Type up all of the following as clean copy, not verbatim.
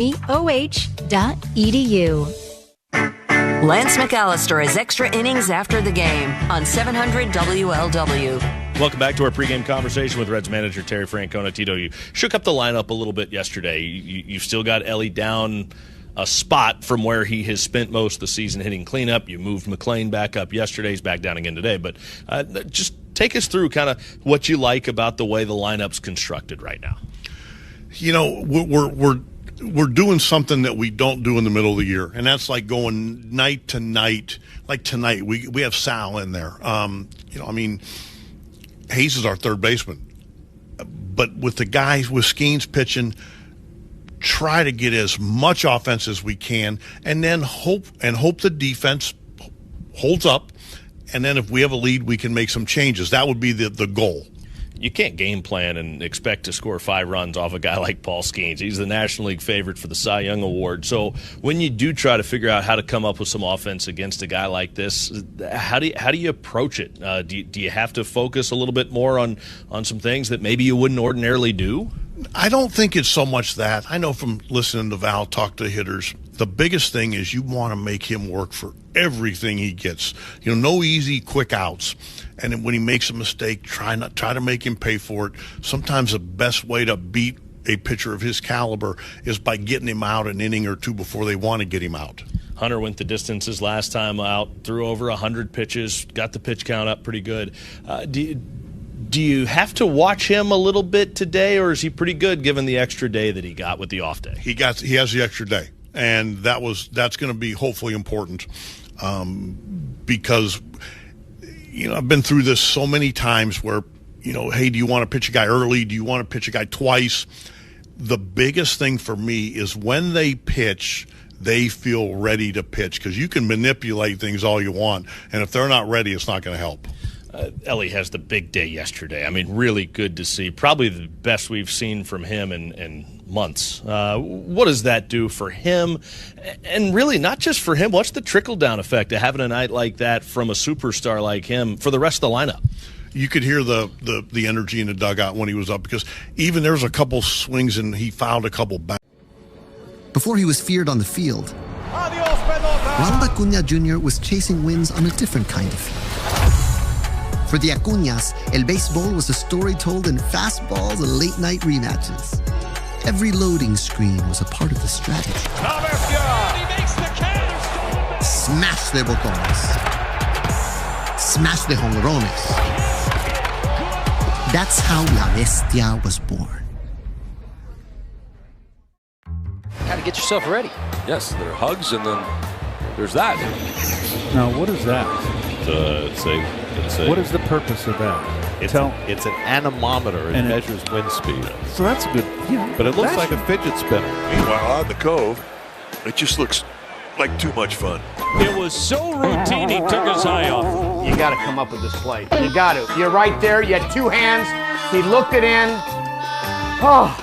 Lance McAllister has extra innings after the game on 700 WLW. Welcome back to our pregame conversation with Reds manager Terry Francona. Tito, you shook up the lineup a little bit yesterday. You've still got Ellie down a spot from where he has spent most of the season hitting cleanup. You moved McLean back up yesterday. He's back down again today. But just take us through kind of what you like about the way the lineup's constructed right now. You know, we're doing something that we don't do in the middle of the year, and that's like going night to night. Like tonight, we have Sal in there. Hayes is our third baseman, but with the guys with Skenes pitching, try to get as much offense as we can, and then hope the defense holds up, and then if we have a lead, we can make some changes. That would be the goal. You can't game plan and expect to score 5 runs off a guy like Paul Skenes. He's the National League favorite for the Cy Young Award. So when you do try to figure out how to come up with some offense against a guy like this, how do you approach it? Do you have to focus a little bit more on some things that maybe you wouldn't ordinarily do? I don't think it's so much that. I know from listening to Val talk to hitters, the biggest thing is you want to make him work for everything he gets. You know, no easy, quick outs. And then when he makes a mistake, try to make him pay for it. Sometimes the best way to beat a pitcher of his caliber is by getting him out an inning or two before they want to get him out. Hunter went the distances last time out, threw over 100 pitches, got the pitch count up pretty good. Do you have to watch him a little bit today, or is he pretty good given the extra day that he got with the off day? He has the extra day, and that's going to be hopefully important because I've been through this so many times where hey, do you want to pitch a guy early? Do you want to pitch a guy twice? The biggest thing for me is when they pitch, they feel ready to pitch, because you can manipulate things all you want, and if they're not ready, it's not going to help. Ellie has the big day yesterday. I mean, really good to see. Probably the best we've seen from him in months. What does that do for him? And really, not just for him. What's the trickle-down effect of having a night like that from a superstar like him for the rest of the lineup? You could hear the energy in the dugout when he was up, because even there was a couple swings and he fouled a couple back. Before he was feared on the field, Ronald Acuña Jr. was chasing wins on a different kind of field. For the Acuñas, El Béisbol was a story told in fastballs and late-night rematches. Every loading screen was a part of the strategy. He makes the catch! Smash de botones. Smash de jonrones. That's how La Bestia was born. Got to get yourself ready. Yes, there are hugs, and then there's that. Now, what is that? What is the purpose of that? It's an anemometer. It measures wind speed. So that's good. But it looks like a fidget spinner. Meanwhile, on the Cove, it just looks like too much fun. It was so routine, he took his eye off. You got to come up with this play. You got to. You're right there. You had 2 hands. He looked it in. Oh.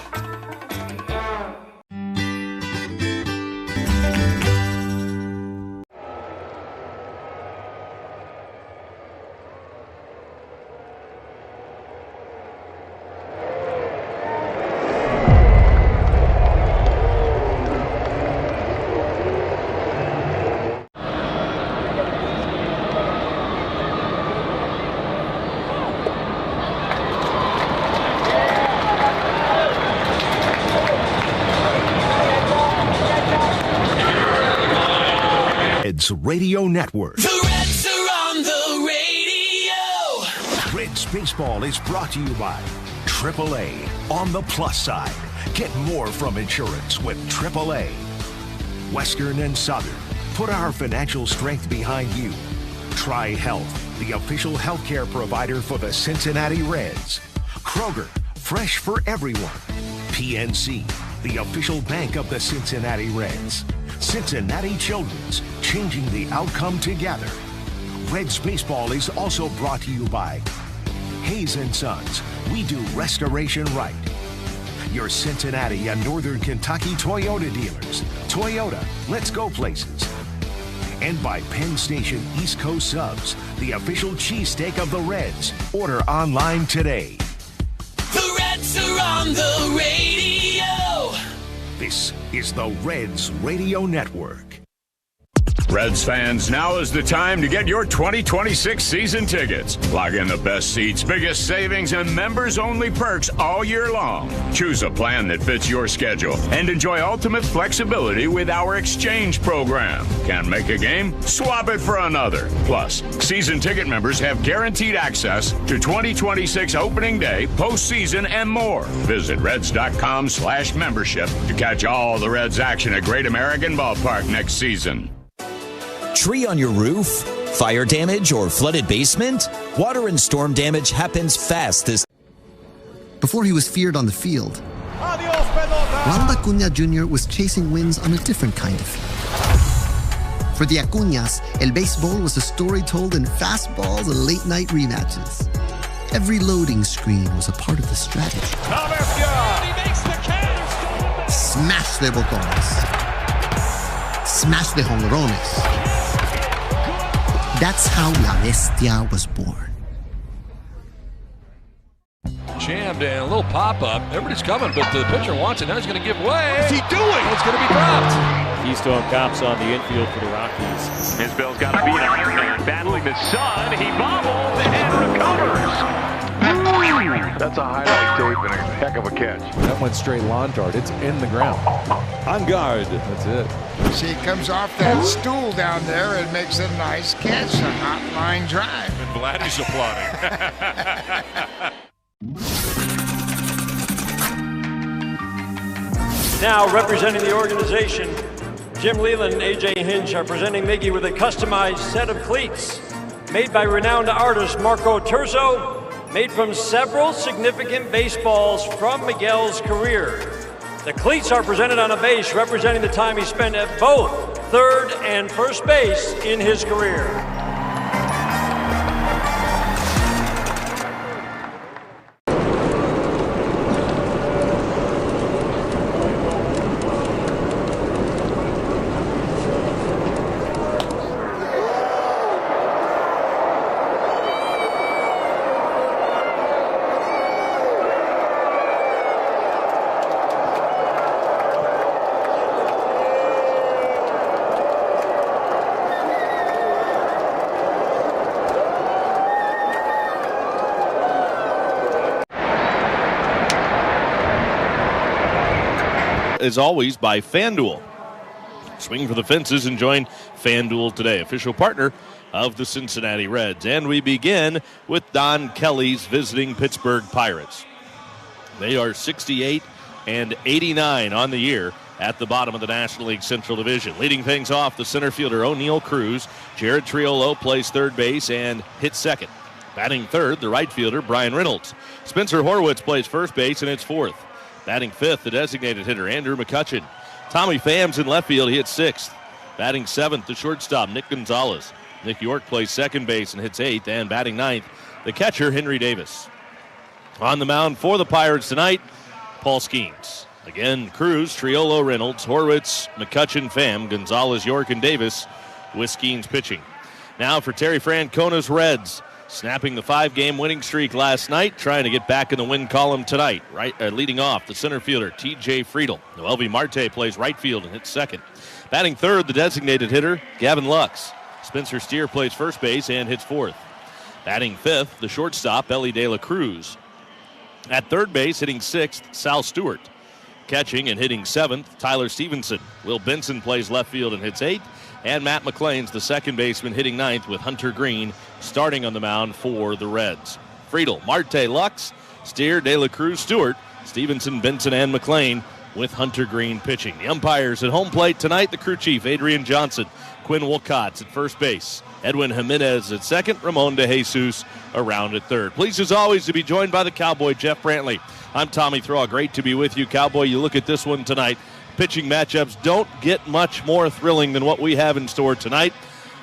Radio Network. The Reds are on the radio. Reds Baseball is brought to you by AAA. On the plus side, get more from insurance with AAA. Western and Southern, put our financial strength behind you. Tri-Health, the official healthcare provider for the Cincinnati Reds. Kroger, fresh for everyone. PNC, the official bank of the Cincinnati Reds. Cincinnati Children's, changing the outcome together. Reds Baseball is also brought to you by Hayes & Sons. We do restoration right. Your Cincinnati and Northern Kentucky Toyota dealers. Toyota, let's go places. And by Penn Station East Coast Subs, the official cheesesteak of the Reds. Order online today. The Reds are on the radio. This is the Reds Radio Network. Reds fans, now is the time to get your 2026 season tickets. Log in the best seats, biggest savings, and members-only perks all year long. Choose a plan that fits your schedule and enjoy ultimate flexibility with our exchange program. Can't make a game? Swap it for another. Plus, season ticket members have guaranteed access to 2026 opening day, postseason, and more. Visit Reds.com/membership to catch all the Reds action at Great American Ballpark next season. Tree on your roof? Fire damage or flooded basement? Water and storm damage happens fast Before he was feared on the field, Ronald Acuña Jr. was chasing wins on a different kind of field. For the Acuñas, el béisbol was a story told in fastballs and late-night rematches. Every loading screen was a part of the strategy. Smash de botones. Smash de jonrones. That's how La Bestia was born. Jammed and a little pop-up. Everybody's coming, but the pitcher wants it. Now he's going to give way. What's he doing? It's going to be dropped. Keystone Cops on the infield for the Rockies. Isbell's got to beat him. Battling the sun. He bobbles and recovers. That's a highlight tape and a heck of a catch. That went straight lawn dart. It's in the ground. On guard. That's it. See, it comes off that stool down there and makes a nice catch, a hot line drive. And Vladdy's applauding. Now, representing the organization, Jim Leland and A.J. Hinch are presenting Miggy with a customized set of cleats made by renowned artist Marco Terzo, made from several significant baseballs from Miguel's career. The cleats are presented on a base representing the time he spent at both third and first base in his career. As always, by FanDuel. Swing for the fences and join FanDuel today, official partner of the Cincinnati Reds. And we begin with Don Kelly's visiting Pittsburgh Pirates. They are 68 and 89 on the year at the bottom of the National League Central Division. Leading things off, the center fielder O'Neill Cruz. Jared Triolo plays third base and hits second. Batting third, the right fielder Brian Reynolds. Spencer Horwitz plays first base and hits fourth. Batting fifth, the designated hitter, Andrew McCutchen. Tommy Pham's in left field. He hits sixth. Batting seventh, the shortstop, Nick Gonzalez. Nick York plays second base and hits eighth. And batting ninth, the catcher, Henry Davis. On the mound for the Pirates tonight, Paul Skenes. Again, Cruz, Triolo, Reynolds, Horwitz, McCutchen, Pham, Gonzalez, York, and Davis with Skenes pitching. Now for Terry Francona's Reds. Snapping the 5-game winning streak last night, trying to get back in the win column tonight. Leading off, the center fielder, T.J. Friedel. Noelvi Marte plays right field and hits second. Batting third, the designated hitter, Gavin Lux. Spencer Steer plays first base and hits fourth. Batting fifth, the shortstop, Ellie De La Cruz. At third base, hitting sixth, Sal Stewart. Catching and hitting seventh, Tyler Stevenson. Will Benson plays left field and hits eighth. And Matt McLean's the second baseman, hitting ninth, with Hunter Green starting on the mound for the Reds. Friedel, Marte, Lux, Steer, De La Cruz, Stewart, Stevenson, Benson, and McLean with Hunter Green pitching. The umpires at home plate tonight, the crew chief, Adrian Johnson, Quinn Wilcox at first base, Edwin Jimenez at second, Ramon De Jesus around at third. Pleased as always to be joined by the Cowboy, Jeff Brantley. I'm Tommy Thaw. Great to be with you, Cowboy. You look at this one tonight. Pitching matchups don't get much more thrilling than what we have in store tonight.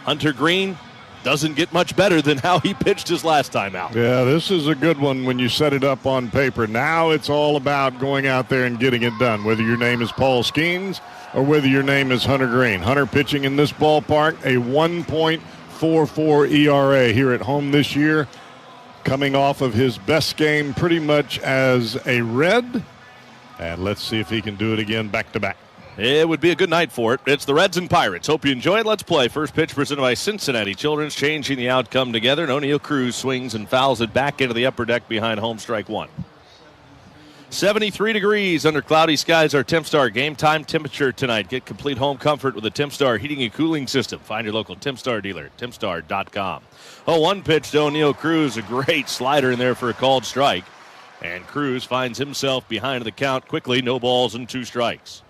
Hunter Green doesn't get much better than how he pitched his last time out. Yeah, this is a good one when you set it up on paper. Now it's all about going out there and getting it done, whether your name is Paul Skenes or whether your name is Hunter Green. Hunter pitching in this ballpark, a 1.44 ERA here at home this year, coming off of his best game pretty much as a Red And let's see if he can do it again back-to-back. It would be a good night for it. It's the Reds and Pirates. Hope you enjoy it. Let's play. First pitch presented by Cincinnati Children's, changing the outcome together. And O'Neill Cruz swings and fouls it back into the upper deck behind home, strike one. 73 degrees under cloudy skies. Our Tempstar game time temperature tonight. Get complete home comfort with a Tempstar heating and cooling system. Find your local Tempstar dealer, tempstar.com. 0-1 pitch to O'Neill Cruz. A great slider in there for a called strike. And Cruz finds himself behind the count quickly. No balls and 2 strikes.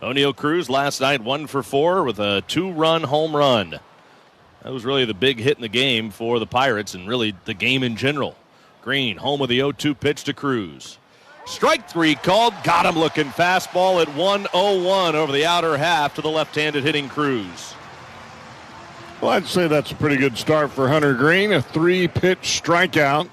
O'Neill Cruz last night 1 for 4 with a 2-run home run. That was really the big hit in the game for the Pirates and really the game in general. Green home with the 0-2 pitch to Cruz. Strike 3 called. Got him looking. Fastball at 1-0-1 over the outer half to the left-handed hitting Cruz. Well, I'd say that's a pretty good start for Hunter Green. A 3-pitch strikeout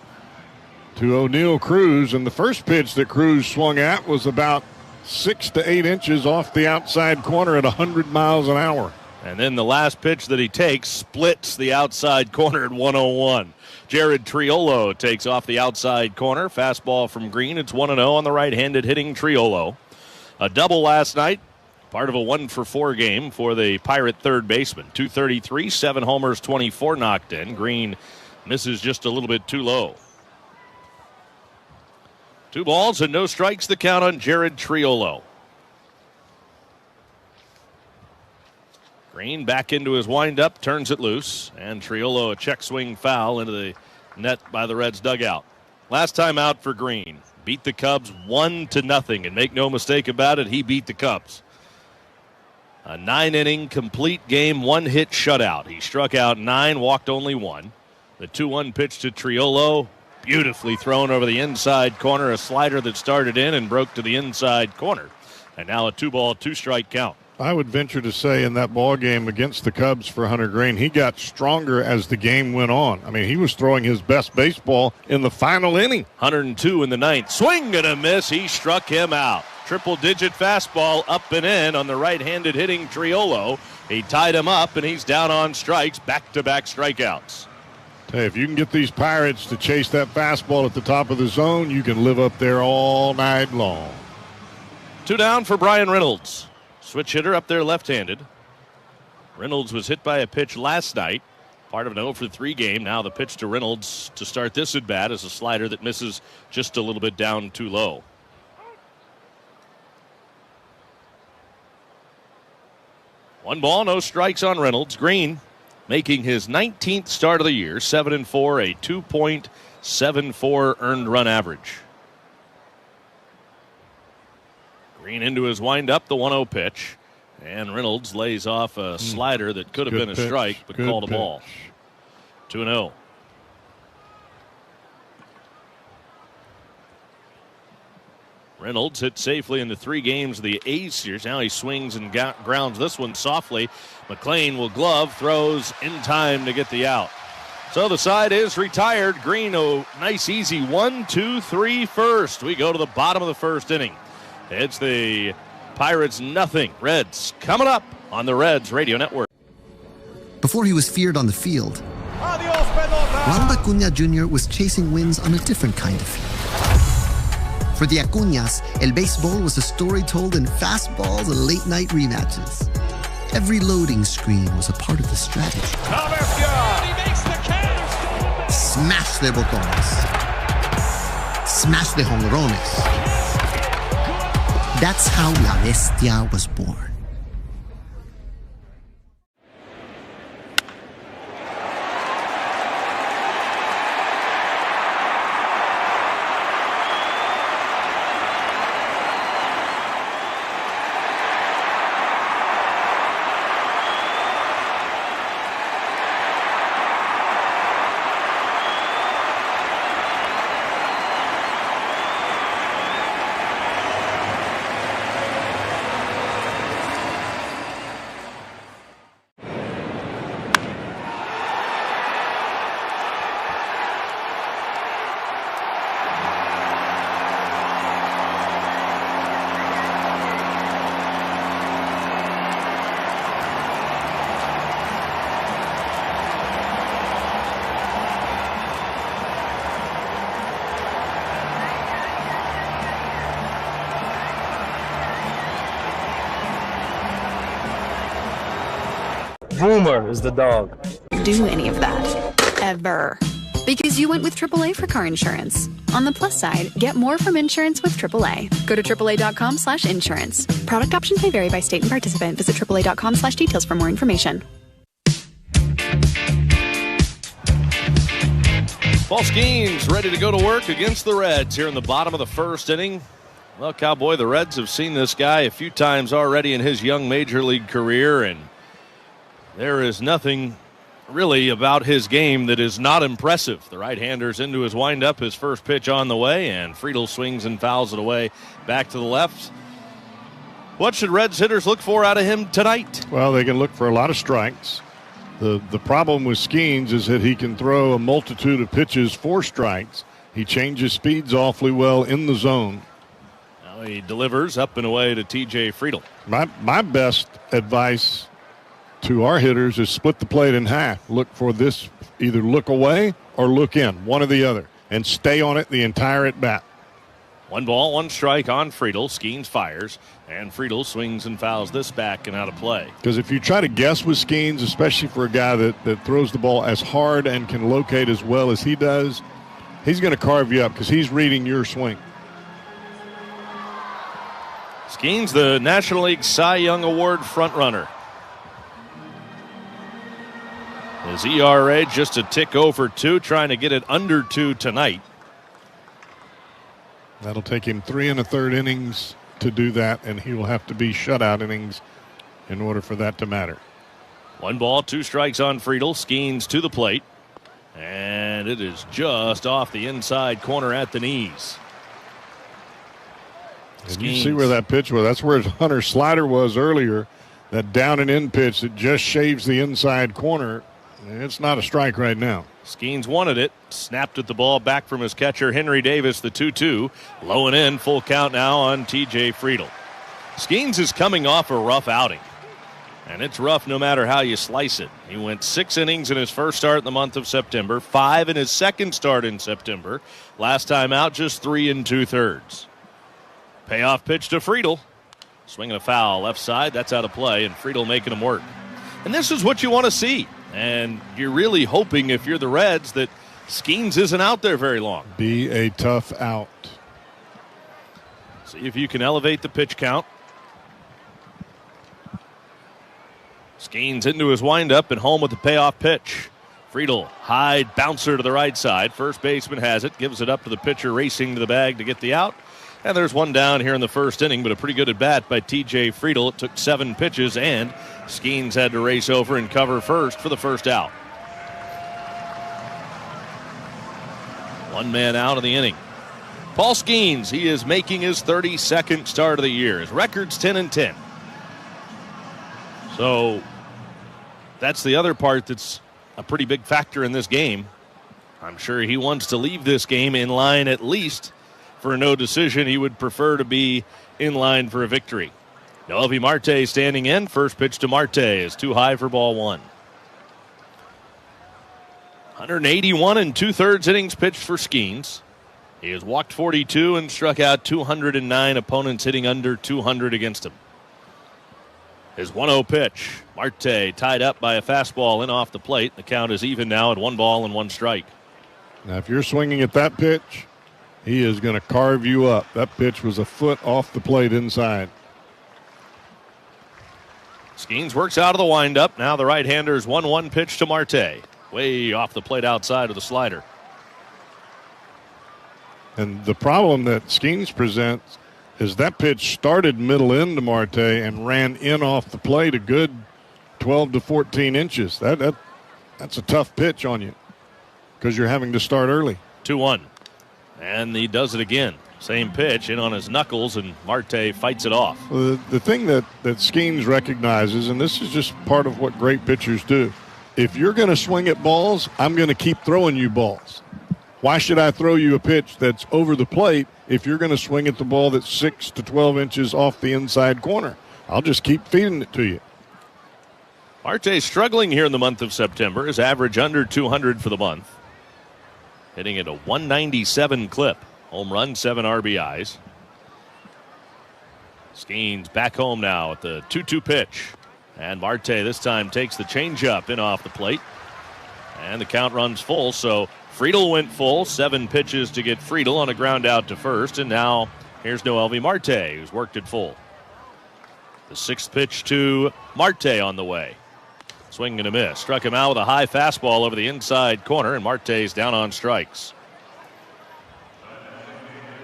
to O'Neill Cruz. And the first pitch that Cruz swung at was about 6 to 8 inches off the outside corner at 100 miles an hour. And then the last pitch that he takes splits the outside corner at 1-0-1. Jared Triolo takes off the outside corner. Fastball from Green. It's 1-0 on the right-handed hitting Triolo. A double last night. Part of a 1-for-4 game for the Pirate third baseman. 233, 7 homers, 24 knocked in. Green misses just a little bit too low. 2 balls and no strikes, the count on Jared Triolo. Green back into his windup, turns it loose, and Triolo a check swing foul into the net by the Reds dugout. Last time out for Green. Beat the Cubs 1-0, and make no mistake about it, he beat the Cubs. A 9-inning complete game, 1-hit shutout. He struck out 9, walked only 1. The 2-1 pitch to Triolo, beautifully thrown over the inside corner, a slider that started in and broke to the inside corner. And now a 2-ball, 2-strike count. I would venture to say in that ball game against the Cubs for Hunter Green, he got stronger as the game went on. I mean, he was throwing his best baseball in the final inning. 102 in the ninth. Swing and a miss. He struck him out. Triple-digit fastball up and in on the right-handed hitting Triolo. He tied him up, and he's down on strikes, back-to-back strikeouts. Hey, if you can get these Pirates to chase that fastball at the top of the zone, you can live up there all night long. 2 down for Brian Reynolds. Switch hitter up there left-handed. Reynolds was hit by a pitch last night. Part of an 0-for-3 game. Now the pitch to Reynolds to start this at-bat is a slider that misses just a little bit down too low. One ball, no strikes on Reynolds. Green making his 19th start of the year, 7-4, a 2.74 earned run average. Green into his windup, the 1-0 pitch. And Reynolds lays off a slider that could have been a strike, but called a ball. 2-0. Reynolds hit safely in the 3 games of the A's series. Now he swings and grounds this one softly. McLean will glove, throws in time to get the out. So the side is retired. Green, a nice easy 1-2-3 first. We go to the bottom of the first inning. It's the Pirates 0. Reds coming up on the Reds Radio Network. Before he was feared on the field, Ronald Acuña Jr. was chasing wins on a different kind of field. For the Acuñas, El Baseball was a story told in fastballs and late-night rematches. Every loading screen was a part of the strategy. He makes the catch. Smash de botones. Smash de jonrones. That's how La Bestia was born. Boomer is the dog. Do any of that. Ever. Because you went with AAA for car insurance. On the plus side, get more from insurance with AAA. Go to AAA.com/insurance. Product options may vary by state and participant. Visit AAA.com/details for more information. Paul Skenes ready to go to work against the Reds here in the bottom of the first inning. Well, Cowboy, the Reds have seen this guy a few times already in his young major league career, and there is nothing really about his game that is not impressive. The right-hander's into his windup, his first pitch on the way, and Friedl swings and fouls it away back to the left. What should Reds hitters look for out of him tonight? Well, they can look for a lot of strikes. The problem with Skenes is that he can throw a multitude of pitches for strikes. He changes speeds awfully well in the zone. Now he delivers up and away to T.J. Friedl. My best advice to our hitters is split the plate in half. Look for this, either look away or look in, one or the other, and stay on it the entire at-bat. 1 ball, 1 strike on Friedl. Skenes fires, and Friedl swings and fouls this back and out of play. Because if you try to guess with Skenes, especially for a guy that throws the ball as hard and can locate as well as he does, he's going to carve you up because he's reading your swing. Skenes, the National League Cy Young Award frontrunner. His ERA just a tick over 2, trying to get it under 2 tonight. That'll take him 3 1/3 innings to do that, and he will have to be shutout innings in order for that to matter. 1 ball, 2 strikes on Friedl. Skenes to the plate, and it is just off the inside corner at the knees. And you see where that pitch was. That's where Hunter's slider was earlier. That down and in pitch that just shaves the inside corner. It's not a strike right now. Skenes wanted it. Snapped at the ball back from his catcher, Henry Davis, the 2-2. Low and in, full count now on T.J. Friedl. Skenes is coming off a rough outing. And it's rough no matter how you slice it. He went 6 innings in his first start in the month of September, 5 in his second start in September. Last time out, just 3 2/3. Payoff pitch to Friedl. Swinging a foul left side. That's out of play, and Friedl making him work. And this is what you want to see. And you're really hoping, if you're the Reds, that Skenes isn't out there very long. Be a tough out. See if you can elevate the pitch count. Skenes into his windup and home with the payoff pitch. Friedl, high bouncer to the right side. First baseman has it, gives it up to the pitcher racing to the bag to get the out. And there's one down here in the first inning, but a pretty good at-bat by T.J. Friedl. It took 7 pitches, and Skenes had to race over and cover first for the first out. 1 man out of the inning. Paul Skenes, he is making his 32nd start of the year. His record's 10-10. So that's the other part that's a pretty big factor in this game. I'm sure he wants to leave this game in line at least for no decision. He would prefer to be in line for a victory. Noelvi Marte standing in. First pitch to Marte is too high for ball 1. 181 2/3 innings pitched for Skenes. He has walked 42 and struck out 209 opponents, hitting under 200 against him. His 1-0 pitch. Marte tied up by a fastball in off the plate. The count is even now at 1 ball and 1 strike. Now, if you're swinging at that pitch, he is going to carve you up. That pitch was a foot off the plate inside. Skenes works out of the windup. Now the right-hander's 1-1 pitch to Marte. Way off the plate outside of the slider. And the problem that Skenes presents is that pitch started middle in to Marte and ran in off the plate a good 12 to 14 inches. That's a tough pitch on you because you're having to start early. 2-1. And he does it again. Same pitch in on his knuckles, and Marte fights it off. Well, the thing that Skenes recognizes, and this is just part of what great pitchers do, if you're going to swing at balls, I'm going to keep throwing you balls. Why should I throw you a pitch that's over the plate if you're going to swing at the ball that's 6 to 12 inches off the inside corner? I'll just keep feeding it to you. Marte's struggling here in the month of September. His average under 200 for the month. Hitting at a 197 clip. Home run, 7 RBIs. Skenes back home now at the 2-2 pitch. And Marte this time takes the changeup in off the plate. And the count runs full, so Friedel went full. 7 pitches to get Friedel on a ground out to first. And now here's Noelvi Marte, who's worked it full. The 6th pitch to Marte on the way. Swing and a miss. Struck him out with a high fastball over the inside corner, and Marte's down on strikes.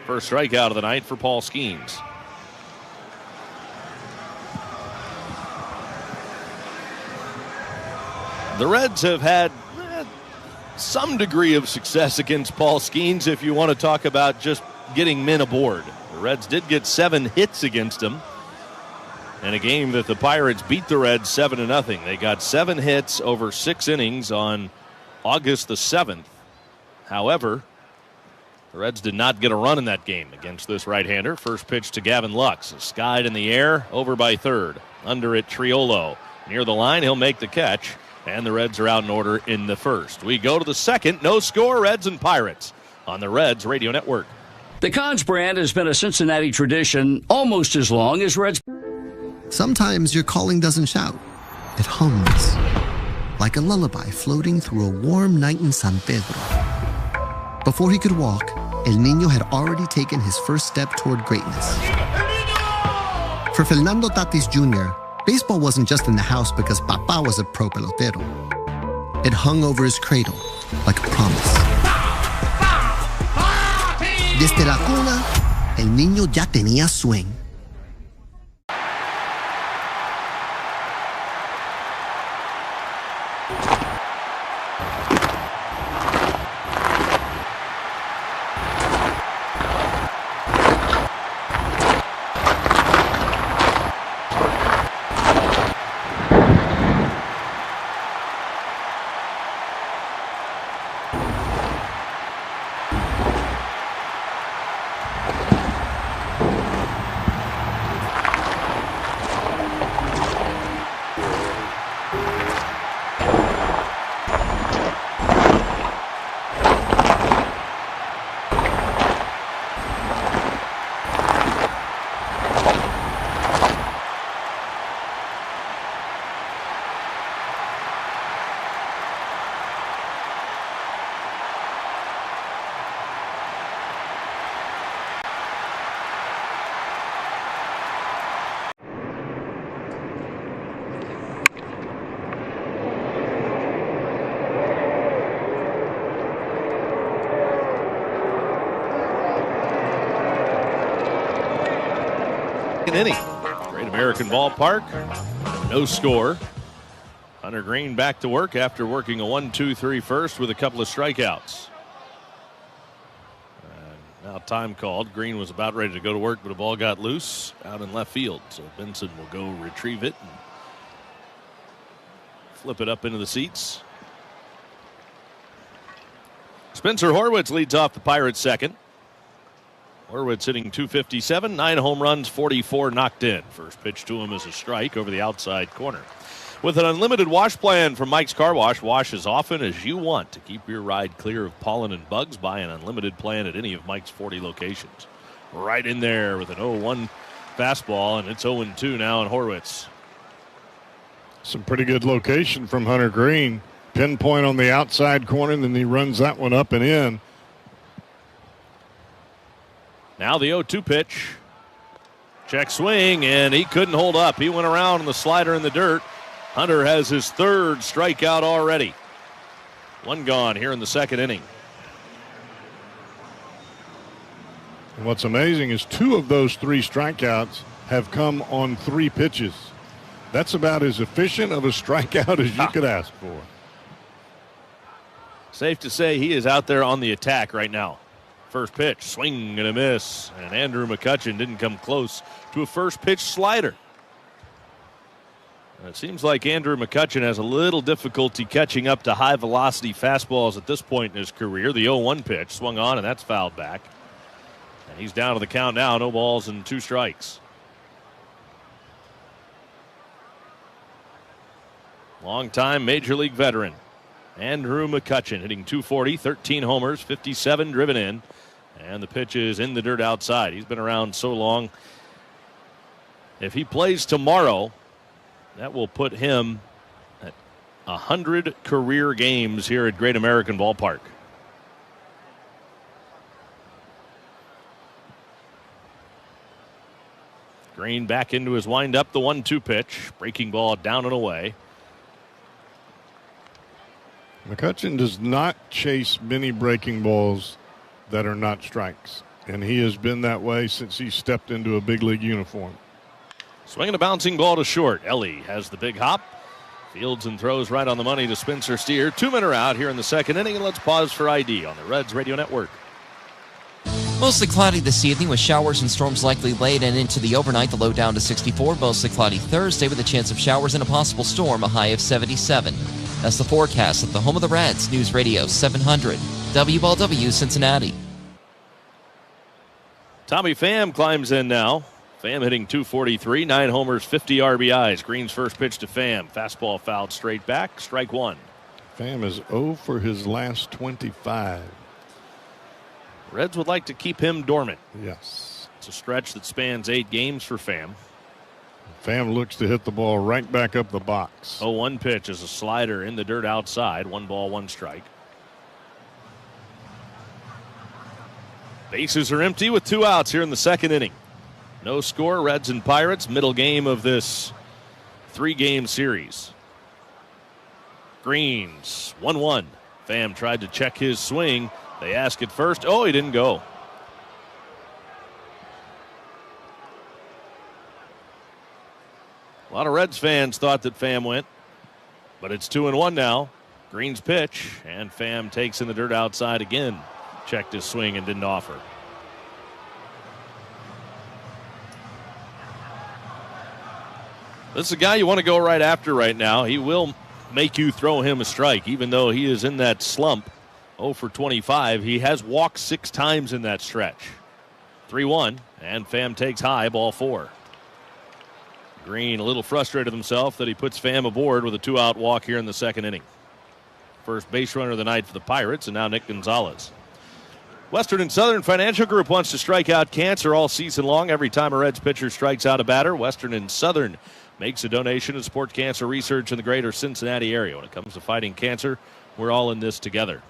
First strikeout of the night for Paul Skenes. The Reds have had some degree of success against Paul Skenes if you want to talk about just getting men aboard. The Reds did get 7 hits against him in a game that the Pirates beat the Reds 7-0. They got 7 hits over 6 innings on August the 7th. However, the Reds did not get a run in that game against this right-hander. First pitch to Gavin Lux. Skied in the air, over by third. Under it, Triolo. Near the line, he'll make the catch. And the Reds are out in order in the first. We go to the second. No score, Reds and Pirates on the Reds Radio Network. The Cons brand has been a Cincinnati tradition almost as long as Reds. Sometimes your calling doesn't shout. It hums. Like a lullaby floating through a warm night in San Pedro. Before he could walk, El Niño had already taken his first step toward greatness. For Fernando Tatis Jr., baseball wasn't just in the house because Papa was a pro pelotero. It hung over his cradle like a promise. Desde la cuna, el niño ya tenía swing. Inning. Great American Ballpark. No score. Hunter Green back to work after working a 1-2-3 first with a couple of strikeouts. Now time called. Green was about ready to go to work, but a ball got loose out in left field. So Benson will go retrieve it and flip it up into the seats. Spencer Horwitz leads off the Pirates' second. Horwitz hitting .257, 9 home runs, 44 knocked in. First pitch to him is a strike over the outside corner. With an unlimited wash plan from Mike's Car Wash, wash as often as you want to keep your ride clear of pollen and bugs. Buy an unlimited plan at any of Mike's 40 locations. Right in there with an 0-1 fastball, and it's 0-2 now on Horwitz. Some pretty good location from Hunter Green. Pinpoint on the outside corner, and then he runs that one up and in. Now the 0-2 pitch. Check swing, and he couldn't hold up. He went around on the slider in the dirt. Hunter has his 3rd strikeout already. 1 gone here in the second inning. And what's amazing is 2 of those 3 strikeouts have come on 3 pitches. That's about as efficient of a strikeout as you could ask for. Safe to say he is out there on the attack right now. First pitch, swing and a miss. And Andrew McCutchen didn't come close to a first pitch slider. It seems like Andrew McCutchen has a little difficulty catching up to high velocity fastballs at this point in his career. The 0-1 pitch swung on, and that's fouled back. And he's down to the count now, no balls and 2 strikes. Longtime Major League veteran Andrew McCutchen hitting .240, 13 homers, 57 driven in. And the pitch is in the dirt outside. He's been around so long. If he plays tomorrow, That will put him at 100 career games here at Great American Ballpark. Green back into his windup, the 1-2 pitch. Breaking ball down and away. McCutchen does not chase many breaking balls that are not strikes, and he has been that way since he stepped into a big league uniform. Swinging a bouncing ball to short. Ellie has the big hop. Fields and throws right on the money to Spencer Steer. 2 men are out here in the second inning, and let's pause for ID on the Reds Radio Network. Mostly cloudy this evening with showers and storms likely late and into the overnight. The low down to 64. Mostly cloudy Thursday with a chance of showers and a possible storm, a high of 77. That's the forecast at the home of the Reds, News Radio 700, WLW Cincinnati. Tommy Pham climbs in now. Pham hitting .243, 9 homers, 50 RBIs. Green's first pitch to Pham. Fastball fouled straight back, strike one. Pham is 0 for his last 25. Reds would like to keep him dormant. Yes. It's a stretch that spans 8 games for Pham. Pham looks to hit the ball right back up the box. 0-1 pitch is a slider in the dirt outside. 1 ball, 1 strike. Bases are empty with 2 outs here in the second inning. No score, Reds and Pirates. Middle game of this 3-game series. Greens, 1-1. Pham tried to check his swing. They ask at first. Oh, he didn't go. A lot of Reds fans thought that Pham went, but it's 2-1 now. Green's pitch, and Pham takes in the dirt outside again. Checked his swing and didn't offer. This is a guy you want to go right after right now. He will make you throw him a strike, even though he is in that slump. 0 for 25. He has walked 6 times in that stretch. 3-1, and Pham takes high, ball 4. Green a little frustrated himself that he puts Pham aboard with a 2-out walk here in the second inning. First base runner of the night for the Pirates, and now Nick Gonzalez. Western and Southern Financial Group wants to strike out cancer all season long. Every time a Reds pitcher strikes out a batter, Western and Southern makes a donation to support cancer research in the greater Cincinnati area. When it comes to fighting cancer, we're all in this together.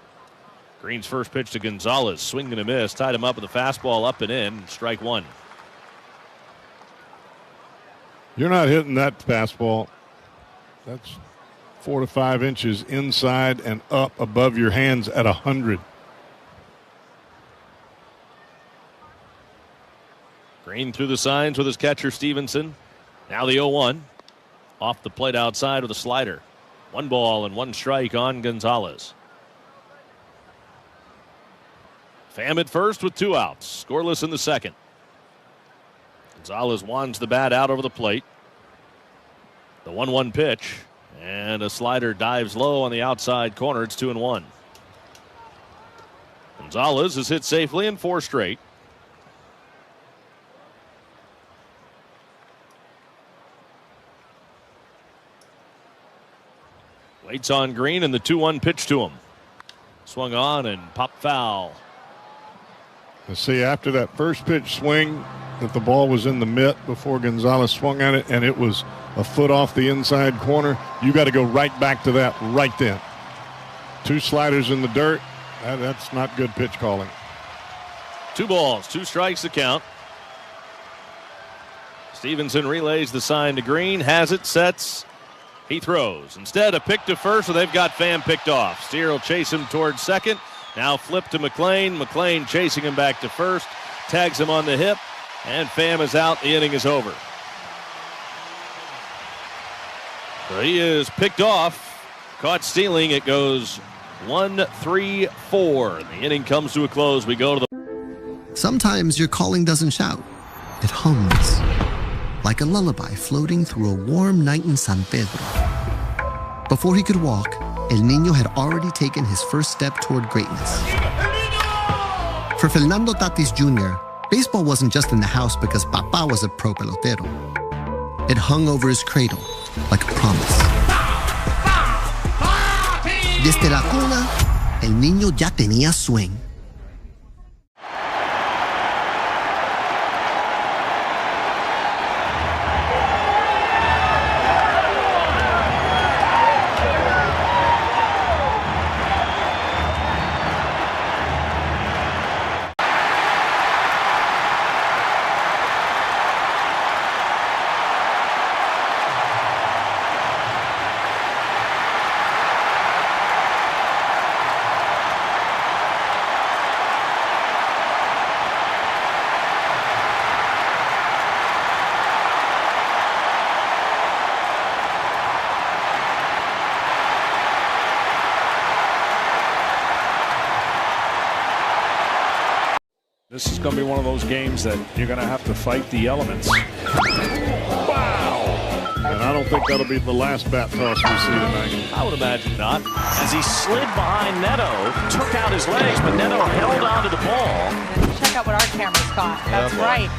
Green's first pitch to Gonzalez, swing and a miss, tied him up with a fastball up and in, strike one. You're not hitting that fastball. That's 4 to 5 inches inside and up above your hands at 100. Green through the signs with his catcher Stevenson. Now the 0-1. Off the plate outside with a slider. 1 ball and 1 strike on Gonzalez. Pham at first with 2 outs. Scoreless in the second. Gonzalez wands the bat out over the plate. The 1-1 pitch. And a slider dives low on the outside corner. It's 2-1. Gonzalez has hit safely in 4 straight. Waits on Green and the 2-1 pitch to him. Swung on and popped foul. See, after that first pitch swing, that the ball was in the mitt before Gonzalez swung at it, and it was a foot off the inside corner. You got to go right back to that right then. 2 sliders in the dirt. That's not good pitch calling. 2 balls, 2 strikes to count. Stevenson relays the sign to Green, has it, sets. He throws. Instead, a pick to first, so they've got Pham picked off. Steer will chase him towards second. Now flip to McLean. McLean chasing him back to first. Tags him on the hip. And Pham is out. The inning is over. So he is picked off. Caught stealing. It goes 1-3-4. The inning comes to a close. We go to the... Sometimes your calling doesn't shout. It hums. Like a lullaby floating through a warm night in San Pedro. Before he could walk, El Niño had already taken his first step toward greatness. For Fernando Tatis Jr., baseball wasn't just in the house because Papa was a pro pelotero. It hung over his cradle like a promise. Desde la cuna, El Niño ya tenía swing. This is going to be one of those games that you're going to have to fight the elements. Wow! And I don't think that'll be the last bat toss we see tonight. I would imagine not. As he slid behind Neto, took out his legs, but Neto held onto the ball. Check out what our cameras caught. That's right.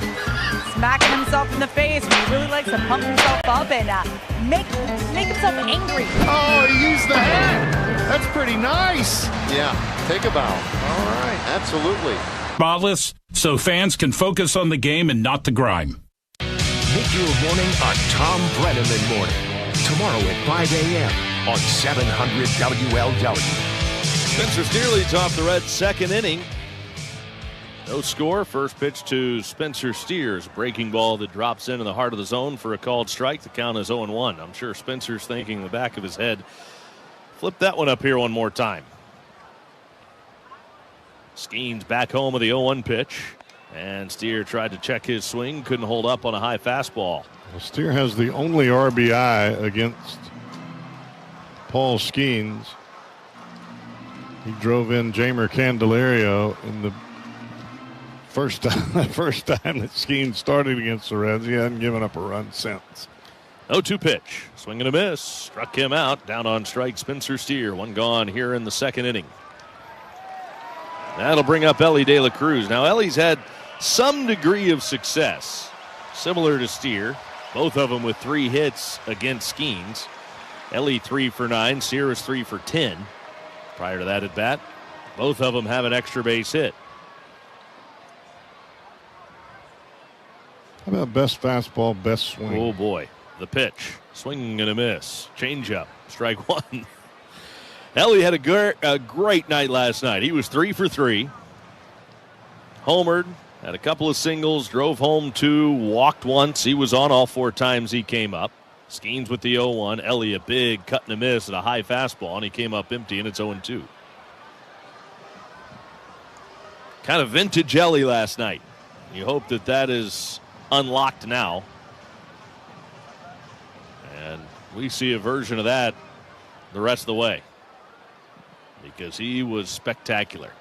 Smacking himself in the face. He really likes to pump himself up and make himself angry. Oh, he used the hand. That's pretty nice. Yeah, take a bow. All right, absolutely. Spotless, so fans can focus on the game and not the grime. Make your morning a Tom Brenneman morning. Tomorrow at 5 a.m. on 700 WLW. Spencer Steer leads off the Reds' second inning. No score. First pitch to Spencer Steer's breaking ball that drops into the heart of the zone for a called strike. The count is 0-1. I'm sure Spencer's thinking in the back of his head, flip that one up here one more time. Skenes back home with the 0-1 pitch. And Steer tried to check his swing. Couldn't hold up on a high fastball. Well, Steer has the only RBI against Paul Skenes. He drove in Jamer Candelario in the first time that Skenes started against the Reds. He hadn't given up a run since. 0-2 pitch. Swing and a miss. Struck him out. Down on strike, Spencer Steer. One gone here in the second inning. That'll bring up Elly De La Cruz. Now, Ellie's had some degree of success, similar to Steer. Both of them with 3 hits against Skenes. Elly 3 for 9. Steer is 3 for 10. Prior to that at bat, both of them have an extra base hit. How about best fastball, best swing? Oh boy, the pitch, swing and a miss, changeup, strike one. Elly had a great night last night. He was 3 for 3. Homered, had a couple of singles, drove home 2, walked once. He was on all 4 times he came up. Skenes with the 0-1. Elly a big cut and a miss at a high fastball, and he came up empty, and it's 0-2. Kind of vintage Elly last night. You hope that is unlocked now. And we see a version of that the rest of the way, because he was spectacular.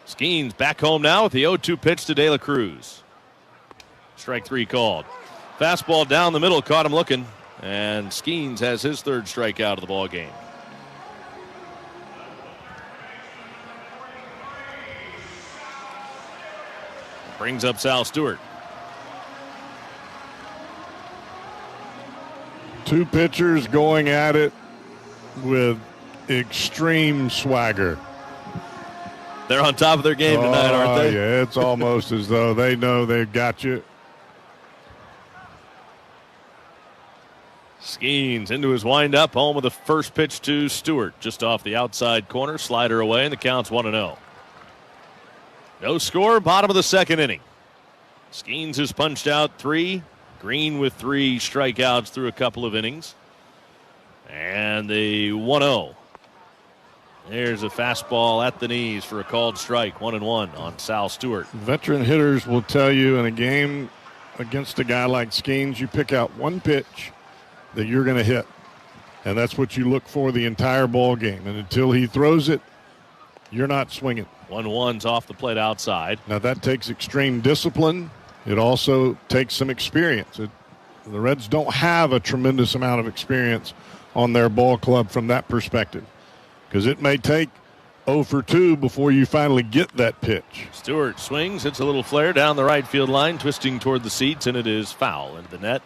Skenes back home now with the 0-2 pitch to De La Cruz. Strike 3 called. Fastball down the middle, caught him looking, and Skenes has his 3rd strikeout of the ball game. Brings up Sal Stewart. 2 pitchers going at it with extreme swagger. They're on top of their game tonight, aren't they? Yeah, it's almost as though they know they've got you. Skenes into his windup, home with the first pitch to Stewart, just off the outside corner, slider away, and the count's 1-0. No score, bottom of the second inning. Skenes has punched out 3. Green with 3 strikeouts through a couple of innings. And the 1-0. There's a fastball at the knees for a called strike. 1-1 on Sal Stewart. Veteran hitters will tell you in a game against a guy like Skenes, you pick out one pitch that you're going to hit. And that's what you look for the entire ball game. And until he throws it, you're not swinging. 1-1's off the plate outside. Now that takes extreme discipline. It also takes some experience. The Reds don't have a tremendous amount of experience on their ball club from that perspective, because it may take 0 for 2 before you finally get that pitch. Stewart swings, hits a little flare down the right field line, twisting toward the seats, and it is foul into the net.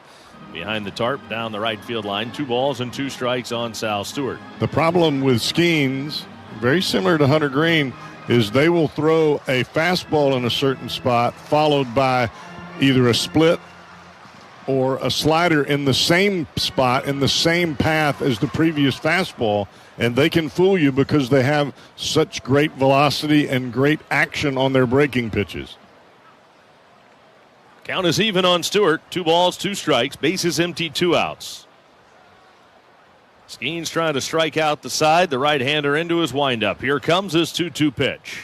Behind the tarp, down the right field line. 2 balls and 2 strikes on Sal Stewart. The problem with Skenes, very similar to Hunter Green, is they will throw a fastball in a certain spot followed by either a split or a slider in the same spot, in the same path as the previous fastball, and they can fool you because they have such great velocity and great action on their breaking pitches. Count is even on Stewart. 2 balls, 2 strikes. Bases empty, 2 outs. Skenes trying to strike out the side. The right-hander into his windup. Here comes his 2-2 pitch.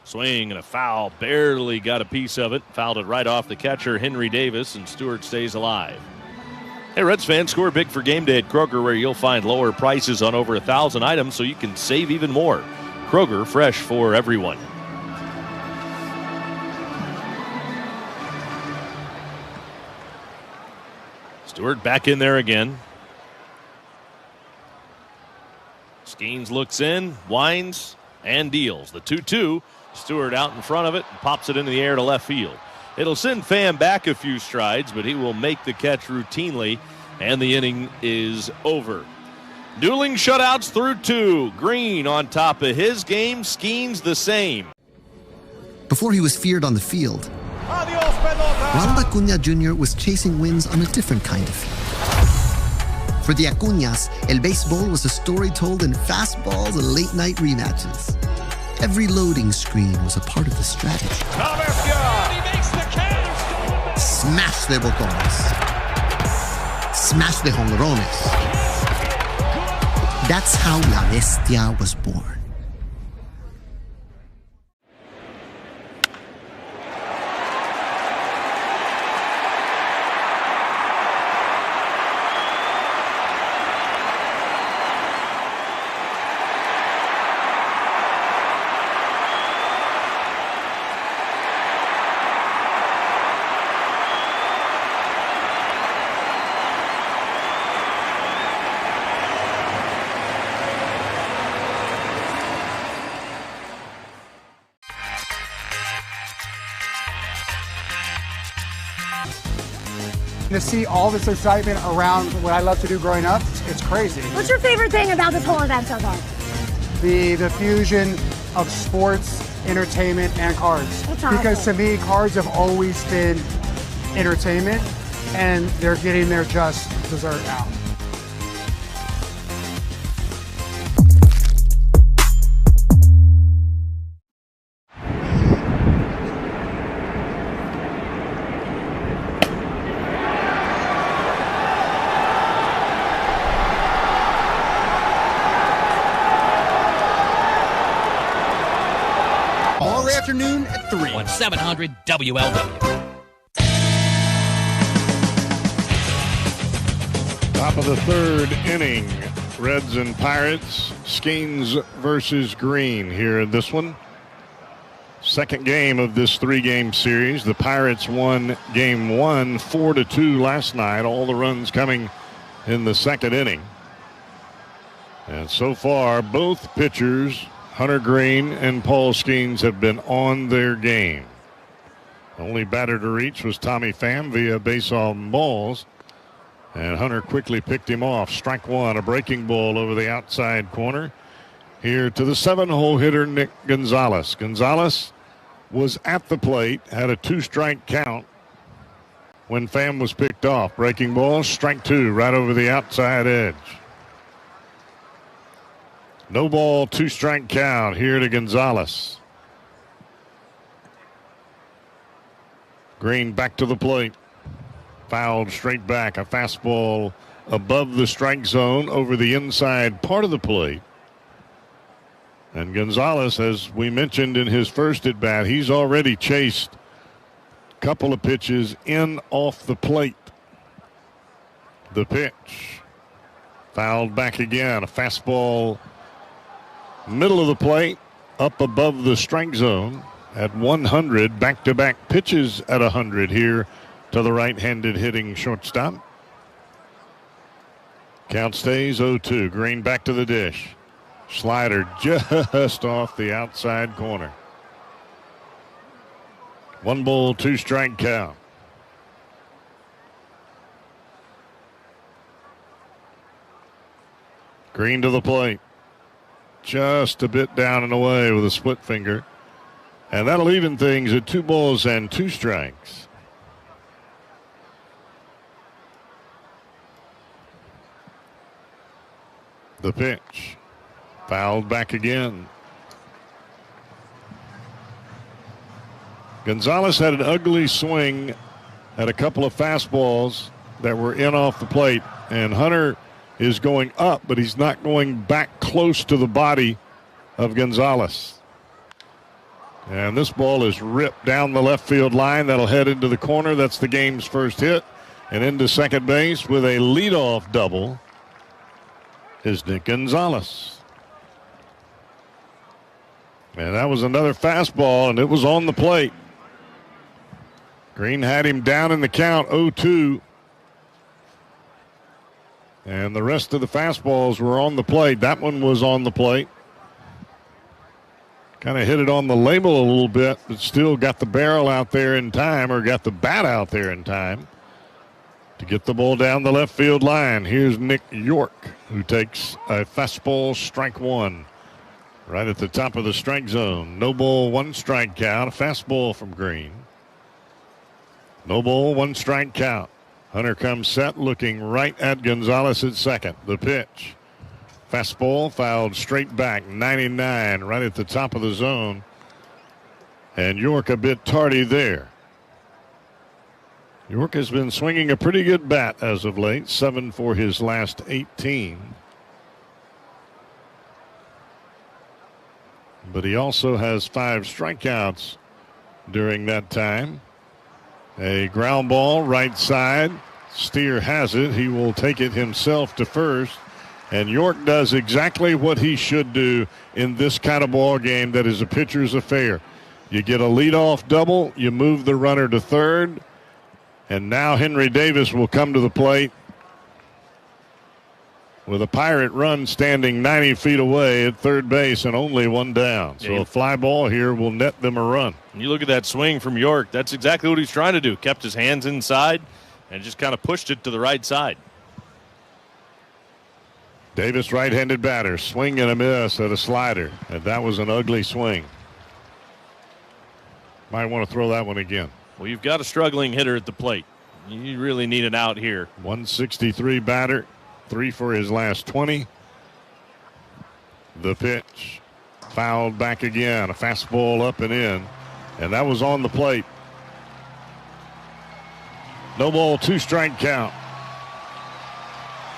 Swing and a foul. Barely got a piece of it. Fouled it right off the catcher, Henry Davis, and Stewart stays alive. Hey, Reds fans, score big for game day at Kroger, where you'll find lower prices on over 1,000 items so you can save even more. Kroger, fresh for everyone. Stewart back in there again. Skenes looks in, winds, and deals. The 2-2. Stewart out in front of it and pops it into the air to left field. It'll send Pham back a few strides, but he will make the catch routinely, and the inning is over. Dueling shutouts through 2. Green on top of his game. Skenes the same. Before he was feared on the field, Ronald Acuña Jr. was chasing wins on a different kind of field. For the Acuñas, el béisbol was a story told in fastballs and late-night rematches. Every loading screen was a part of the strategy. Smash de botones. Smash de jonrones. That's how La Bestia was born. To see all this excitement around what I love to do growing up, it's crazy. What's your favorite thing about this whole event so far? The fusion of sports, entertainment, and cards. That's awesome. Because to me, cards have always been entertainment, and they're getting their just dessert now. Afternoon at 3 on 700 WLW. Top of the third inning, Reds and Pirates, Skenes versus Green here in this one. Second game of this 3-game series. The Pirates won game 1 4-2 last night. All the runs coming in the second inning. And so far, both pitchers, Hunter Green and Paul Skenes, have been on their game. Only batter to reach was Tommy Pham via base on balls. And Hunter quickly picked him off. Strike one, a breaking ball over the outside corner. Here to the 7-hole hitter, Nick Gonzalez. Gonzalez was at the plate, had a 2-strike count when Pham was picked off. Breaking ball, strike 2, right over the outside edge. No ball, 2-strike count here to Gonzalez. Green back to the plate. Fouled straight back. A fastball above the strike zone over the inside part of the plate. And Gonzalez, as we mentioned in his first at bat, he's already chased a couple of pitches in off the plate. The pitch. Fouled back again. A fastball middle of the plate, up above the strike zone at 100. Back-to-back pitches at 100 here to the right-handed hitting shortstop. Count stays 0-2. Green back to the dish. Slider just off the outside corner. 1 ball, 2-strike count. Green to the plate. Just a bit down and away with a split finger. And that'll even things at 2 balls and 2 strikes. The pitch. Fouled back again. Gonzalez had an ugly swing at a couple of fastballs that were in off the plate. And Hunter is going up, but he's not going back close to the body of Gonzalez. And this ball is ripped down the left field line. That'll head into the corner. That's the game's first hit. And into second base with a leadoff double is Nick Gonzalez. And that was another fastball, and it was on the plate. Green had him down in the count, 0-2. And the rest of the fastballs were on the plate. That one was on the plate. Kind of hit it on the label a little bit, but still got the barrel out there in time, or got the bat out there in time to get the ball down the left field line. Here's Nick York, who takes a fastball, strike one, right at the top of the strike zone. No ball, one strike count. A fastball from Green. No ball, one strike count. Hunter comes set, looking right at Gonzalez at second. The pitch. Fastball fouled straight back, 99, right at the top of the zone. And York a bit tardy there. York has been swinging a pretty good bat as of late, 7 for his last 18. But he also has 5 strikeouts during that time. A ground ball, right side. Steer has it. He will take it himself to first. And York does exactly what he should do in this kind of ball game that is a pitcher's affair. You get a leadoff double, you move the runner to third, and now Henry Davis will come to the plate with a Pirate run standing 90 feet away at third base and only one down. So a fly ball here will net them a run. And you look at that swing from York, that's exactly what he's trying to do. Kept his hands inside and just kind of pushed it to the right side. Davis, right-handed batter, swing and a miss at a slider. And that was an ugly swing. Might want to throw that one again. Well, you've got a struggling hitter at the plate. You really need an out here. 163 batter, 3 for his last 20. The pitch, fouled back again. A fastball up and in. And that was on the plate. No ball, 2 strike count.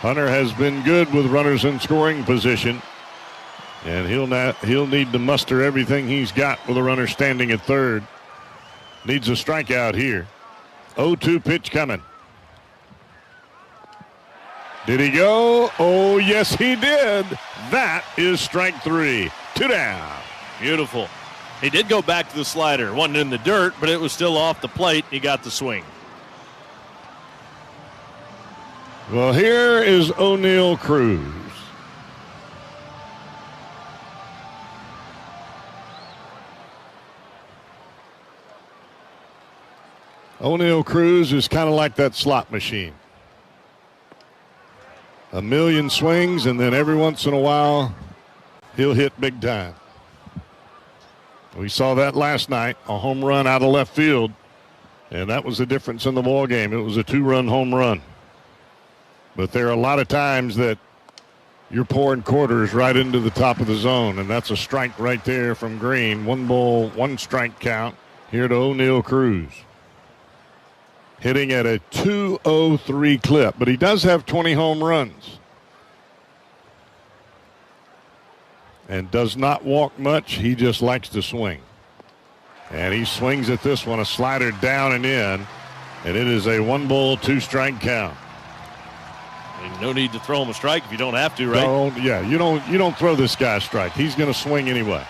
Hunter has been good with runners in scoring position, and he'll need to muster everything he's got with a runner standing at third. Needs a strikeout here. 0-2 pitch coming. Did he go? Oh, yes, he did. That is strike 3. 2 down. Beautiful. He did go back to the slider. Wasn't in the dirt, but it was still off the plate. He got the swing. Well, here is O'Neal Cruz. O'Neal Cruz is kind of like that slot machine. A million swings, and then every once in a while, he'll hit big time. We saw that last night, a home run out of left field, and that was the difference in the ball game. It was a 2-run home run. But there are a lot of times that you're pouring quarters right into the top of the zone, and that's a strike right there from Green. 1 ball, 1 strike count here to O'Neal Cruz. Hitting at a 203 clip, but he does have 20 home runs. And does not walk much. He just likes to swing. And he swings at this one, a slider down and in, and it is a 1 ball, 2 strike count. And no need to throw him a strike if you don't have to, right? No, yeah, you don't throw this guy a strike. He's going to swing anyway.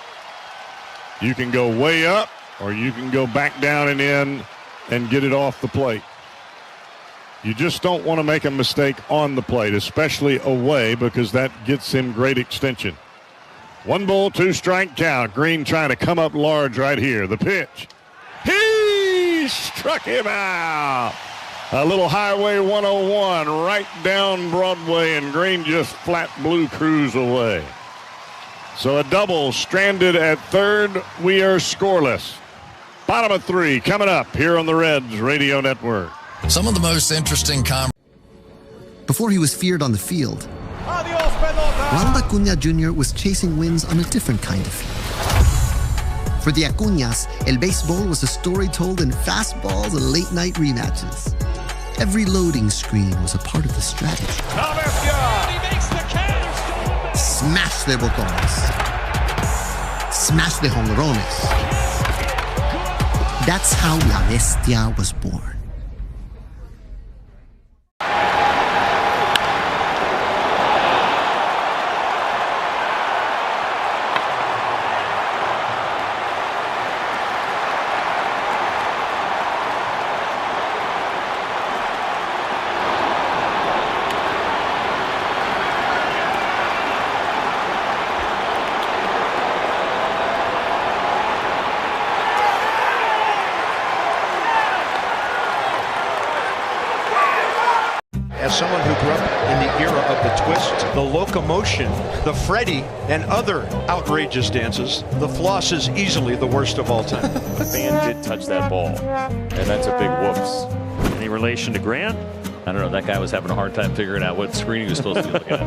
You can go way up, or you can go back down and in and get it off the plate. You just don't want to make a mistake on the plate, especially away, because that gets him great extension. 1 ball, 2 strike count. Green trying to come up large right here. The pitch. He struck him out. A little Highway 101 right down Broadway, and Green just flat blew Cruz away. So a double stranded at third. We are scoreless. Bottom of 3 coming up here on the Reds Radio Network. Some of the most interesting Before he was feared on the field, Ronald Acuna Jr. was chasing wins on a different kind of field. For the Acuñas, el béisbol was a story told in fastballs and late-night rematches. Every loading screen was a part of the strategy. Smash de botones. Smash de jonrones. That's how La Bestia was born. As someone who grew up in the era of the twist, the locomotion, the Freddy, and other outrageous dances, the floss is easily the worst of all time. The fan did touch that ball, and that's a big whoops. Any relation to Grant? I don't know. That guy was having a hard time figuring out what screen he was supposed to be looking at.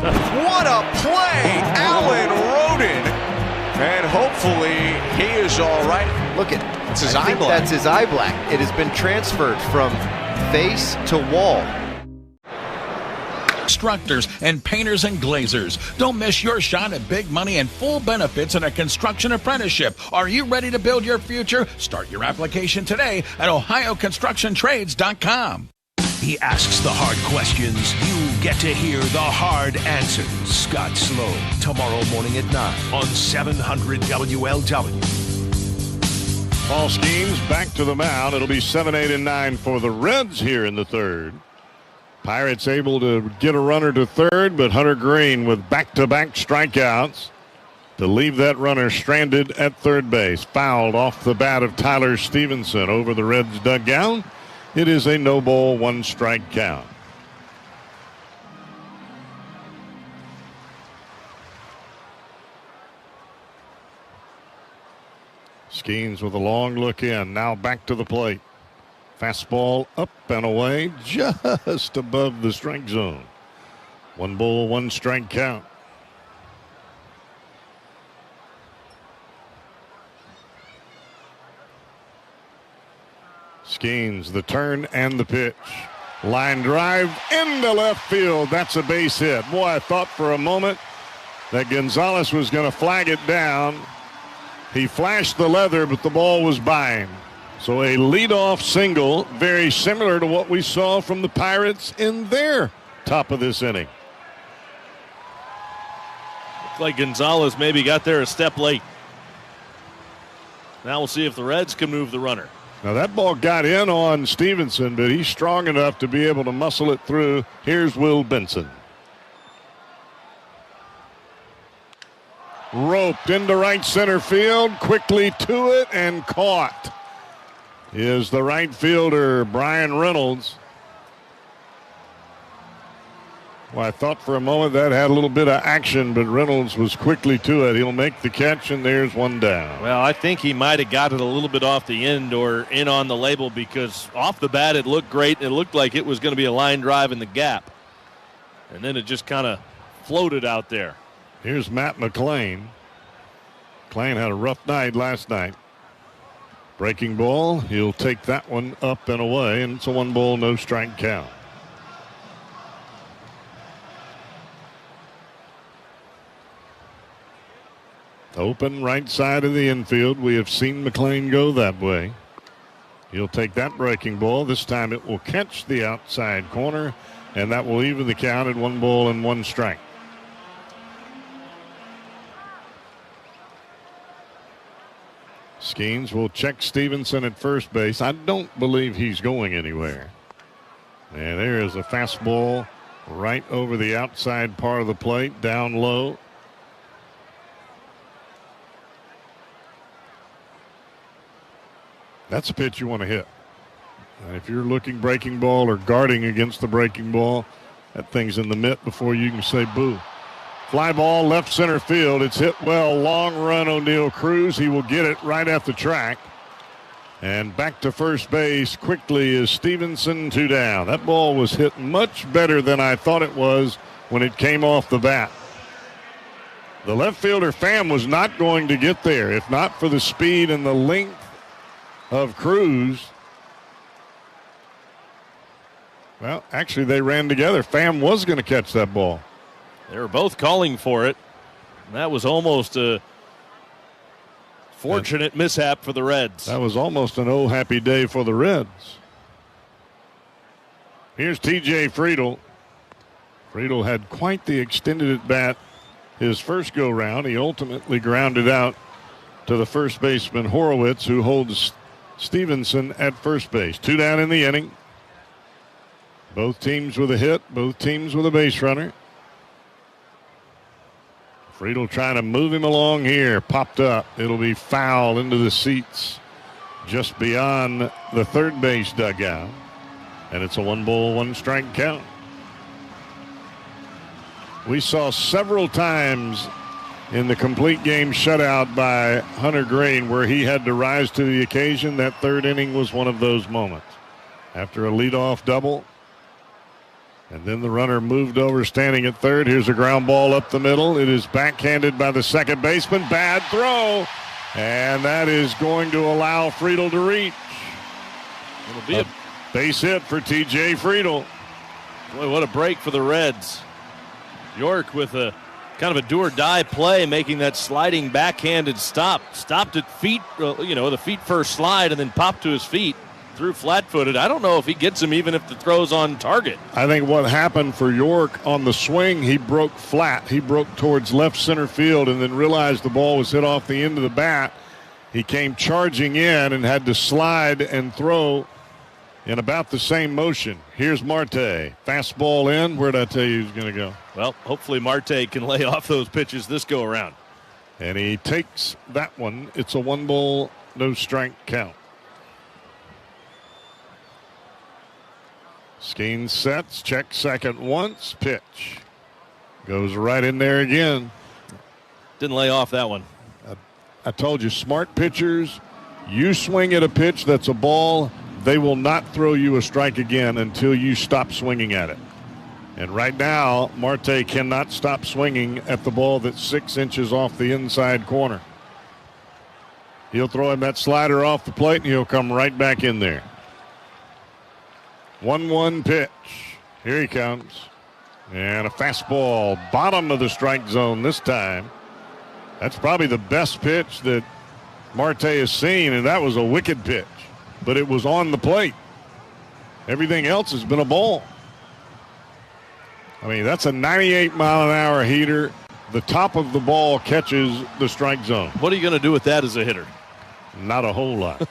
What a play! Alan Roden. And hopefully he is all right. Look at it's his eye black. That's his eye black. It has been transferred from face to wall. Constructors and painters and glazers. Don't miss your shot at big money and full benefits in a construction apprenticeship. Are you ready to build your future? Start your application today at ohioconstructiontrades.com. He asks the hard questions. You get to hear the hard answers. Scott Sloan, tomorrow morning at 9 on 700 WLW. Paul Skenes back to the mound. It'll be 7, 8, and 9 for the Reds here in the third. Pirates able to get a runner to third, but Hunter Green with back-to-back strikeouts to leave that runner stranded at third base. Fouled off the bat of Tyler Stevenson over the Reds dugout. It is a no-ball, one-strike count. Skenes with a long look in. Now back to the plate. Fastball up and away, just above the strike zone. 1 ball, 1 strike count. Skenes, the turn and the pitch. Line drive into left field. That's a base hit. Boy, I thought for a moment that Gonzalez was going to flag it down. He flashed the leather, but the ball was by him. So a leadoff single, very similar to what we saw from the Pirates in their top of this inning. Looks like Gonzalez maybe got there a step late. Now we'll see if the Reds can move the runner. Now that ball got in on Stevenson, but he's strong enough to be able to muscle it through. Here's Will Benson. Roped into right center field, quickly to it and caught is the right fielder, Brian Reynolds. Well, I thought for a moment that had a little bit of action, but Reynolds was quickly to it. He'll make the catch, and there's one down. Well, I think he might have got it a little bit off the end or in on the label, because off the bat it looked great. It looked like it was going to be a line drive in the gap. And then it just kind of floated out there. Here's Matt McClain. McClain had a rough night last night. Breaking ball, he'll take that one up and away, and it's a 1 ball, no strike count. Open right side of the infield. We have seen McClain go that way. He'll take that breaking ball. This time it will catch the outside corner, and that will even the count at 1 ball and 1 strike. Skenes will check Stevenson at first base. I don't believe he's going anywhere. And there is a fastball right over the outside part of the plate, down low. That's a pitch you want to hit. And if you're looking breaking ball or guarding against the breaking ball, that thing's in the mitt before you can say boo. Fly ball left center field. It's hit well. Long run, O'Neal Cruz. He will get it right at the track. And back to first base quickly is Stevenson, 2 down. That ball was hit much better than I thought it was when it came off the bat. The left fielder, Pham, was not going to get there if not for the speed and the length of Cruz. Well, actually, they ran together. Pham was going to catch that ball. They were both calling for it. And that was almost a fortunate mishap for the Reds. That was almost an oh happy day for the Reds. Here's T.J. Friedel. Friedel had quite the extended at bat his first go round. He ultimately grounded out to the first baseman Horowitz, who holds Stevenson at first base. 2 down in the inning. Both teams with a hit, both teams with a base runner. Friedel trying to move him along here. Popped up. It'll be foul into the seats just beyond the third base dugout. And it's a 1 ball, 1 strike count. We saw several times in the complete game shutout by Hunter Green where he had to rise to the occasion. That third inning was one of those moments. After a leadoff double, and then the runner moved over standing at third. Here's a ground ball up the middle. It is backhanded by the second baseman. Bad throw, and that is going to allow Friedel to reach. It'll be a base hit for T.J. Friedel. Boy, what a break for the Reds. York with a kind of a do-or-die play, making that sliding backhanded stop. Stopped at feet, the feet first slide, and then popped to his feet. Threw flat-footed. I don't know if he gets him even if the throw's on target. I think what happened for York on the swing, he broke flat. He broke towards left center field and then realized the ball was hit off the end of the bat. He came charging in and had to slide and throw in about the same motion. Here's Marte. Fastball in. Where'd I tell you he was going to go? Well, hopefully Marte can lay off those pitches this go around. And he takes that one. It's a 1-ball, no strike count. Skenes sets, check second once, pitch. Goes right in there again. Didn't lay off that one. I told you, smart pitchers, you swing at a pitch that's a ball, they will not throw you a strike again until you stop swinging at it. And right now, Marte cannot stop swinging at the ball that's 6 inches off the inside corner. He'll throw him that slider off the plate, and he'll come right back in there. 1-1 pitch. Here he comes. And a fastball, bottom of the strike zone this time. That's probably the best pitch that Marte has seen, and that was a wicked pitch. But it was on the plate. Everything else has been a ball. I mean, that's a 98-mile-an-hour heater. The top of the ball catches the strike zone. What are you going to do with that as a hitter? Not a whole lot.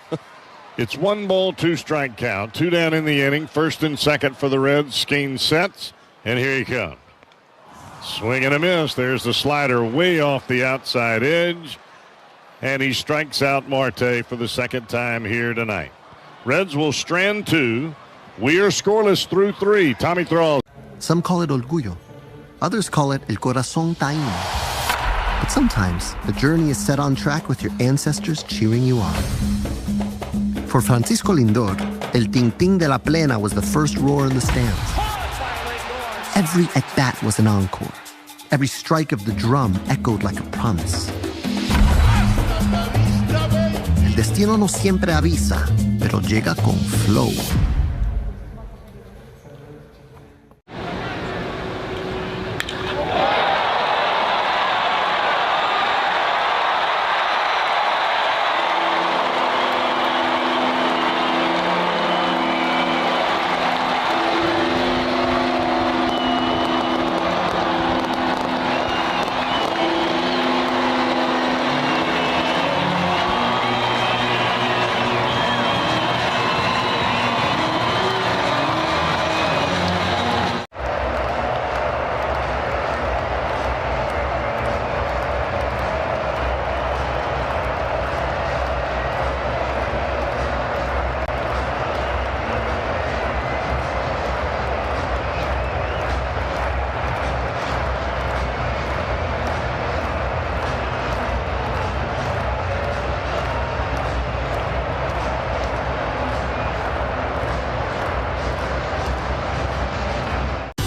It's 1-ball, 2-strike count. 2 down in the inning. First and second for the Reds. Skenes sets, and here he comes. Swing and a miss. There's the slider way off the outside edge. And he strikes out Marte for the second time here tonight. Reds will strand 2. We are scoreless through 3. Tommy Thrall. Some call it orgullo. Others call it el corazón taíno. But sometimes the journey is set on track with your ancestors cheering you on. For Francisco Lindor, el ting-ting de la plena was the first roar in the stands. Every at-bat was an encore. Every strike of the drum echoed like a promise. El destino no siempre avisa, pero llega con flow.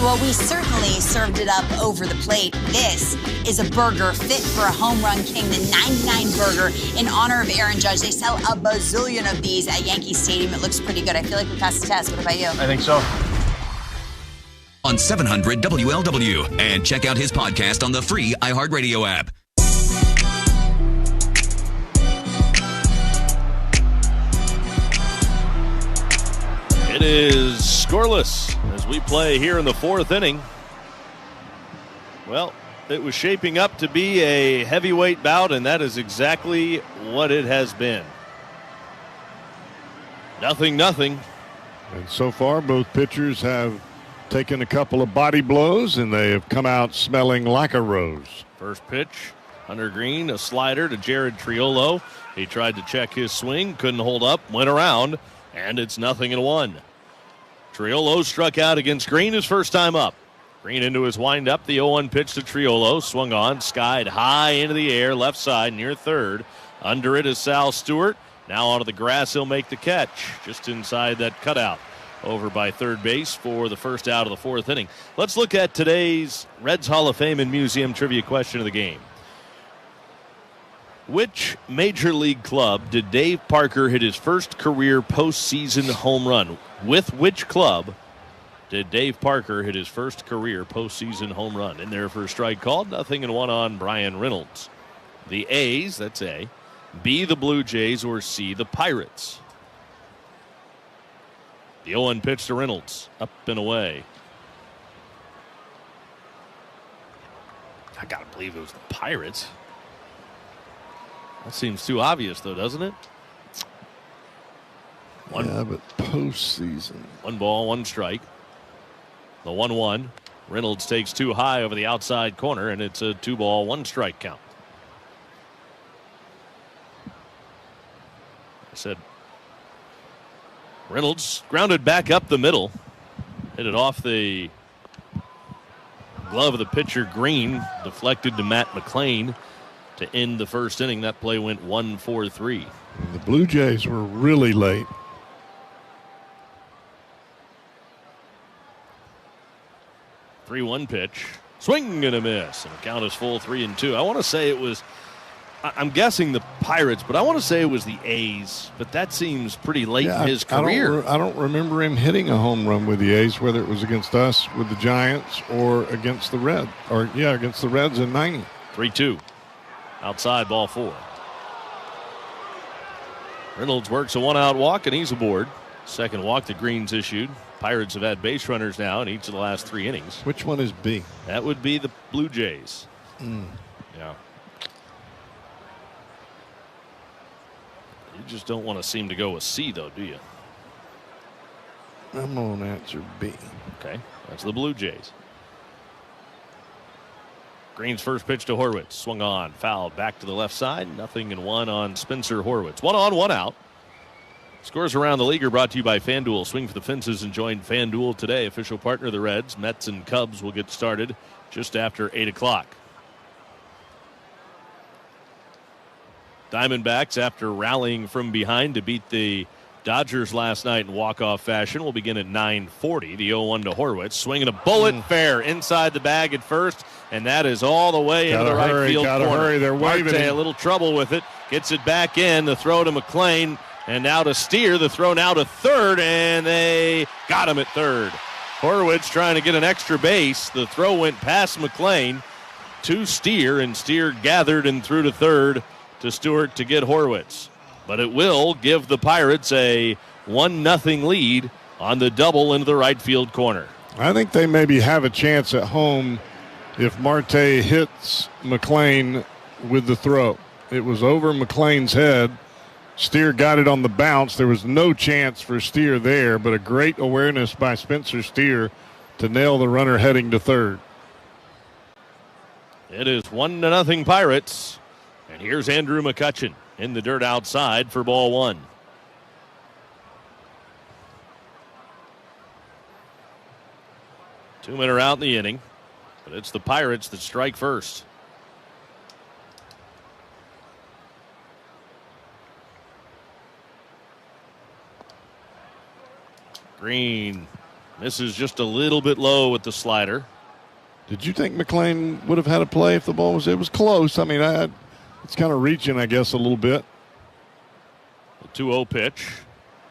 Well, we certainly served it up over the plate. This is a burger fit for a home run king, the 99 burger in honor of Aaron Judge. They sell a bazillion of these at Yankee Stadium. It looks pretty good. I feel like we passed the test. What about you? I think so. On 700 WLW, and check out his podcast on the free iHeartRadio app. It is scoreless as we play here in the 4th inning. Well, it was shaping up to be a heavyweight bout, and that is exactly what it has been. 0-0. And so far, both pitchers have taken a couple of body blows, and they have come out smelling like a rose. First pitch, Hunter Green, a slider to Jared Triolo. He tried to check his swing, couldn't hold up, went around, and it's 0-1. Triolo struck out against Green his first time up. Green into his windup. The 0-1 pitch to Triolo. Swung on, skied high into the air, left side, near third. Under it is Sal Stewart. Now onto the grass, he'll make the catch. Just inside that cutout. Over by third base for the first out of the fourth inning. Let's look at today's Reds Hall of Fame and Museum trivia question of the game. Which major league club did Dave Parker hit his first career postseason home run? With which club did Dave Parker hit his first career postseason home run? In there for a strike called, 0-1 on Brian Reynolds. The A's, that's A. B, the Blue Jays, or C, the Pirates. The 0-1 pitch to Reynolds. Up and away. I got to believe it was the Pirates. That seems too obvious, though, doesn't it? Yeah, but postseason. 1 ball, 1 strike. The 1-1. Reynolds takes 2 high over the outside corner, and it's a 2 ball, 1 strike count. I said Reynolds grounded back up the middle. Hit it off the glove of the pitcher, Green. Deflected to Matt McClain to end the first inning. That play went 1-4-3. The Blue Jays were really late. The 3-1 pitch. Swing and a miss. And the count is full 3-2. I want to say it was, I'm guessing the Pirates, but I want to say it was the A's. But that seems pretty late in his career. I don't remember him hitting a home run with the A's, whether it was against us with the Giants or against the Reds. Against the Reds in 90. 3-2. Outside, ball 4. Reynolds works a 1-out walk, and he's aboard. Second walk that Green's issued. Pirates have had base runners now in each of the last 3 innings. Which one is B? That would be the Blue Jays. Yeah. You just don't want to seem to go with C, though, do you? I'm going to answer B. Okay, that's the Blue Jays. Green's first pitch to Horwitz. Swung on, fouled, back to the left side. 0-1 on Spencer Horwitz. 1 on, 1 out. Scores around the league are brought to you by FanDuel. Swing for the fences and join FanDuel today. Official partner of the Reds. Mets and Cubs will get started just after 8 o'clock. Diamondbacks, after rallying from behind to beat the Dodgers last night in walk-off fashion, will begin at 9:40. The 0-1 to Horwitz. Swinging a bullet fair inside the bag at first, and that is all the way into the right field corner. Hurry. They're waving. Marte, a little trouble with it. Gets it back in. The throw to McClain, and now to Steer. The throw now to third, and they got him at third. Horwitz trying to get an extra base. The throw went past McClain to Steer, and Steer gathered and threw to third to Stewart to get Horwitz. But it will give the Pirates a 1-0 lead on the double into the right field corner. I think they maybe have a chance at home if Marte hits McClain with the throw. It was over McClain's head. Steer got it on the bounce. There was no chance for Steer there, but a great awareness by Spencer Steer to nail the runner heading to third. It is 1-0 Pirates. And here's Andrew McCutchen in the dirt outside for ball 1. Two-men are out in the inning, but it's the Pirates that strike first. Green misses just a little bit low with the slider. Did you think McClain would have had a play if the ball was? It was close. I mean, it's kind of reaching, I guess, a little bit. The 2-0 pitch.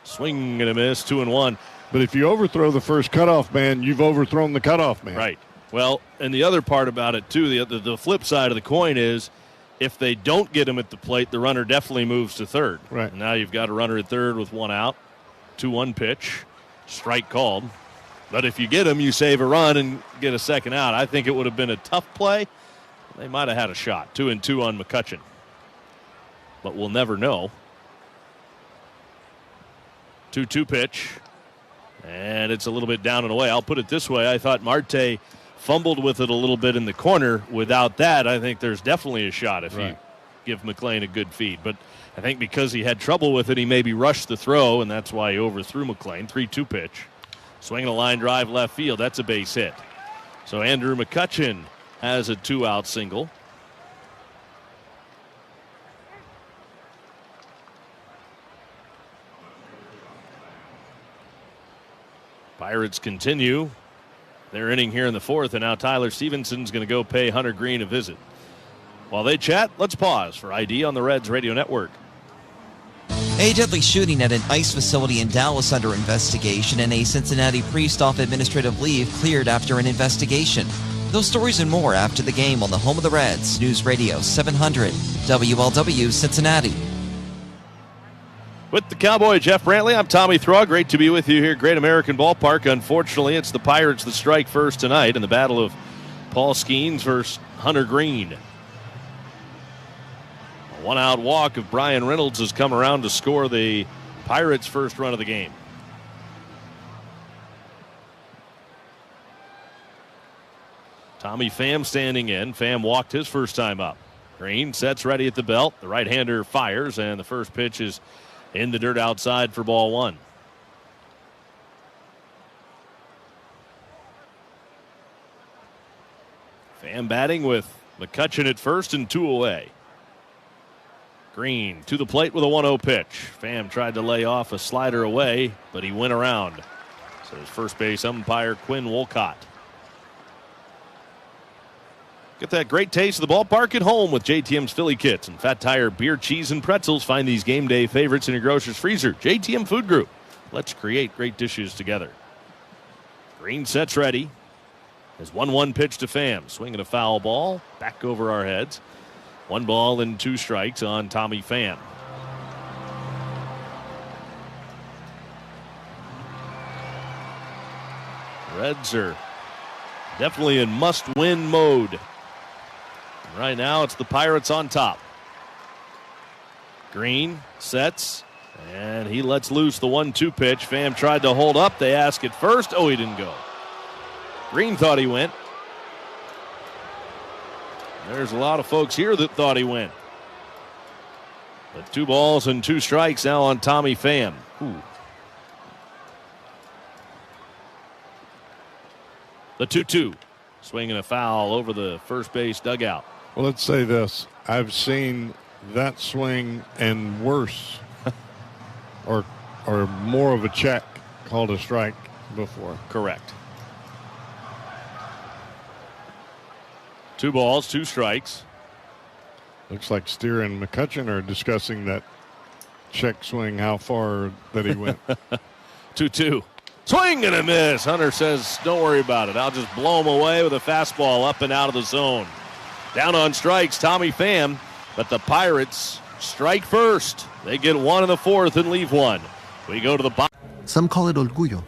Swing and a miss, 2-1. But if you overthrow the first cutoff man, you've overthrown the cutoff man. Right. Well, and the other part about it, too, the flip side of the coin is if they don't get him at the plate, the runner definitely moves to third. Right. And now you've got a runner at third with 1 out. 2-1 pitch. Strike called. But if you get him, you save a run and get a second out. I think it would have been a tough play. They might have had a shot. 2-2 on McCutchen. But we'll never know. 2-2 pitch. And it's a little bit down and away. I'll put it this way. I thought Marte fumbled with it a little bit in the corner. Without that, I think there's definitely a shot if you give McClain a good feed. But I think because he had trouble with it, he maybe rushed the throw, and that's why he overthrew McClain. 3-2 pitch. Swinging a line drive left field. That's a base hit. So Andrew McCutchen has a 2-out single. Pirates continue their inning here in the fourth, and now Tyler Stevenson's going to go pay Hunter Green a visit. While they chat, let's pause for ID on the Reds Radio Network. A deadly shooting at an ICE facility in Dallas under investigation, and a Cincinnati priest off administrative leave cleared after an investigation. Those stories and more after the game on the home of the Reds, News Radio 700 WLW Cincinnati. With the Cowboy Jeff Brantley, I'm Tommy Thrall. Great to be with you here at Great American Ballpark. Unfortunately, it's the Pirates that strike first tonight in the battle of Paul Skenes versus Hunter Green. A 1-out walk of Brian Reynolds has come around to score the Pirates' first run of the game. Tommy Pham standing in. Pham walked his first time up. Green sets ready at the belt. The right-hander fires, and the first pitch is in the dirt outside for ball one. Pham batting with McCutchen at first and 2 away. Green to the plate with a 1-0 pitch. Pham tried to lay off a slider away, but he went around. So his first base umpire, Quinn Wolcott. Get that great taste of the ballpark at home with JTM's Philly Kits and Fat Tire beer, cheese, and pretzels. Find these game day favorites in your grocer's freezer. JTM Food Group. Let's create great dishes together. Green sets ready. His 1-1 pitch to Pham. Swinging a foul ball. Back over our heads. 1 ball and 2 strikes on Tommy Pham. Reds are definitely in must-win mode. Right now, it's the Pirates on top. Green sets, and he lets loose the 1-2 pitch. Pham tried to hold up. They ask at first. Oh, he didn't go. Green thought he went. There's a lot of folks here that thought he went. But 2 balls and 2 strikes now on Tommy Pham. Ooh. The 2-2. Swinging a foul over the first base dugout. Well, let's say this. I've seen that swing and worse or more of a check called a strike before. Correct. 2 balls, 2 strikes. Looks like Steer and McCutchen are discussing that check swing, how far that he went. 2-2. Swing and a miss. Hunter says, don't worry about it. I'll just blow him away with a fastball up and out of the zone. Down on strikes, Tommy Pham, but the Pirates strike first. They get 1 in the 4th and leave 1. We go to the bottom. Some call it orgullo.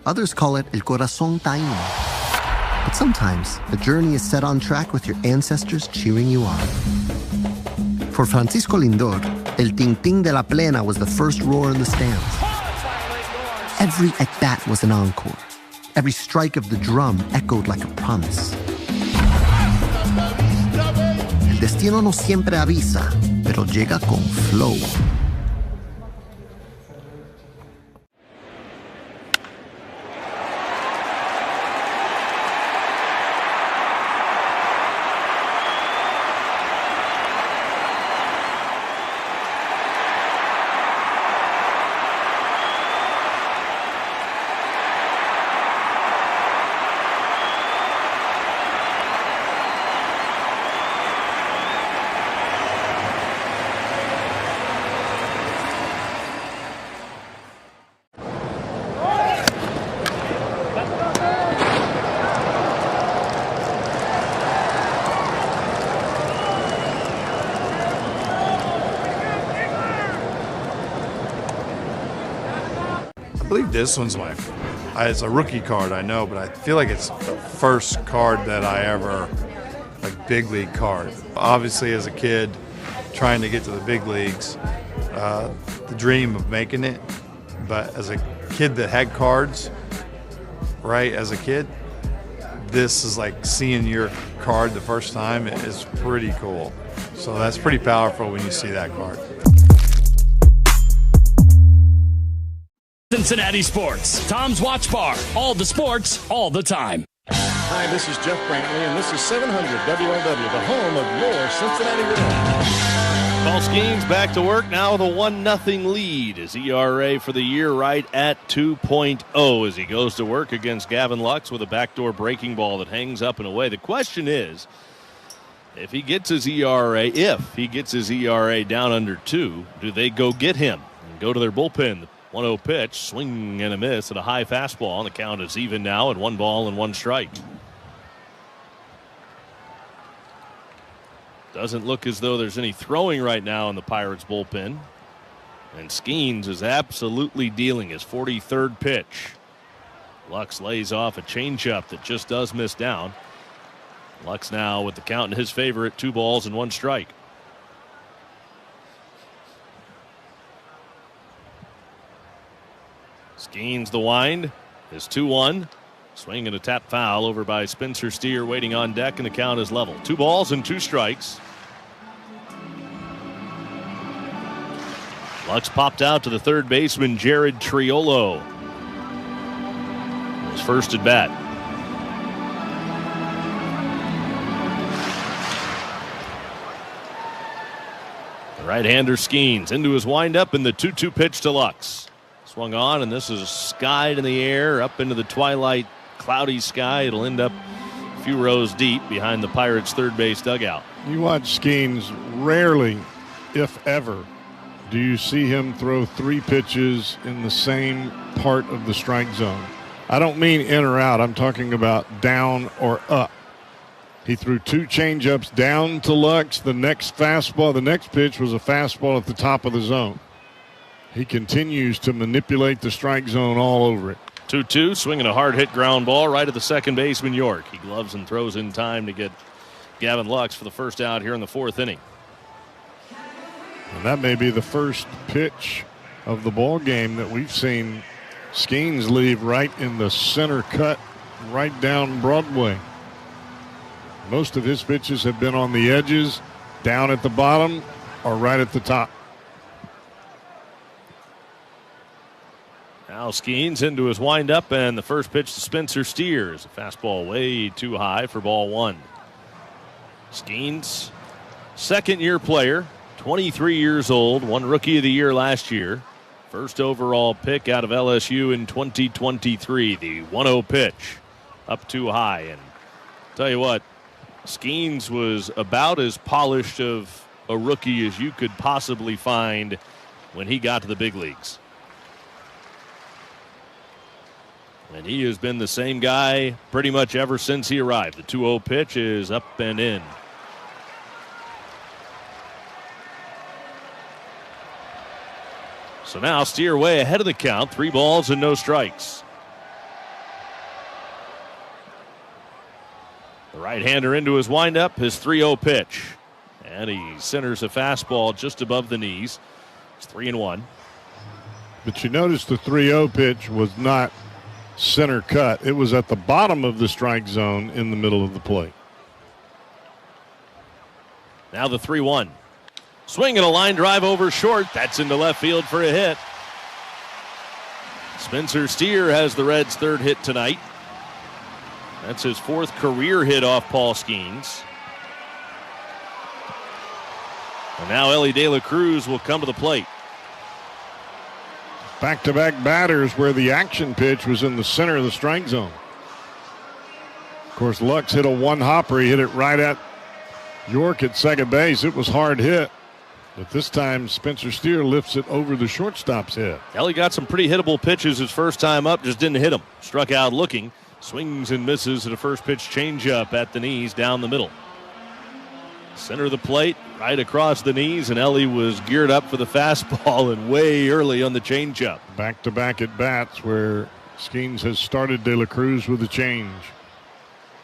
Others call it el corazón taíno. But sometimes the journey is set on track with your ancestors cheering you on. For Francisco Lindor, el ting-ting de la plena was the first roar in the stands. Every at-bat was an encore. Every strike of the drum echoed like a promise. El destino no siempre avisa, pero llega con flow. I believe this one's it's a rookie card, I know, but I feel like it's the first card that I ever, big league card. Obviously, as a kid, trying to get to the big leagues, the dream of making it, but as a kid that had cards, right, as a kid, this is like seeing your card the first time is pretty cool. So that's pretty powerful when you see that card. Cincinnati Sports, Tom's Watch Bar. All the sports, all the time. Hi, this is Jeff Brantley, and this is 700 WLW, the home of your Cincinnati Reds. Paul Skenes back to work now with a 1-0 lead. His ERA for the year right at 2.0 as he goes to work against Gavin Lux with a backdoor breaking ball that hangs up and away. The question is, if he gets his ERA down under 2, do they go get him and go to their bullpen? The 1-0 pitch, swing and a miss at a high fastball, and the count is even now at 1 ball and 1 strike. Doesn't look as though there's any throwing right now in the Pirates bullpen. And Skenes is absolutely dealing his 43rd pitch. Lux lays off a changeup that just does miss down. Lux now with the count in his favor at 2 balls and 1 strike. Skenes the wind is 2-1. Swing and a tap foul over by Spencer Steer waiting on deck, and the count is level. 2 balls and 2 strikes. Lux popped out to the third baseman, Jared Triolo. His first at bat. The right-hander Skenes into his windup, and the 2-2 pitch to Lux. Swung on, and this is skied in the air up into the twilight cloudy sky. It'll end up a few rows deep behind the Pirates' third base dugout. You watch Skenes, rarely, if ever, do you see him throw 3 pitches in the same part of the strike zone. I don't mean in or out. I'm talking about down or up. He threw 2 changeups down to Lux. The next pitch was a fastball at the top of the zone. He continues to manipulate the strike zone all over it. 2-2, swinging a hard hit ground ball right at the second baseman, York. He gloves and throws in time to get Gavin Lux for the first out here in the 4th inning. And that may be the first pitch of the ball game that we've seen Skenes leave right in the center cut, right down Broadway. Most of his pitches have been on the edges, down at the bottom, or right at the top. Now Skenes into his windup, and the first pitch to Spencer Steer is a fastball way too high for ball 1. Skenes, second-year player, 23 years old, won Rookie of the Year last year. First overall pick out of LSU in 2023. The 1-0 pitch up too high. And tell you what, Skenes was about as polished of a rookie as you could possibly find when he got to the big leagues. And he has been the same guy pretty much ever since he arrived. The 2-0 pitch is up and in. So now Steer way ahead of the count. 3 balls and no strikes. The right-hander into his windup, his 3-0 pitch. And he centers a fastball just above the knees. It's 3-1. But you notice the 3-0 pitch was not center cut. It was at the bottom of the strike zone in the middle of the plate. Now the 3-1. Swing and a line drive over short. That's into left field for a hit. Spencer Steer has the Reds' 3rd hit tonight. That's his 4th career hit off Paul Skenes. And now Ellie De La Cruz will come to the plate. Back-to-back batters where the action pitch was in the center of the strike zone. Of course, Lux hit a 1-hopper. He hit it right at York at second base. It was hard hit. But this time, Spencer Steer lifts it over the shortstop's head. Ellie got some pretty hittable pitches his first time up, just didn't hit them. Struck out looking. Swings and misses at a first pitch changeup at the knees down the middle. Center of the plate, right across the knees, and Ellie was geared up for the fastball and way early on the changeup. Back-to-back at bats where Skenes has started De La Cruz with a change.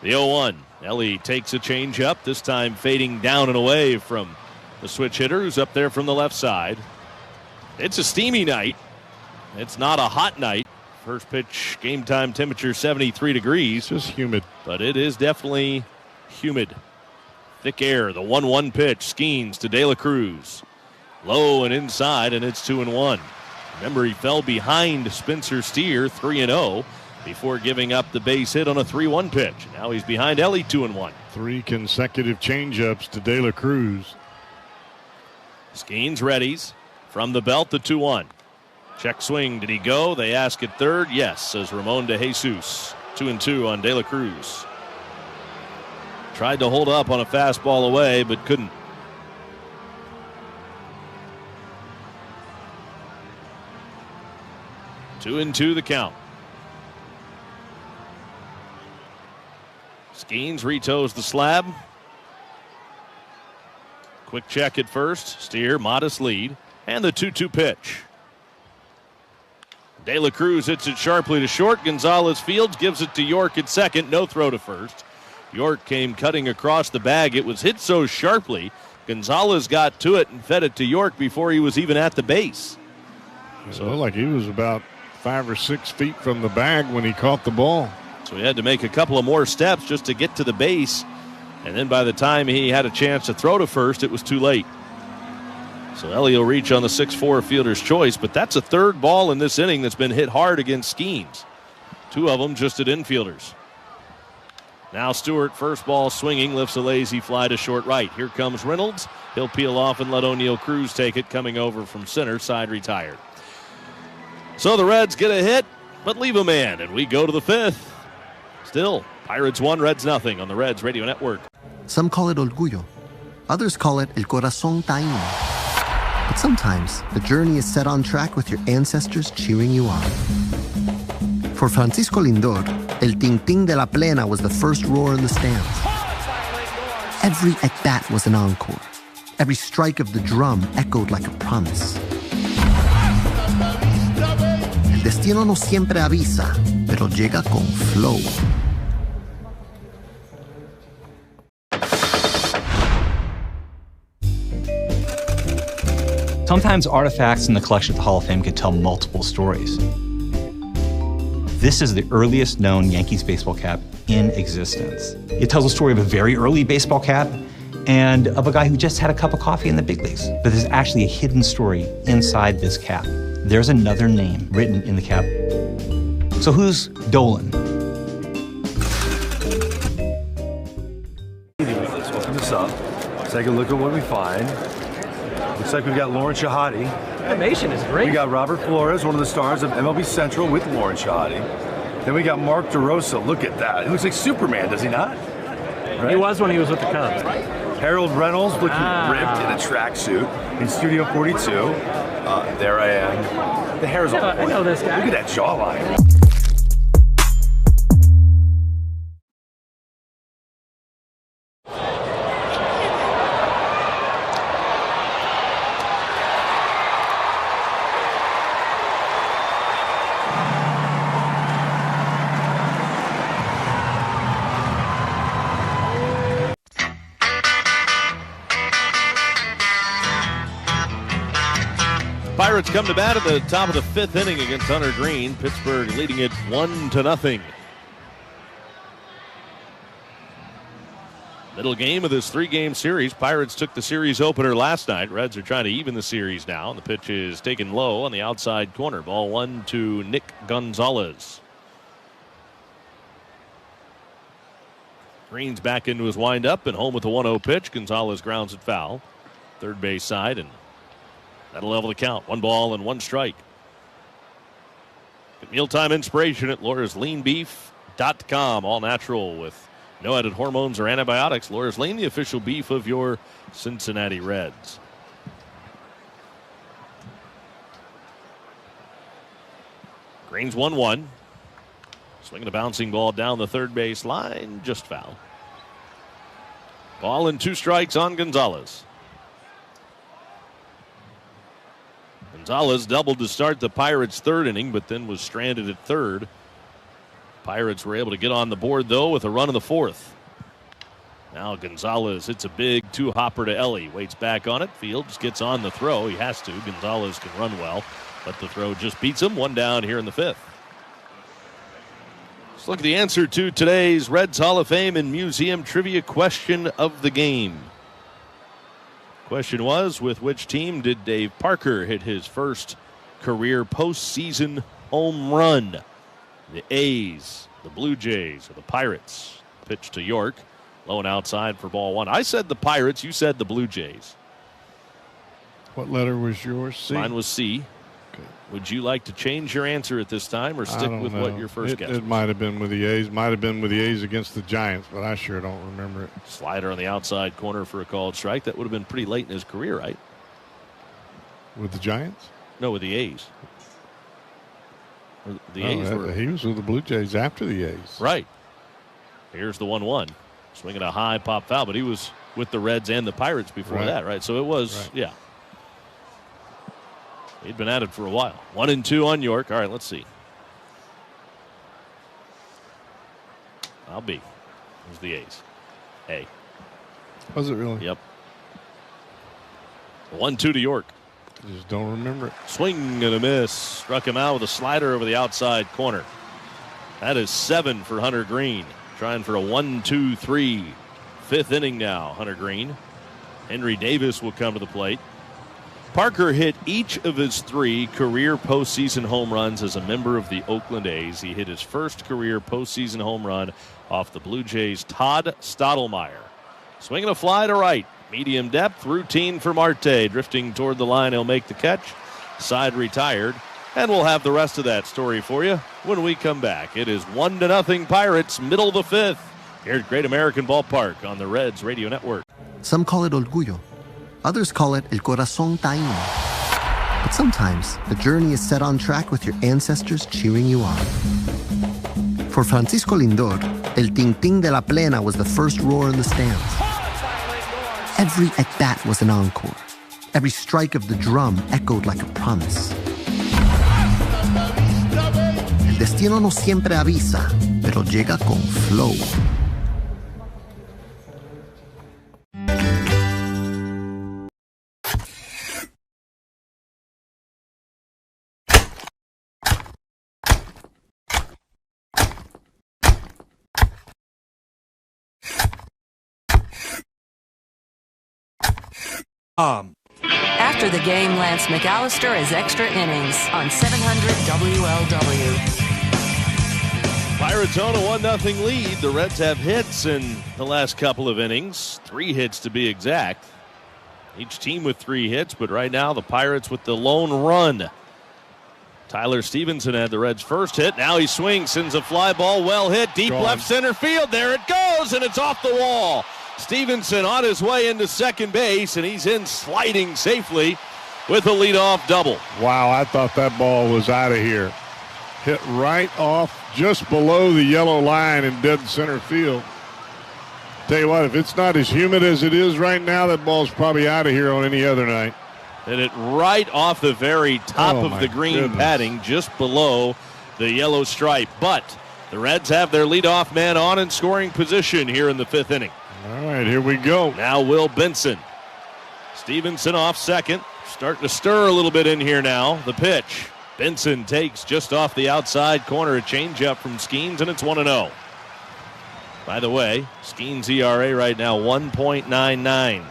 The 0-1. Ellie takes a changeup, this time fading down and away from the switch hitter who's up there from the left side. It's a steamy night. It's not a hot night. First pitch, game time temperature 73 degrees. Just humid. But it is definitely humid. Thick air, the 1-1 pitch. Skenes to De La Cruz. Low and inside, and it's 2-1. Remember, he fell behind Spencer Steer, 3-0. before giving up the base hit on a 3-1 pitch. Now he's behind Ellie 2-1. 3 consecutive changeups to De La Cruz. Skenes readies from the belt, the 2-1. Check swing. Did he go? They ask at third. Yes, says Ramon de Jesus. 2-2 on De La Cruz. Tried to hold up on a fastball away, but couldn't. Two and two the count. Skenes retoes the slab. Quick check at first. Steer, modest lead. And the 2-2 pitch. De La Cruz hits it sharply to short. Gonzalez fields, gives it to York at second. No throw to first. York came cutting across the bag. It was hit so sharply, Gonzalez got to it and fed it to York before he was even at the base. So it looked like he was about 5 or 6 feet from the bag when he caught the ball. So he had to make a couple of more steps just to get to the base. And then by the time he had a chance to throw to first, it was too late. So Ellie will reach on the 6-4 fielder's choice, but that's a third ball in this inning that's been hit hard against Skenes. 2 of them just at infielders. Now Stewart, first ball swinging, lifts a lazy fly to short right. Here comes Reynolds. He'll peel off and let O'Neill Cruz take it, coming over from center, side retired. So the Reds get a hit, but leave a man, and we go to the 5th. Still, Pirates 1, Reds nothing on the Reds Radio Network. Some call it orgullo. Others call it el corazón taíno. But sometimes the journey is set on track with your ancestors cheering you on. For Francisco Lindor, El Ting Ting de la Plena was the first roar in the stands. Every at-bat was an encore. Every strike of the drum echoed like a promise. El destino no siempre avisa, pero llega con flow. Sometimes artifacts in the collection at the Hall of Fame could tell multiple stories. This is the earliest known Yankees baseball cap in existence. It tells a story of a very early baseball cap and of a guy who just had a cup of coffee in the big leagues. But there's actually a hidden story inside this cap. There's another name written in the cap. So who's Dolan? Let's open this up. Let's take a look at what we find. Looks like we've got Lauren Shahadi. Animation is great. We got Robert Flores, one of the stars of MLB Central with Lauren Shahadi. Then we got Mark DeRosa. Look at that. He looks like Superman, does he not? Right? He was when he was with the Cubs. Harold Reynolds looking ripped in a tracksuit in Studio 42. There I am. The hair's all I know this guy. Look at that jawline. Pirates come to bat at the top of the 5th inning against Hunter Green. Pittsburgh leading it 1-0. Middle game of this 3-game series. Pirates took the series opener last night. Reds are trying to even the series now. The pitch is taken low on the outside corner. Ball 1 to Nick Gonzalez. Green's back into his windup and home with the 1-0 pitch. Gonzalez grounds it foul. Third base side, and that'll level the count. 1 ball and 1 strike. Get mealtime inspiration at Laura's Leanbeef.com. All natural with no added hormones or antibiotics. Laura's Lean, the official beef of your Cincinnati Reds. Green's 1-1. Swinging a bouncing ball down the third base line. Just foul. Ball and 2 strikes on Gonzalez. Gonzalez doubled to start the Pirates' 3rd inning, but then was stranded at third. Pirates were able to get on the board, though, with a run in the 4th. Now Gonzalez hits a big 2-hopper to Ellie. Waits back on it. Fields gets on the throw. He has to. Gonzalez can run well, but the throw just beats him. 1 down here in the 5th. Let's look at the answer to today's Reds Hall of Fame and Museum Trivia question of the game. Question was, with which team did Dave Parker hit his first career postseason home run? the A's, the Blue Jays, or the Pirates. Pitch to York. Low and outside for ball one. I said the Pirates. You said the Blue Jays. What letter was yours? C? Mine was C. Okay. Would you like to change your answer at this time or stick with what your first guess was? It might have been with the A's. Might have been with the A's against the Giants, but I sure don't remember it. Slider on the outside corner for a called strike. That would have been pretty late in his career, right? With the Giants? No, with the A's. He was with the Blue Jays after the A's. Right. Here's the 1-1. Swinging a high pop foul, but he was with the Reds and the Pirates before that, right? So it was, yeah. He'd been at it for a while. 1-2 on York. All right, let's see. I'll be. Here's the A's. A. Was it really? Yep. 1-2 to York. I just don't remember it. Swing and a miss. Struck him out with a slider over the outside corner. That is 7 for Hunter Green. Trying for a 1-2-3. Fifth inning now, Hunter Green. Henry Davis will come to the plate. Parker hit each of his 3 career postseason home runs as a member of the Oakland A's. He hit his first career postseason home run off the Blue Jays' Todd Stottlemyre. Swinging a fly to right. Medium depth, routine for Marte. Drifting toward the line, he'll make the catch. Side retired. And we'll have the rest of that story for you when we come back. It is 1-0 Pirates, middle of the 5th. Here at Great American Ballpark on the Reds Radio Network. Some call it orgullo. Others call it el corazón taíno. But sometimes the journey is set on track with your ancestors cheering you on. For Francisco Lindor, el ting-ting de la plena was the first roar in the stands. Every at-bat was an encore. Every strike of the drum echoed like a promise. El destino no siempre avisa, pero llega con flow. After the game, Lance McAllister has extra innings on 700 WLW. Pirates own a 1-0 lead. The Reds have hits in the last couple of innings. 3 hits to be exact. Each team with 3 hits, but right now the Pirates with the lone run. Tyler Stevenson had the Reds' first hit. Now he swings, sends a fly ball, well hit, deep left center field. There it goes, and it's off the wall. Stevenson on his way into second base, and he's in sliding safely with a leadoff double. Wow, I thought that ball was out of here. Hit right off just below the yellow line in dead center field. Tell you what, if it's not as humid as it is right now, that ball's probably out of here on any other night. Hit it right off the very top of the green padding, just below the yellow stripe. But the Reds have their leadoff man on in scoring position here in the 5th inning. All right, here we go. Now Will Benson. Stevenson off second. Starting to stir a little bit in here now. The pitch. Benson takes just off the outside corner a changeup from Skenes, and it's 1-0. By the way, Skenes' ERA right now 1.99.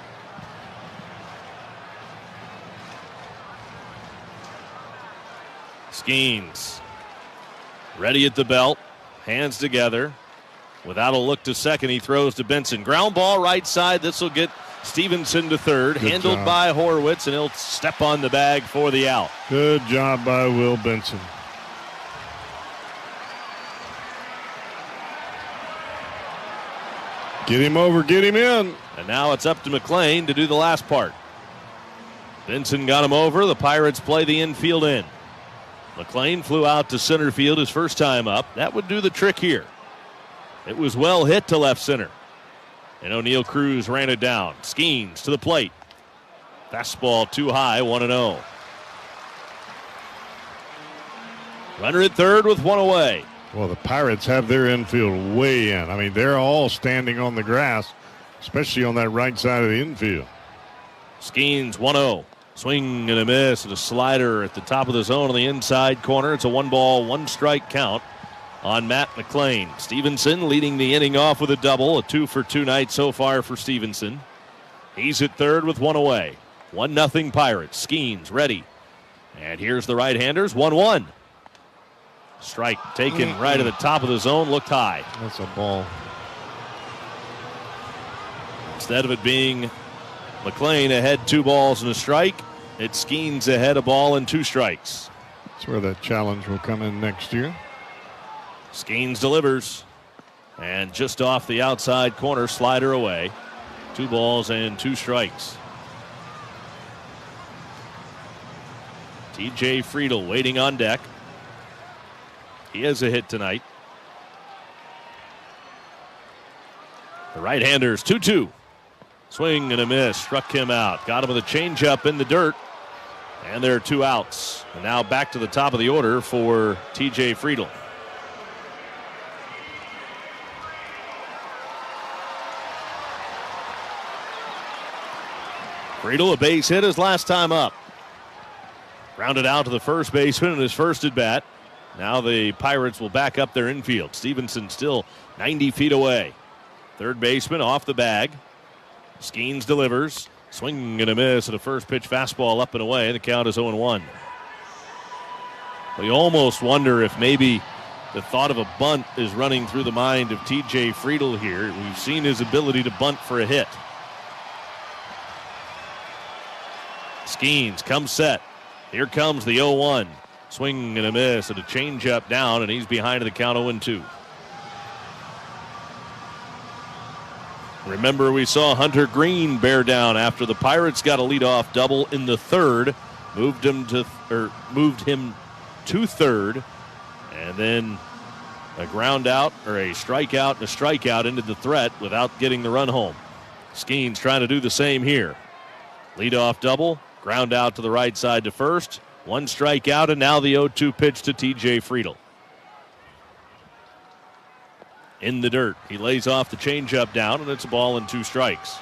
Skenes ready at the belt. Hands together. Without a look to second, he throws to Benson. Ground ball right side. This will get Stevenson to third. Good handled job by Horwitz, and he'll step on the bag for the out. Good job by Will Benson. Get him over, get him in. And now it's up to McLean to do the last part. Benson got him over. The Pirates play the infield in. McLean flew out to center field his first time up. That would do the trick here. It was well hit to left center. And O'Neal Cruz ran it down. Skenes to the plate. Fastball too high, 1-0. Runner at third with 1 away. Well, the Pirates have their infield way in. I mean, they're all standing on the grass, especially on that right side of the infield. Skenes 1-0. Swing and a miss and a slider at the top of the zone on the inside corner. It's a 1-ball, 1-strike count on Matt McLean. Stevenson leading the inning off with a double, a 2-for-2 night so far for Stevenson. He's at third with 1 away. 1-0 Pirates. Skenes ready. And here's the right-handers, 1-1. Strike taken right at the top of the zone, looked high. That's a ball. Instead of it being McLean ahead 2 balls and a strike, it's Skenes ahead a ball and 2 strikes. That's where that challenge will come in next year. Skenes delivers. And just off the outside corner, slider away. 2 balls and 2 strikes. TJ Friedel waiting on deck. He has a hit tonight. The right-hander's 2-2. Swing and a miss. Struck him out. Got him with a changeup in the dirt. And there are 2 outs. And now back to the top of the order for TJ Friedel. Friedel, a base hit his last time up. Grounded out to the first baseman in his first at bat. Now the Pirates will back up their infield. Stevenson still 90 feet away. Third baseman off the bag. Skenes delivers. Swing and a miss at a first pitch fastball up and away. The count is 0-1. We almost wonder if maybe the thought of a bunt is running through the mind of TJ Friedel here. We've seen his ability to bunt for a hit. Skenes comes set. Here comes the 0-1. Swing and a miss and a changeup down, and he's behind the count 0-2. Remember, we saw Hunter Green bear down after the Pirates got a leadoff double in the third, moved him to third, and then a ground out or a strikeout and a strikeout into the threat without getting the run home. Skenes trying to do the same here. Leadoff double, ground out to the right side to first, 1 strikeout, and now the 0-2 pitch to TJ Friedel. In the dirt, he lays off the changeup down, and it's a ball and 2 strikes.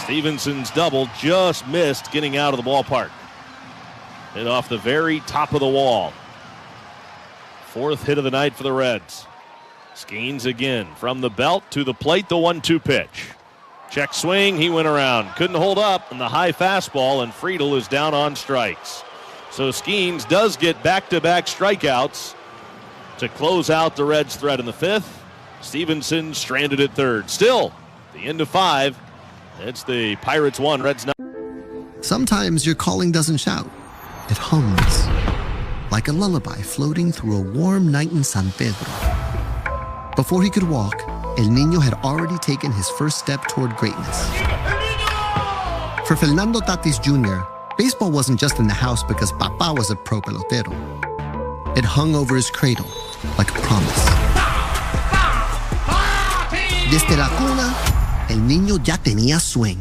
Stevenson's double just missed getting out of the ballpark. Hit off the very top of the wall. 4th hit of the night for the Reds. Skenes again from the belt to the plate, the 1-2 pitch. Check swing, he went around. Couldn't hold up, and the high fastball, and Friedel is down on strikes. So Skenes does get back-to-back strikeouts to close out the Reds' threat in the 5th. Stevenson stranded at 3rd. Still, the end of 5. It's the Pirates 1, Reds 9. Sometimes your calling doesn't shout. It hums. Like a lullaby floating through a warm night in San Pedro. Before he could walk, El Niño had already taken his first step toward greatness. For Fernando Tatis Jr., baseball wasn't just in the house because Papa was a pro pelotero. It hung over his cradle like a promise. Desde la cuna, El Niño ya tenía swing.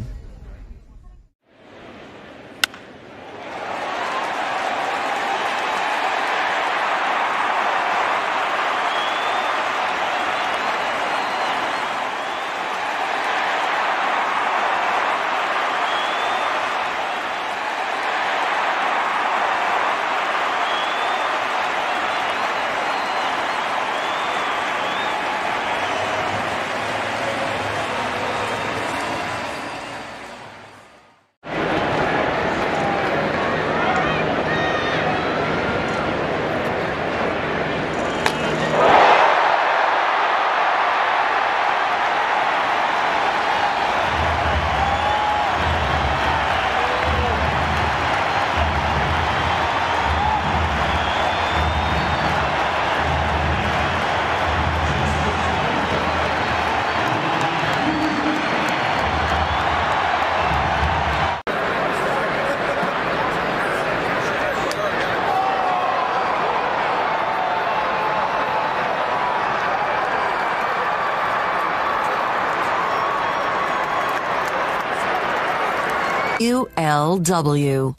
ULW.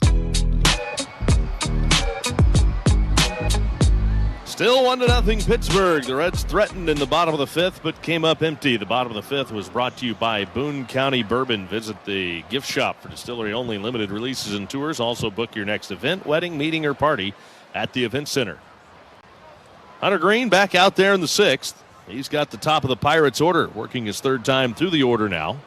Still 1-0 Pittsburgh. The Reds threatened in the bottom of the 5th, but came up empty. The bottom of the 5th was brought to you by Boone County Bourbon. Visit the gift shop for distillery-only limited releases and tours. Also book your next event, wedding, meeting, or party at the event center. Hunter Green back out there in the 6th. He's got the top of the Pirates order, working his 3rd time through the order now.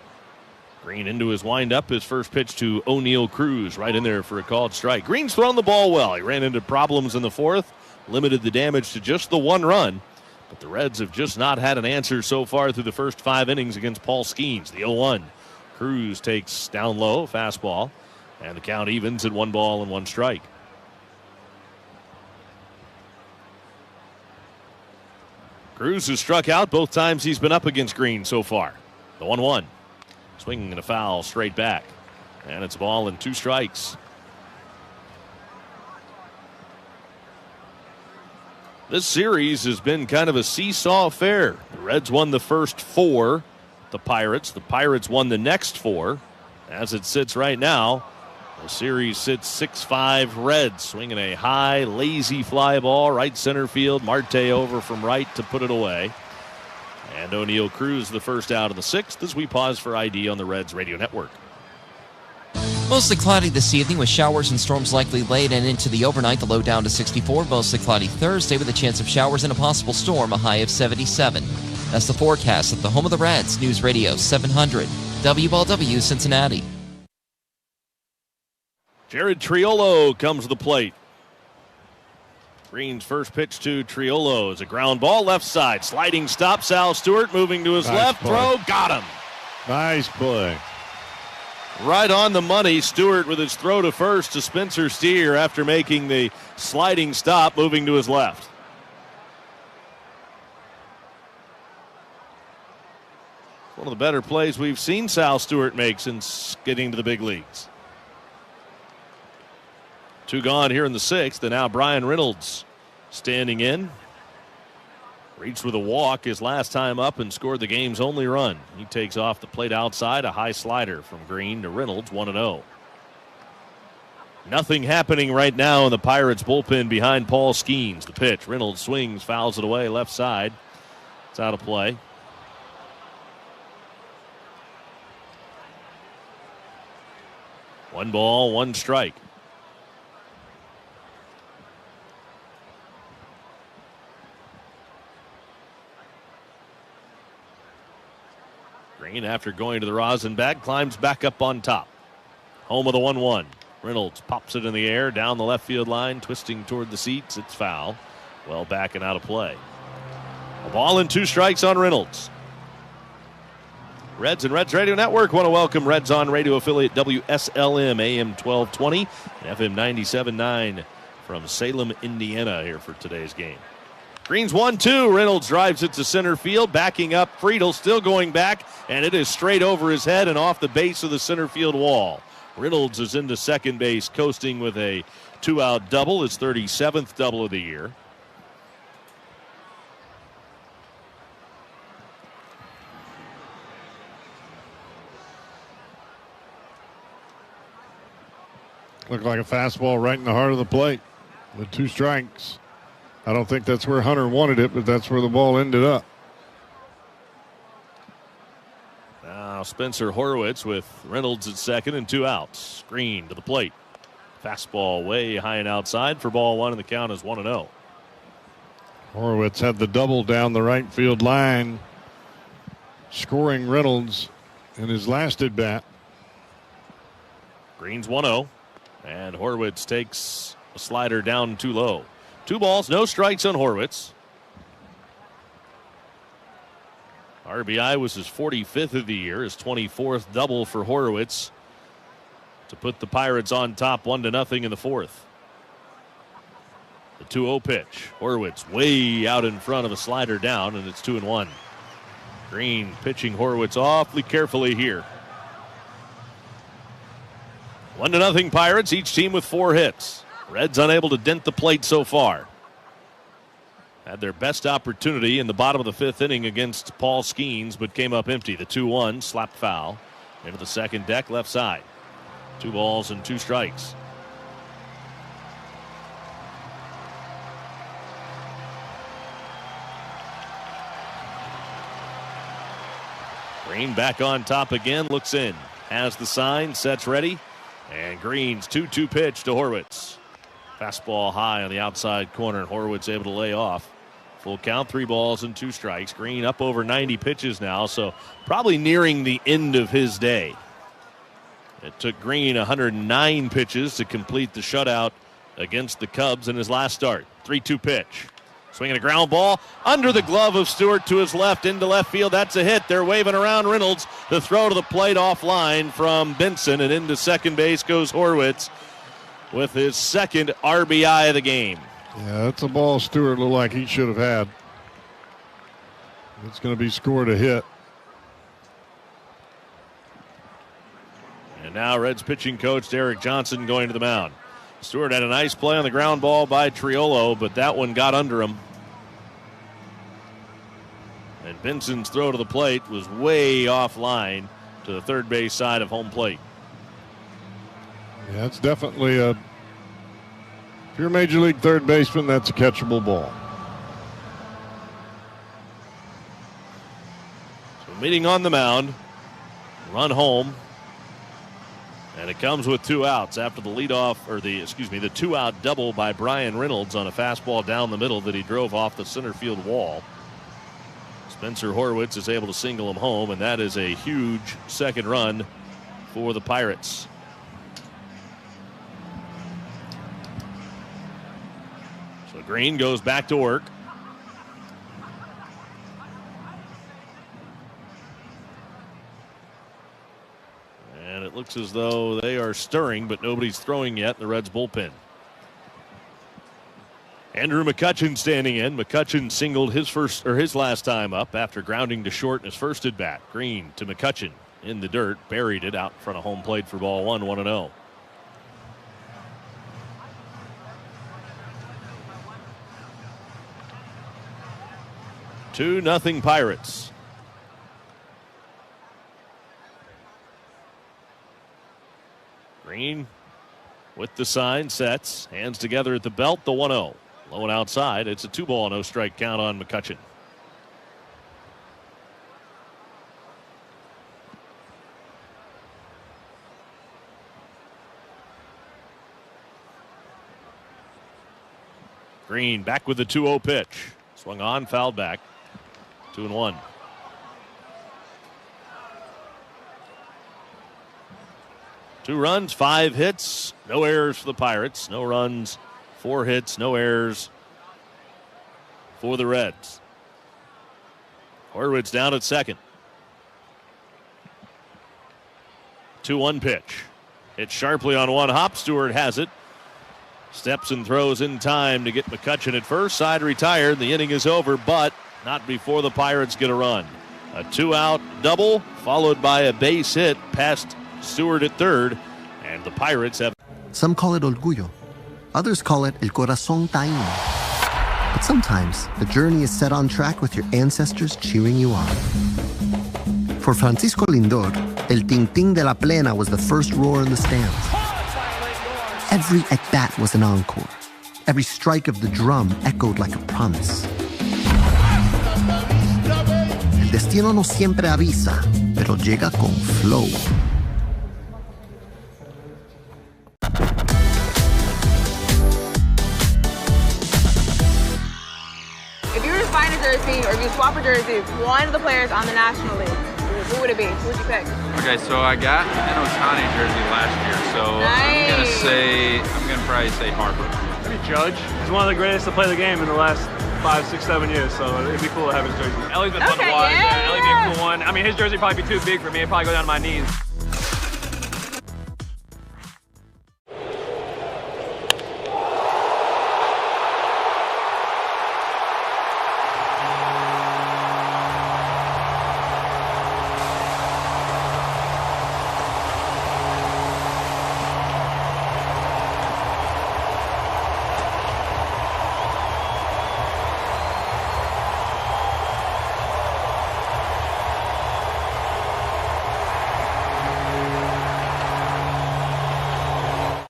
Green into his windup. His first pitch to O'Neal Cruz, right in there for a called strike. Green's thrown the ball well. He ran into problems in the fourth, limited the damage to just the one run. But the Reds have just not had an answer so far through the first 5 innings against Paul Skenes. The 0-1. Cruz takes down low, fastball, and the count evens at 1 ball and 1 strike. Cruz has struck out both times he's been up against Green so far. The 1-1. Swinging and a foul straight back. And it's a ball and 2 strikes. This series has been kind of a seesaw affair. The Reds won the first 4. The Pirates won the next 4. As it sits right now, the series sits 6-5 Reds. Swinging a high, lazy fly ball, right center field. Marte over from right to put it away. And O'Neal Cruz the first out of the 6th as we pause for ID on the Reds Radio Network. Mostly cloudy this evening with showers and storms likely late and into the overnight. The low down to 64. Mostly cloudy Thursday with a chance of showers and a possible storm, a high of 77. That's the forecast at the home of the Reds, News Radio 700 WLW Cincinnati. Jared Triolo comes to the plate. Green's first pitch to Triolo is a ground ball left side. Sliding stop. Sal Stewart moving to his left. Play. Throw. Got him. Nice play. Right on the money. Stewart with his throw to first to Spencer Steer after making the sliding stop, moving to his left. One of the better plays we've seen Sal Stewart make since getting to the big leagues. 2 gone here in the 6th, and now Brian Reynolds standing in. Reached with a walk his last time up and scored the game's only run. He takes off the plate outside, a high slider from Green to Reynolds, 1-0. Nothing happening right now in the Pirates bullpen behind Paul Skenes. The pitch, Reynolds swings, fouls it away left side. It's out of play. One ball, 1 strike. Green, after going to the rosin bag, climbs back up on top. Home of the 1-1. Reynolds pops it in the air, down the left field line, twisting toward the seats. It's foul. Well back and out of play. A ball and 2 strikes on Reynolds. Reds and Reds Radio Network want to welcome Reds on radio affiliate WSLM AM 1220 and FM 97.9 from Salem, Indiana here for today's game. Green's 1-2. Reynolds drives it to center field, backing up. Friedel still going back, and it is straight over his head and off the base of the center field wall. Reynolds is into second base, coasting with a 2-out double, his 37th double of the year. Looked like a fastball right in the heart of the plate with 2 strikes. I don't think that's where Hunter wanted it, but that's where the ball ended up. Now Spencer Horwitz with Reynolds at second and 2 outs. Green to the plate. Fastball way high and outside for ball 1, and the count is 1-0. Horwitz had the double down the right field line, scoring Reynolds in his last at bat. Green's 1-0, and Horwitz takes a slider down too low. 2 balls, no strikes on Horwitz. RBI was his 45th of the year, his 24th double for Horwitz to put the Pirates on top 1-0 in the 4th. The 2-0 pitch. Horwitz way out in front of a slider down, and it's 2-1. Green pitching Horwitz awfully carefully here. 1-0 Pirates, each team with 4 hits. Reds unable to dent the plate so far. Had their best opportunity in the bottom of the 5th inning against Paul Skenes, but came up empty. The 2-1 slap foul into the second deck left side. 2 balls and 2 strikes. Green back on top again, looks in, has the sign, sets ready, and Green's 2-2 pitch to Horwitz. Fastball high on the outside corner, and Horwitz able to lay off. Full count, 3 balls and 2 strikes. Green up over 90 pitches now, so probably nearing the end of his day. It took Green 109 pitches to complete the shutout against the Cubs in his last start. 3-2 pitch. Swinging a ground ball under the glove of Stewart to his left into left field. That's a hit. They're waving around Reynolds. The throw to the plate offline from Benson, and into second base goes Horwitz with his second RBI of the game. Yeah, that's a ball Stewart looked like he should have had. It's going to be scored a hit. And now Reds pitching coach Derek Johnson going to the mound. Stewart had a nice play on the ground ball by Triolo, but that one got under him. And Benson's throw to the plate was way offline to the third base side of home plate. Yeah, it's definitely if you're a major league third baseman, that's a catchable ball. So meeting on the mound, run home. And it comes with 2 outs after the leadoff, or the 2-out double by Brian Reynolds on a fastball down the middle that he drove off the center field wall. Spencer Horwitz is able to single him home, and that is a huge second run for the Pirates. So Green goes back to work. And it looks as though they are stirring, but nobody's throwing yet in the Reds bullpen. Andrew McCutchen standing in. McCutchen singled his last time up after grounding to short in his first at bat. Green to McCutchen in the dirt, buried it out in front of home plate for ball 1, 1-0. Two nothing Pirates. Green with the sign, sets, hands together at the belt, the 1-0. Low and outside. It's a 2-ball, no strike count on McCutchen. Green back with the 2-0 pitch. Swung on, fouled back. 2-1. Two runs, 5 hits, no errors for the Pirates. No runs, 4 hits, no errors for the Reds. Horwitz down at second. 2-1 pitch. Hit sharply on one hop. Stewart has it. Steps and throws in time to get McCutchen at first. Side retired. The inning is over, but not before the Pirates get a run. A 2-out double followed by a base hit past Stewart at third, and the Pirates have. Some call it orgullo. Others call it el corazón taíno. But sometimes the journey is set on track with your ancestors cheering you on. For Francisco Lindor, el ting-ting de la plena was the first roar in the stands. Every at-bat was an encore. Every strike of the drum echoed like a promise. El destino no siempre avisa, pero llega con flow. If you were to find a jersey, or if you swap a jersey, one of the players on the National League, who would it be? Who would you pick? Okay, so I got an Ohtani jersey last year, so nice. I'm gonna probably say Harper. Maybe Judge. He's one of the greatest to play the game in the last 5, 6, 7 years, so it'd be cool to have his jersey. Ellie's been fun to watch. Yeah, Ellie'd be a cool one. I mean, his jersey would probably be too big for me. It'd probably go down to my knees.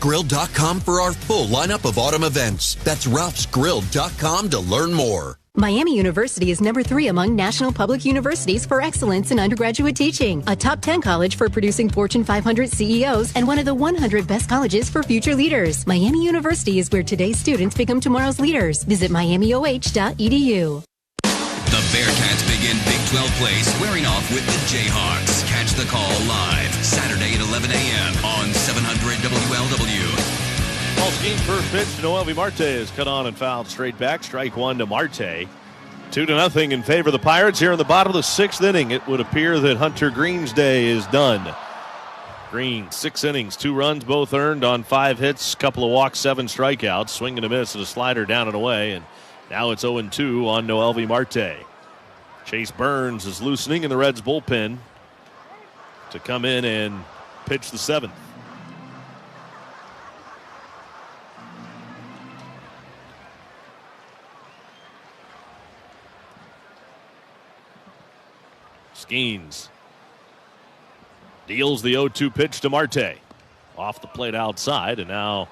Grill.com for our full lineup of autumn events. That's RalphsGrill.com to learn more. Miami University is number 3 among national public universities for excellence in undergraduate teaching, a top 10 college for producing Fortune 500 CEOs, and one of the 100 best colleges for future leaders. Miami University is where today's students become tomorrow's leaders. Visit miamioh.edu. The Bearcats begin Big 12 play squaring off with the Jayhawks. Catch the call live Saturday at 11 a.m. on 700 WLW. Paul Skenes' first pitch to Noelvi Marte is cut on and fouled straight back. Strike one to Marte. 2-0 in favor of the Pirates here in the bottom of the sixth inning. It would appear that Hunter Green's day is done. Green, 6 innings, 2 runs, both earned on 5 hits, couple of walks, 7 strikeouts. Swing and a miss and a slider down and away. And now it's 0-2 on Noelvi Marte. Chase Burns is loosening in the Reds bullpen to come in and pitch the 7th. Skenes deals the 0-2 pitch to Marte. Off the plate outside, and now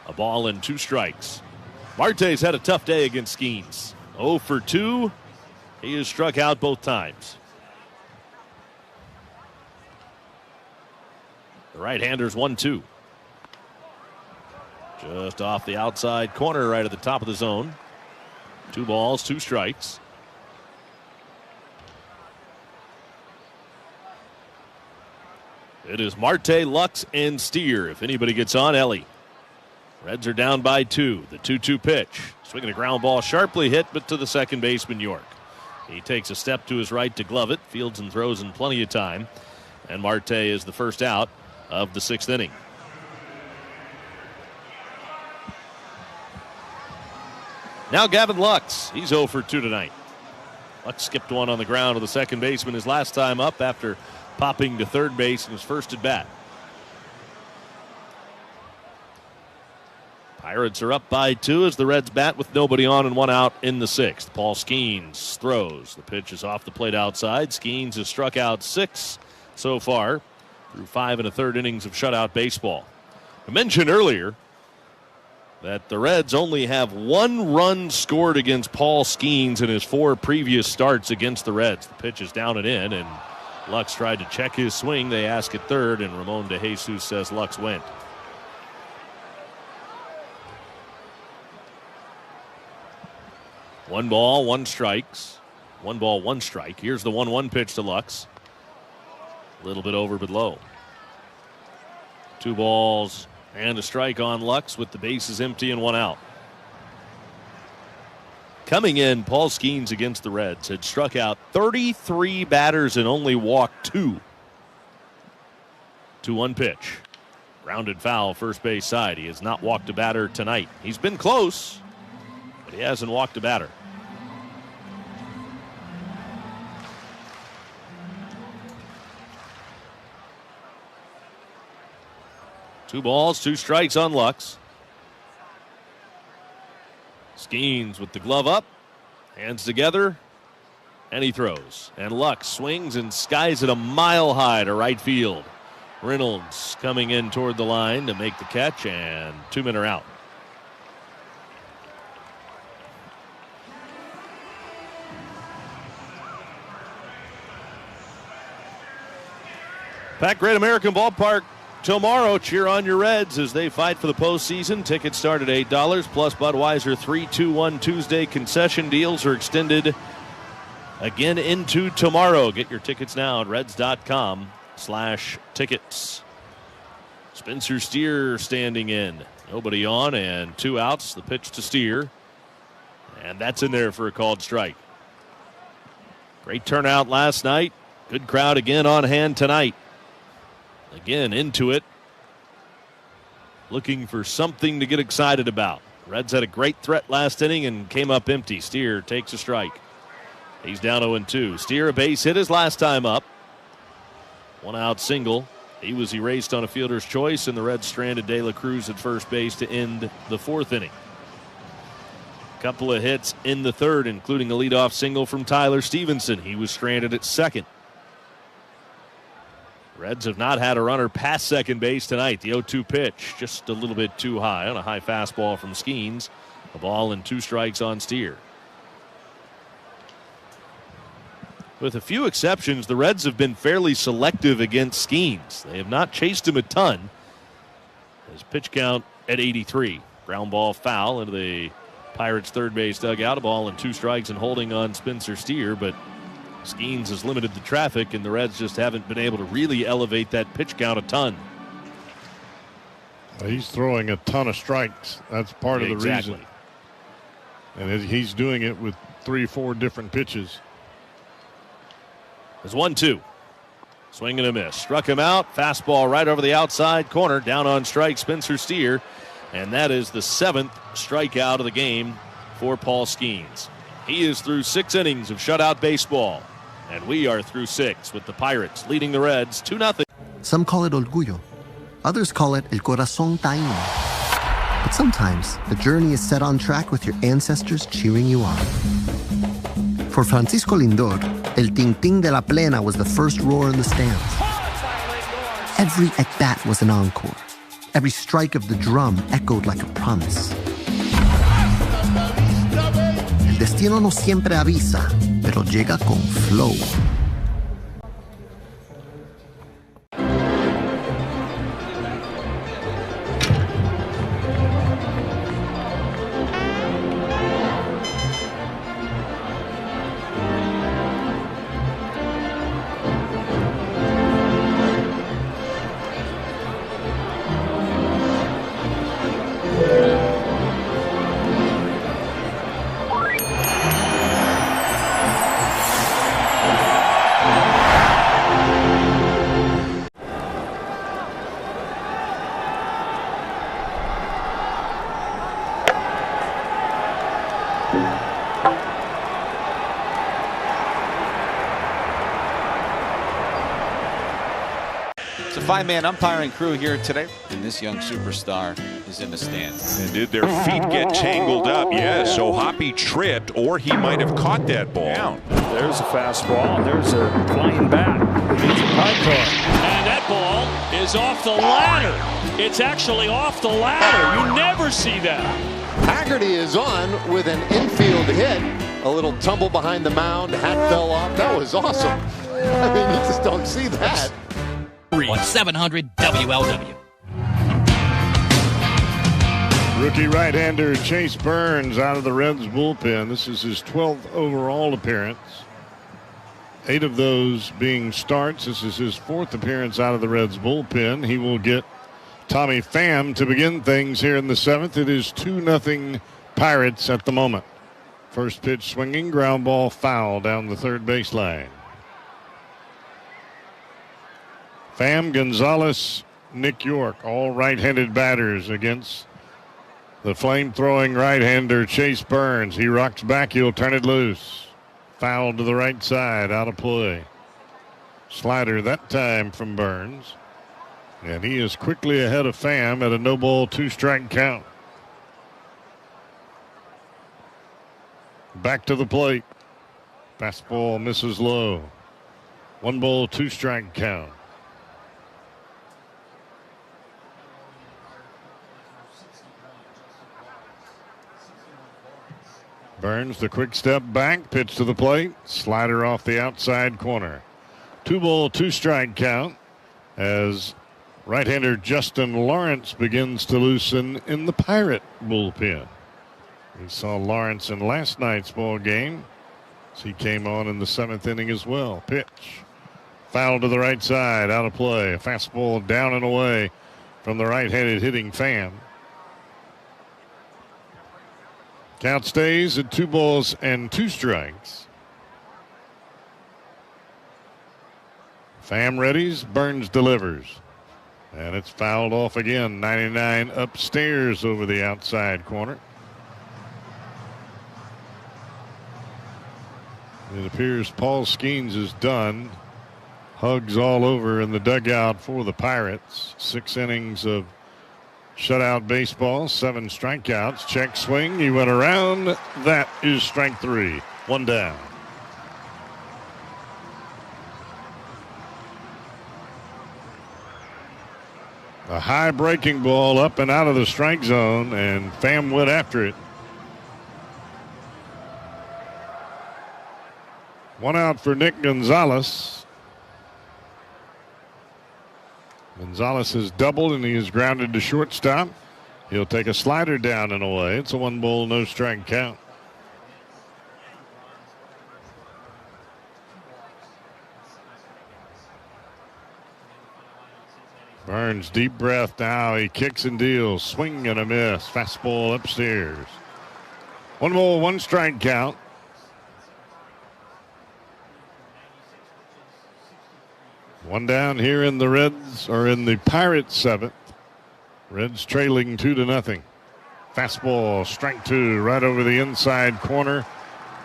a ball and 2 strikes. Marte's had a tough day against Skenes. 0 for 2. He has struck out both times. The right-hander's 1-2. Just off the outside corner right at the top of the zone. 2 balls, 2 strikes. It is Marte, Lux, and Steer. If anybody gets on, Ellie. Reds are down by 2. The 2-2 pitch. Swinging a ground ball, sharply hit, but to the second baseman, York. He takes a step to his right to glove it. Fields and throws in plenty of time. And Marte is the first out of the 6th inning. Now Gavin Lux. He's 0 for 2 tonight. Lux skipped one on the ground to the second baseman his last time up after popping to third base in his first at bat. Pirates are up by 2 as the Reds bat with nobody on and 1 out in the 6th. Paul Skenes throws. The pitch is off the plate outside. Skenes has struck out 6 so far through 5 1/3 innings of shutout baseball. I mentioned earlier that the Reds only have 1 run scored against Paul Skenes in his 4 previous starts against the Reds. The pitch is down and in, and Lux tried to check his swing. They ask at third, and Ramon De Jesus says Lux went. One ball, 1 strikes. 1 ball, 1 strike. Here's the 1-1 pitch to Lux. A little bit over but low. 2 balls and a strike on Lux with the bases empty and 1 out. Coming in, Paul Skenes against the Reds had struck out 33 batters and only walked 2. 2-1 pitch. Grounded foul, first base side. He has not walked a batter tonight. He's been close, but he hasn't walked a batter. Two balls, 2 strikes on Lux. Skenes with the glove up, hands together, and he throws. And Lux swings and skies it a mile high to right field. Reynolds coming in toward the line to make the catch, and 2 men are out. Pack Great American Ballpark tomorrow. Cheer on your Reds as they fight for the postseason. Tickets start at $8, plus Budweiser 3-2-1 Tuesday concession deals are extended again into tomorrow. Get your tickets now at reds.com/tickets. Spencer Steer standing in. Nobody on and 2 outs. The pitch to Steer. And that's in there for a called strike. Great turnout last night. Good crowd again on hand tonight. Again, into it. Looking for something to get excited about. Reds had a great threat last inning and came up empty. Steer takes a strike. He's down 0-2. Steer a base hit his last time up. 1 out single. He was erased on a fielder's choice, and the Reds stranded De La Cruz at first base to end the 4th inning. Couple of hits in the 3rd, including a leadoff single from Tyler Stevenson. He was stranded at second. Reds have not had a runner past second base tonight. The 0-2 pitch just a little bit too high on a high fastball from Skenes. A ball and 2 strikes on Steer. With a few exceptions, the Reds have been fairly selective against Skenes. They have not chased him a ton. His pitch count at 83. Ground ball foul into the Pirates third base dugout. A ball and 2 strikes and holding on Spencer Steer, but Skenes has limited the traffic, and the Reds just haven't been able to really elevate that pitch count a ton. He's throwing a ton of strikes. That's part of the reason. And he's doing it with 3-4 different pitches. There's 1-2. Swing and a miss. Struck him out. Fastball right over the outside corner. Down on strike, Spencer Steer. And that is the 7th strikeout of the game for Paul Skenes. He is through 6 innings of shutout baseball. And we are through 6 with the Pirates leading the Reds 2-0. Some call it orgullo. Others call it el corazón taíno. But sometimes the journey is set on track with your ancestors cheering you on. For Francisco Lindor, el ting-ting de la plena was the first roar in the stands. Every at-bat was an encore. Every strike of the drum echoed like a promise. El destino no siempre avisa, pero llega con flow. Five-man umpiring crew here today, and this young superstar is in the stands. And did their feet get tangled up? Yes, so Hoppy tripped, or he might have caught that ball. Down. There's a fastball. There's a flying bat. It's a high car. And that ball is off the ladder. It's actually off the ladder. You never see that. Haggerty is on with an infield hit. A little tumble behind the mound. Hat fell off. That was awesome. I mean, you just don't see that. On 700 WLW. Rookie right-hander Chase Burns out of the Reds bullpen. This is his 12th overall appearance. 8 of those being starts. This is his 4th appearance out of the Reds bullpen. He will get Tommy Pham to begin things here in the 7th. It is 2-0 Pirates at the moment. First pitch swinging, ground ball foul down the third baseline. Pham, Gonzalez, Nick York, all right-handed batters against the flame-throwing right-hander Chase Burns. He rocks back, he'll turn it loose. Foul to the right side, out of play. Slider that time from Burns. And he is quickly ahead of Pham at a no-ball, 2-strike count. Back to the plate. Fastball misses low. 1-ball, 2-strike count. Burns, the quick step back, pitch to the plate, slider off the outside corner. 2-ball, 2-strike count as right-hander Justin Lawrence begins to loosen in the Pirate bullpen. We saw Lawrence in last night's ball game as he came on in the 7th inning as well. Pitch, foul to the right side, out of play. A fastball down and away from the right-handed hitting Pham. Count stays at 2 balls and 2 strikes. Pham readies, Burns delivers. And it's fouled off again. 99 upstairs over the outside corner. It appears Paul Skenes is done. Hugs all over in the dugout for the Pirates. 6 innings of shutout baseball, 7 strikeouts. Check swing. He went around. That is strike 3. 1 down. A high breaking ball up and out of the strike zone, and Pham went after it. 1 out for Nick Gonzalez. Gonzalez has doubled and he is grounded to shortstop. He'll take a slider down and away. It's a 1 ball, no strike count. Burns, deep breath now. He kicks and deals. Swing and a miss. Fastball upstairs. 1 ball, 1 strike count. One down here in the Reds, or in the Pirates' 7th. Reds trailing 2-0. Fastball, strike 2, right over the inside corner.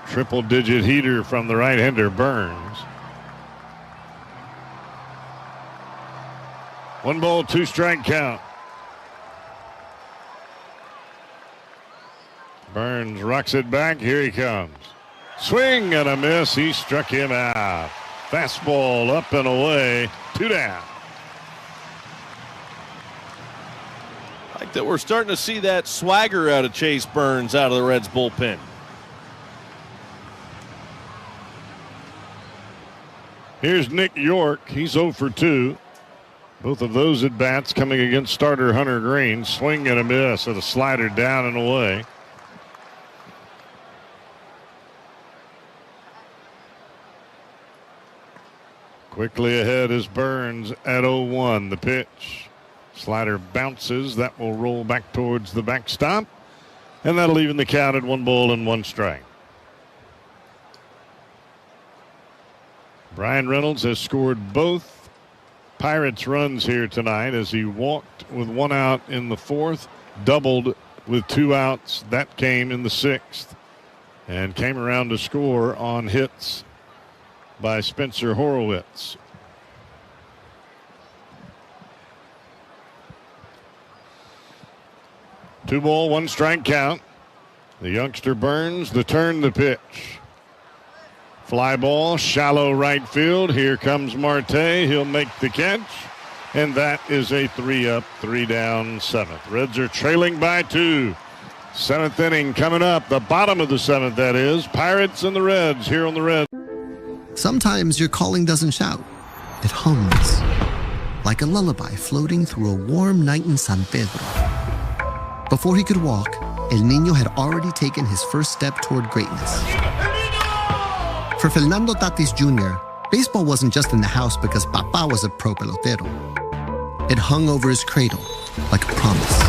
Triple-digit heater from the right-hander, Burns. 1 ball, 2 strike count. Burns rocks it back. Here he comes. Swing and a miss. He struck him out. Fastball up and away. 2 down. Like that, we're starting to see that swagger out of Chase Burns out of the Reds bullpen. Here's Nick York. He's 0 for 2. Both of those at bats coming against starter Hunter Green. Swing and a miss at a slider down and away. Quickly ahead is Burns at 0-1. The pitch. Slider bounces. That will roll back towards the backstop. And that'll even the count at 1 ball and 1 strike. Brian Reynolds has scored both Pirates runs here tonight as he walked with 1 out in the 4th, doubled with 2 outs. That came in the 6th and came around to score on hits by Spencer Horowitz. Two ball, 1 strike count. The youngster Burns, the turn, the pitch. Fly ball, shallow right field. Here comes Marte. He'll make the catch. And that is a 3-up, 3-down 7th. Reds are trailing by 2. 7th inning coming up. The bottom of the 7th, that is. Pirates and the Reds here on the Reds. Sometimes your calling doesn't shout. It hums. Like a lullaby floating through a warm night in San Pedro. Before he could walk, El Niño had already taken his first step toward greatness. For Fernando Tatis Jr., baseball wasn't just in the house because Papa was a pro pelotero. It hung over his cradle like a promise.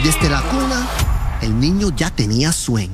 Desde la cuna, El Niño ya tenía swing.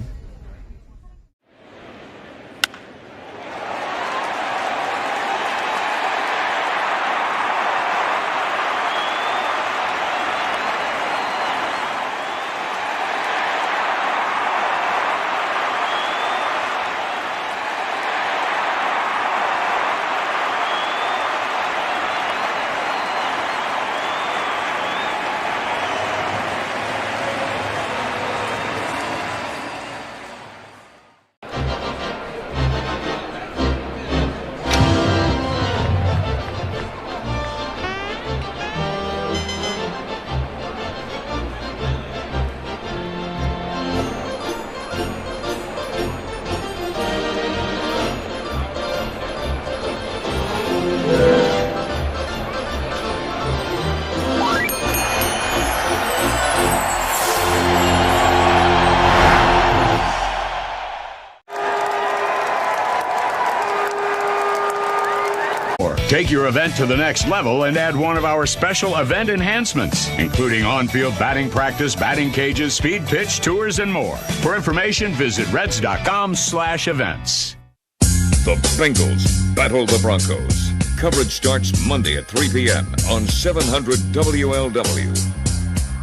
Take your event to the next level and add one of our special event enhancements, including on-field batting practice, batting cages, speed pitch, tours, and more. For information, visit Reds.com/events. The Bengals battle the Broncos. Coverage starts Monday at 3 p.m. on 700 WLW.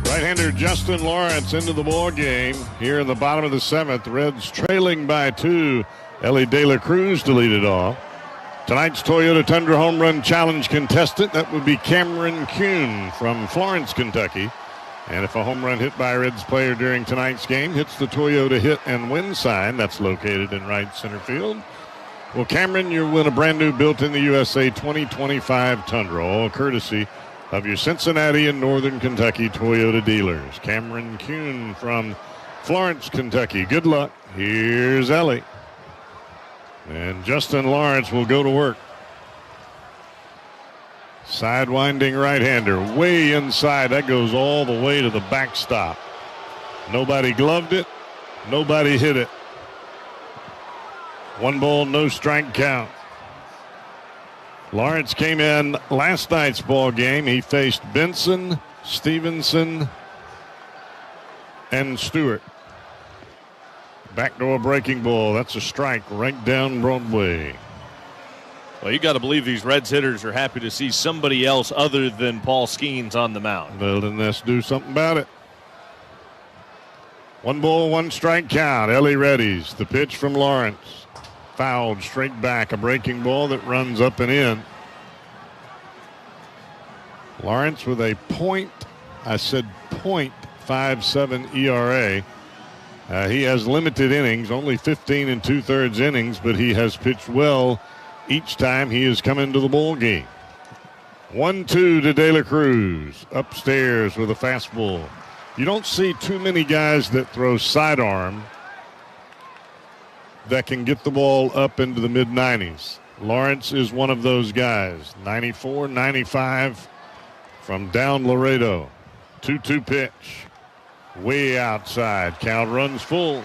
Right-hander Justin Lawrence into the ball game here in the bottom of the 7th. Reds trailing by 2. Ellie De La Cruz to lead it off. Tonight's Toyota Tundra Home Run Challenge contestant, that would be Cameron Kuhn from Florence, Kentucky. And if a home run hit by a Reds player during tonight's game hits the Toyota hit and win sign, that's located in right center field. Well, Cameron, you'll win a brand new built in the USA 2025 Tundra, all courtesy of your Cincinnati and Northern Kentucky Toyota dealers. Cameron Kuhn from Florence, Kentucky. Good luck. Here's Ellie. And Justin Lawrence will go to work. Sidewinding right-hander, way inside. That goes all the way to the backstop. Nobody gloved it. Nobody hit it. 1 ball, no strike count. Lawrence came in last night's ball game. He faced Benson, Stevenson, and Stewart. Backdoor breaking ball. That's a strike right down Broadway. Well, you got to believe these Reds hitters are happy to see somebody else other than Paul Skenes on the mound. Well, then let's do something about it. 1 ball, 1 strike count. Ellie Reddy's the pitch from Lawrence. Fouled straight back. A breaking ball that runs up and in. Lawrence with a .57 ERA. He has limited innings, only 15 2/3 innings, but he has pitched well each time he has come into the ball game. 1-2 to De La Cruz. Upstairs with a fastball. You don't see too many guys that throw sidearm that can get the ball up into the mid-90s. Lawrence is one of those guys. 94, 95 from down Laredo. 2-2 pitch. Way outside. Count runs full.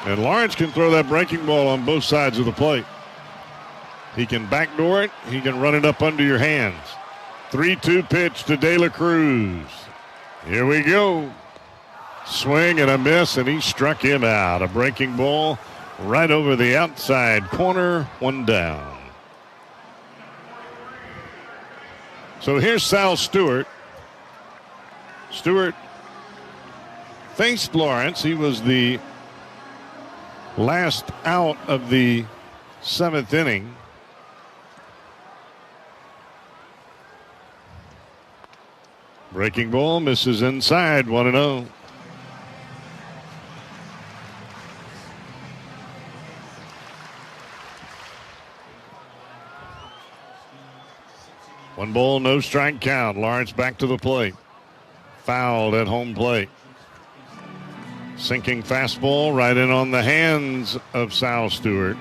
And Lawrence can throw that breaking ball on both sides of the plate. He can backdoor it. He can run it up under your hands. 3-2 pitch to De La Cruz. Here we go. Swing and a miss, and he struck him out. A breaking ball right over the outside corner. 1 down. So here's Sal Stewart. Stewart faced Lawrence. He was the last out of the 7th inning. Breaking ball misses inside. 1-0. One ball, no strike count. Lawrence back to the plate. Fouled at home plate. Sinking fastball right in on the hands of Sal Stewart.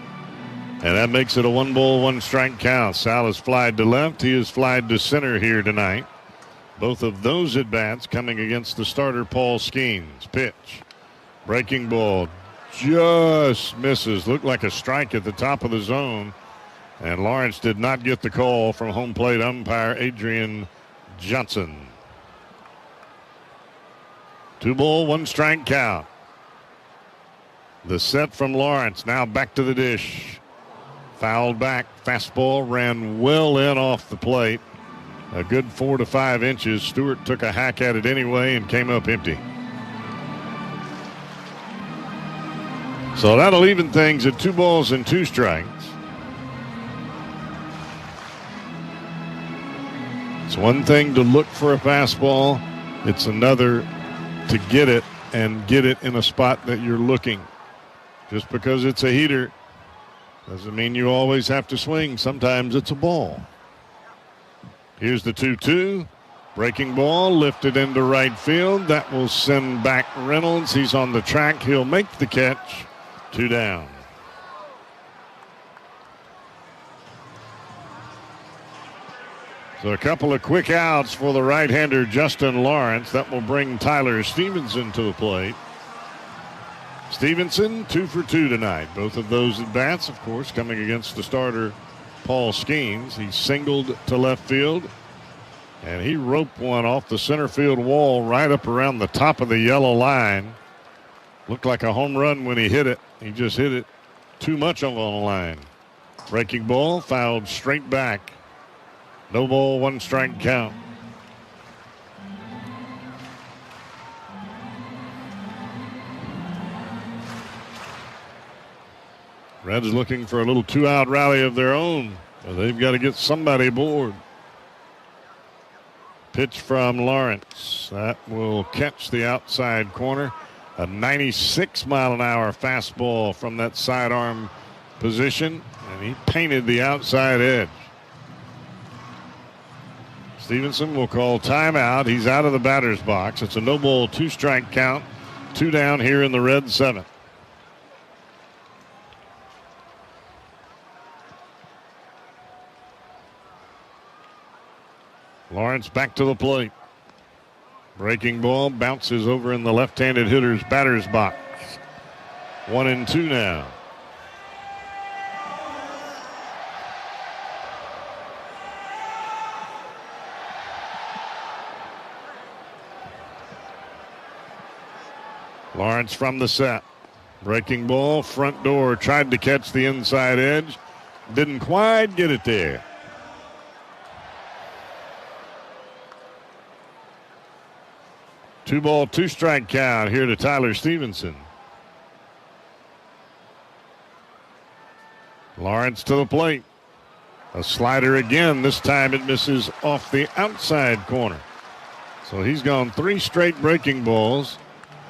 And that makes it a 1 ball, 1 strike count. Sal has flied to left. He has flied to center here tonight. Both of those at-bats coming against the starter, Paul Skenes. Pitch. Breaking ball. Just misses. Looked like a strike at the top of the zone. And Lawrence did not get the call from home plate umpire Adrian Johnson. 2 ball, 1 strike count. The set from Lawrence. Now back to the dish. Fouled back. Fastball ran well in off the plate. A good 4 to 5 inches. Stewart took a hack at it anyway and came up empty. So that'll even things at 2 balls and 2 strikes. It's one thing to look for a fastball. It's another to get it and get it in a spot that you're looking. Just because it's a heater doesn't mean you always have to swing. Sometimes it's a ball. Here's the 2-2. Breaking ball lifted into right field. That will send back Reynolds. He's on the track. He'll make the catch. 2 down. So a couple of quick outs for the right-hander Justin Lawrence. That will bring Tyler Stevenson to the plate. Stevenson 2 for 2 tonight. Both of those at-bats, of course, coming against the starter Paul Skenes. He singled to left field, and he roped one off the center field wall right up around the top of the yellow line. Looked like a home run when he hit it. He just hit it too much on the line. Breaking ball fouled straight back. No ball, 1 strike count. Reds looking for a little 2-out rally of their own. Well, they've got to get somebody aboard. Pitch from Lawrence. That will catch the outside corner. A 96-mile-an-hour fastball from that sidearm position, and he painted the outside edge. Stevenson will call timeout. He's out of the batter's box. It's a no ball, 2 strike count. 2 down here in the red 7th. Lawrence back to the plate. Breaking ball bounces over in the left-handed hitter's batter's box. 1-2 now. Lawrence from the set. Breaking ball, front door, tried to catch the inside edge. Didn't quite get it there. Two ball, two strike count here to Tyler Stevenson. Lawrence to the plate. A slider again. This time it misses off the outside corner. So he's gone 3 straight breaking balls.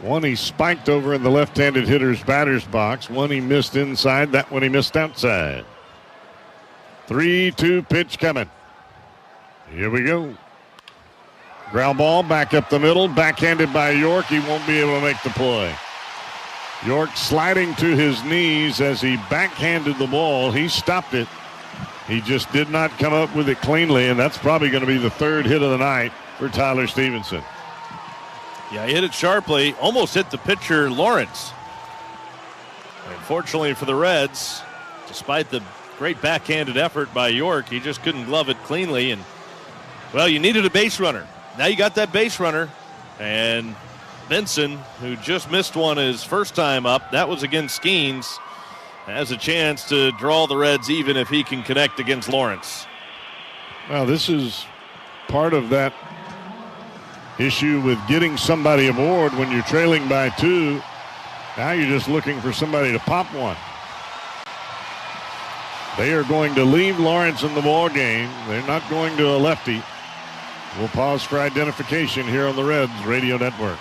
One he spiked over in the left-handed hitter's batter's box. One he missed inside. That one he missed outside. 3-2 pitch coming. Here we go. Ground ball back up the middle. Backhanded by York. He won't be able to make the play. York sliding to his knees as he backhanded the ball. He stopped it. He just did not come up with it cleanly, and that's probably going to be the 3rd hit of the night for Tyler Stevenson. Yeah, he hit it sharply. Almost hit the pitcher, Lawrence. Unfortunately for the Reds, despite the great backhanded effort by York, he just couldn't glove it cleanly. And, well, you needed a base runner. Now you got that base runner. And Benson, who just missed one his first time up, that was against Skenes, has a chance to draw the Reds even if he can connect against Lawrence. Well, this is part of that issue with getting somebody aboard when you're trailing by 2. Now you're just looking for somebody to pop one. They are going to leave Lawrence in the ball game. They're not going to a lefty. We'll pause for identification here on the Reds Radio Network.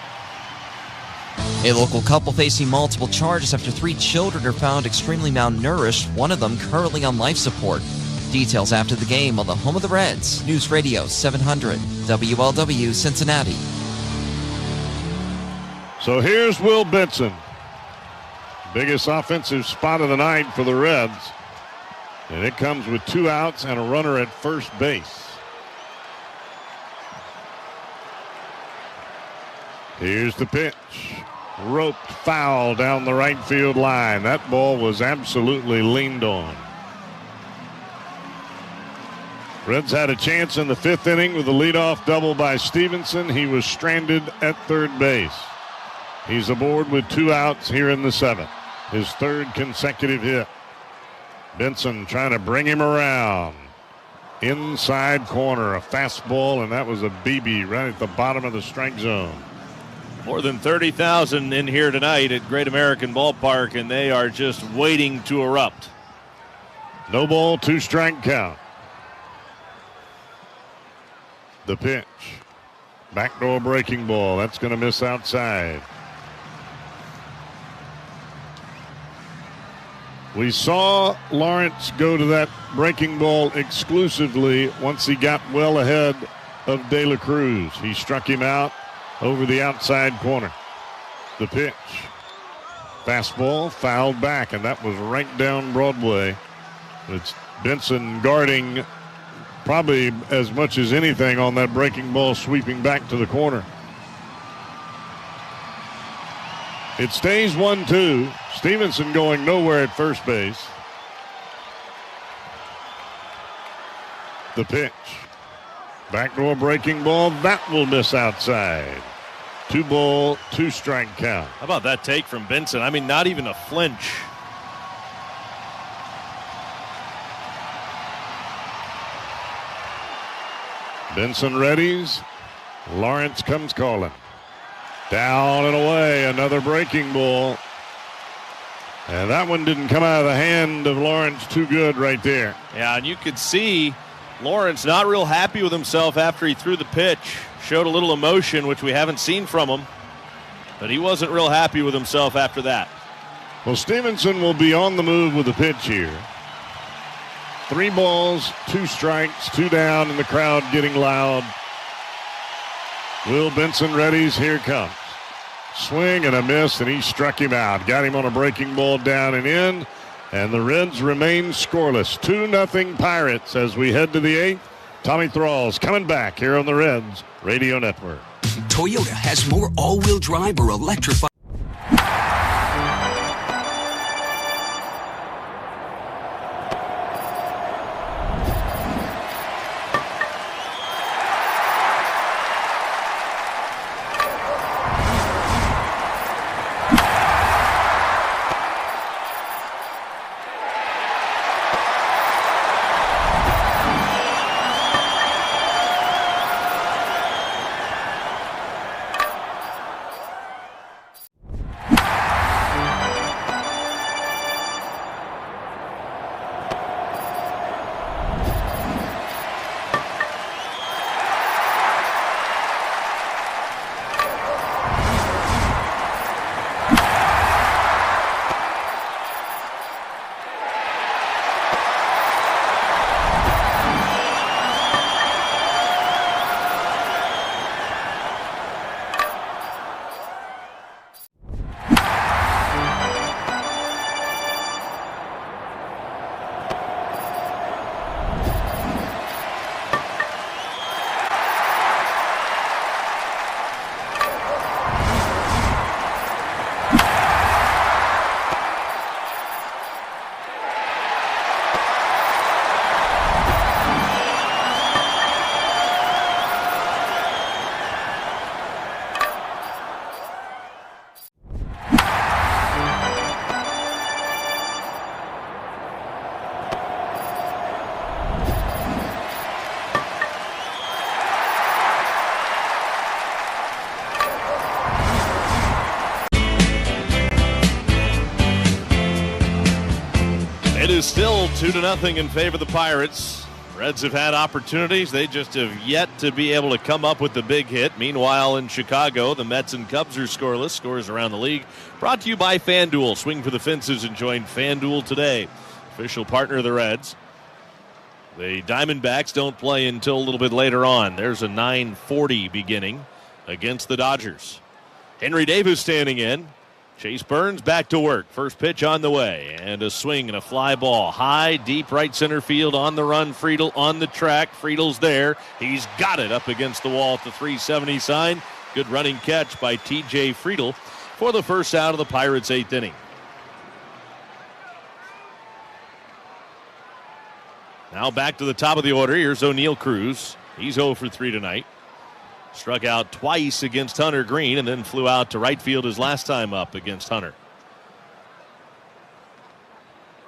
A local couple facing multiple charges after 3 children are found extremely malnourished, one of them currently on life support. Details after the game on the home of the Reds, News Radio 700 WLW Cincinnati. So here's Will Benson. Biggest offensive spot of the night for the Reds. And it comes with 2 outs and a runner at first base. Here's the pitch. Roped foul down the right field line. That ball was absolutely leaned on. Reds had a chance in the 5th inning with a leadoff double by Stevenson. He was stranded at third base. He's aboard with 2 outs here in the 7th. His 3rd consecutive hit. Benson trying to bring him around. Inside corner, a fastball, and that was a BB right at the bottom of the strike zone. More than 30,000 in here tonight at Great American Ballpark, and they are just waiting to erupt. No ball, 2 strike count. The pitch. Backdoor breaking ball. That's going to miss outside. We saw Lawrence go to that breaking ball exclusively once he got well ahead of De La Cruz. He struck him out over the outside corner. The pitch. Fastball fouled back, and that was right down Broadway. It's Benson guarding probably as much as anything on that breaking ball sweeping back to the corner. It stays 1-2. Stevenson going nowhere at first base. The pitch. Backdoor breaking ball. That will miss outside. 2 ball, 2 strike count. How about that take from Benson? I mean, not even a flinch. Benson readies. Lawrence comes calling. Down and away. Another breaking ball. And that one didn't come out of the hand of Lawrence too good right there. Yeah, and you could see Lawrence not real happy with himself after he threw the pitch. Showed a little emotion, which we haven't seen from him. But he wasn't real happy with himself after that. Well, Stevenson will be on the move with the pitch here. 3 balls, 2 strikes, 2 down, and the crowd getting loud. Will Benson readies. Here it comes. Swing and a miss, and he struck him out. Got him on a breaking ball down and in. And the Reds remain scoreless. 2-0 Pirates as we head to the 8th. Tommy Thrall's coming back here on the Reds Radio Network. Toyota has more all-wheel drive or electrified. It is still 2-0 in favor of the Pirates. Reds have had opportunities. They just have yet to be able to come up with the big hit. Meanwhile, in Chicago, the Mets and Cubs are scoreless. Scores around the league. Brought to you by FanDuel. Swing for the fences and join FanDuel today. Official partner of the Reds. The Diamondbacks don't play until a little bit later on. There's a 9:40 beginning against the Dodgers. Henry Davis standing in. Chase Burns back to work. First pitch on the way. And a swing and a fly ball. High, deep right center field. On the run. Friedel on the track. Friedel's there. He's got it up against the wall at the 370 sign. Good running catch by T.J. Friedel for the first out of the Pirates' 8th inning. Now back to the top of the order. Here's O'Neal Cruz. He's 0 for 3 tonight. Struck out twice against Hunter Green and then flew out to right field his last time up against Hunter.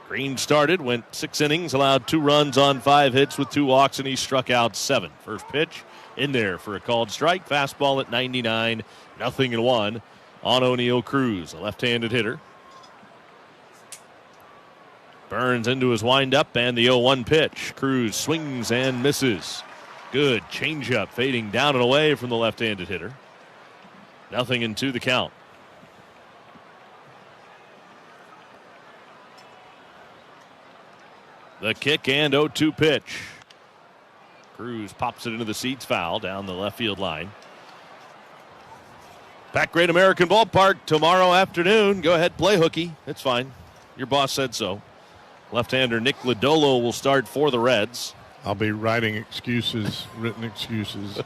Green started, went 6 innings, allowed 2 runs on 5 hits with 2 walks, and he struck out 7. First pitch in there for a called strike. Fastball at 99, 0-1 on O'Neal Cruz, a left-handed hitter. Burns into his windup and the 0-1 pitch. Cruz swings and misses. Good changeup fading down and away from the left-handed hitter. 0-2 the count. The kick and 0-2 pitch. Cruz pops it into the seats, foul down the left field line. Back Great American Ballpark tomorrow afternoon. Go ahead, play hooky. It's fine. Your boss said so. Left-hander Nick Lodolo will start for the Reds. I'll be writing excuses, written excuses,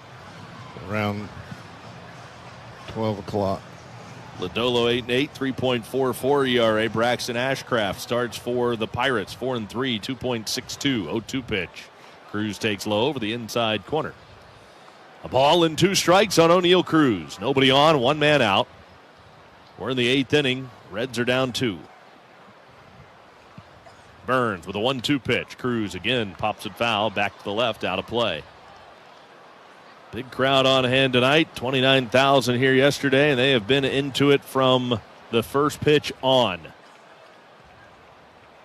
around 12 o'clock. Lodolo 8-8, 3.44 ERA. Braxton Ashcraft starts for the Pirates, 4-3, 2.62, 0-2 pitch. Cruz takes low over the inside corner. A ball and 2 strikes on O'Neal Cruz. Nobody on, 1 man out. We're in the 8th inning. Reds are down 2. Burns with a 1-2 pitch. Cruz again pops it foul. Back to the left, out of play. Big crowd on hand tonight. 29,000 here yesterday, and they have been into it from the first pitch on.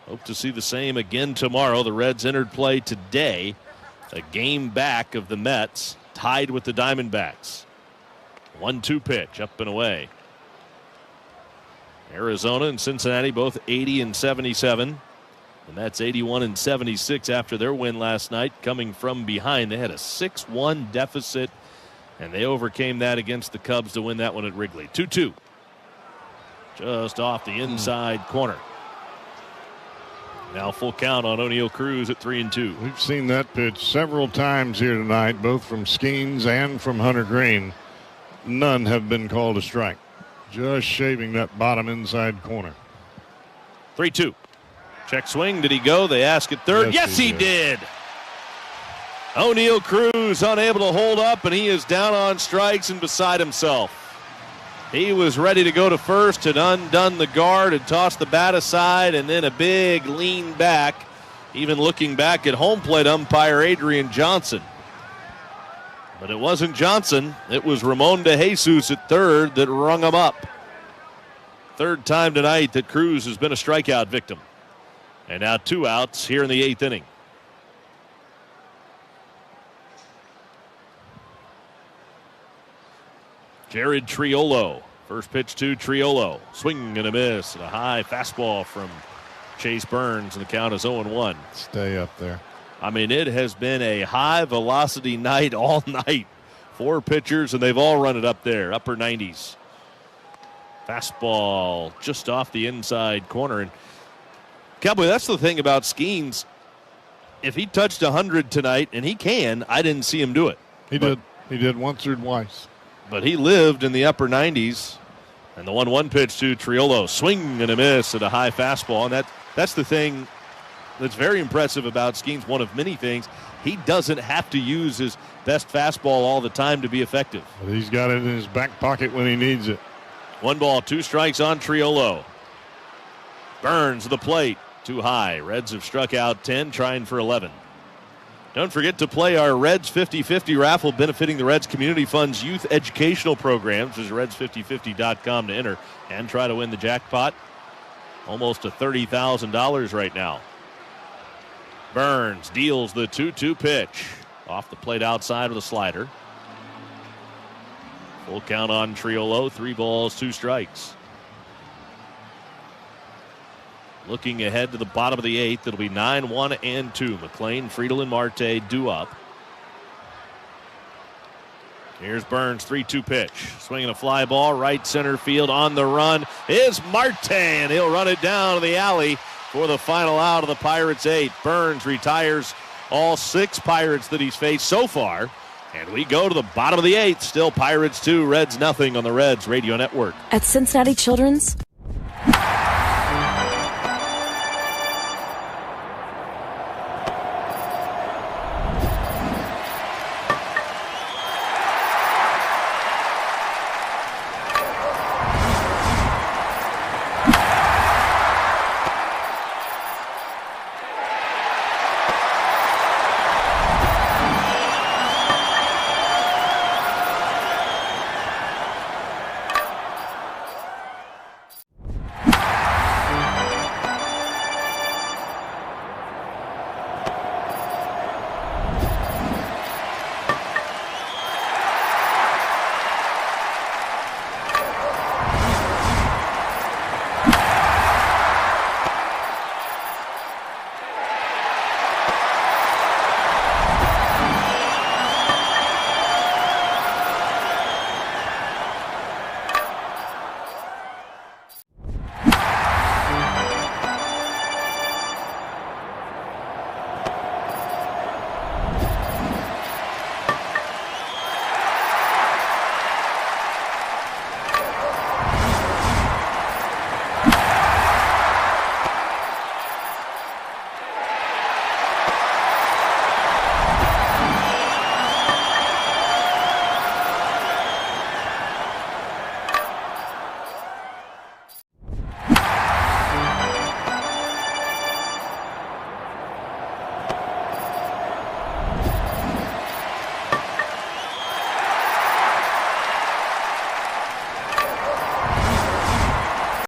Hope to see the same again tomorrow. The Reds entered play today. A game back of the Mets, tied with the Diamondbacks. 1-2 pitch, up and away. Arizona and Cincinnati both 80 and 77. And that's 81 and 76 after their win last night, coming from behind. They had a 6-1 deficit, and they overcame that against the Cubs to win that one at Wrigley. 2-2. Just off the inside corner. Now full count on O'Neal Cruz at 3-2. We've seen that pitch several times here tonight, both from Skenes and from Hunter Green. None have been called a strike. Just shaving that bottom inside corner. 3-2. Check swing. Did he go? They ask at third. Yes, he did. O'Neal Cruz unable to hold up, and he is down on strikes and beside himself. He was ready to go to first, had undone the guard, had tossed the bat aside, and then a big lean back, even looking back at home plate umpire Adrian Johnson. But it wasn't Johnson. It was Ramon De Jesus at third that rung him up. Third time tonight that Cruz has been a strikeout victim. And now 2 outs here in the 8th inning. Jared Triolo. First pitch to Triolo. Swing and a miss. And a high fastball from Chase Burns. And the count is 0-1. Stay up there. I mean, it has been a high-velocity night all night. 4 pitchers, and they've all run it up there, upper 90s. Fastball just off the inside corner. And Cowboy, that's the thing about Skenes. If he touched 100 tonight, and he can, I didn't see him do it. He did once or twice. But he lived in the upper 90s. And the 1-1 pitch to Triolo. Swing and a miss at a high fastball. And that's the thing that's very impressive about Skenes. One of many things. He doesn't have to use his best fastball all the time to be effective. But he's got it in his back pocket when he needs it. 1 ball, 2 strikes on Triolo. Burns to the plate. Too high. Reds have struck out 10, trying for 11. Don't forget to play our Reds 50-50 raffle benefiting the Reds Community Fund's youth educational programs. Visit reds5050.com to enter and try to win the jackpot. Almost to $30,000 right now. Burns deals the 2-2 pitch. Off the plate outside with a slider. Full count on Triolo. 3 balls, 2 strikes. Looking ahead to the bottom of the 8th, it'll be 9-1 and 2. McLean, Friedel, and Marte due up. Here's Burns, 3-2 pitch. Swinging a fly ball, right center field on the run is Marte, and he'll run it down to the alley for the final out of the Pirates 8. Burns retires all 6 Pirates that he's faced so far. And we go to the bottom of the 8th. Still Pirates 2, Reds nothing on the Reds Radio Network. At Cincinnati Children's,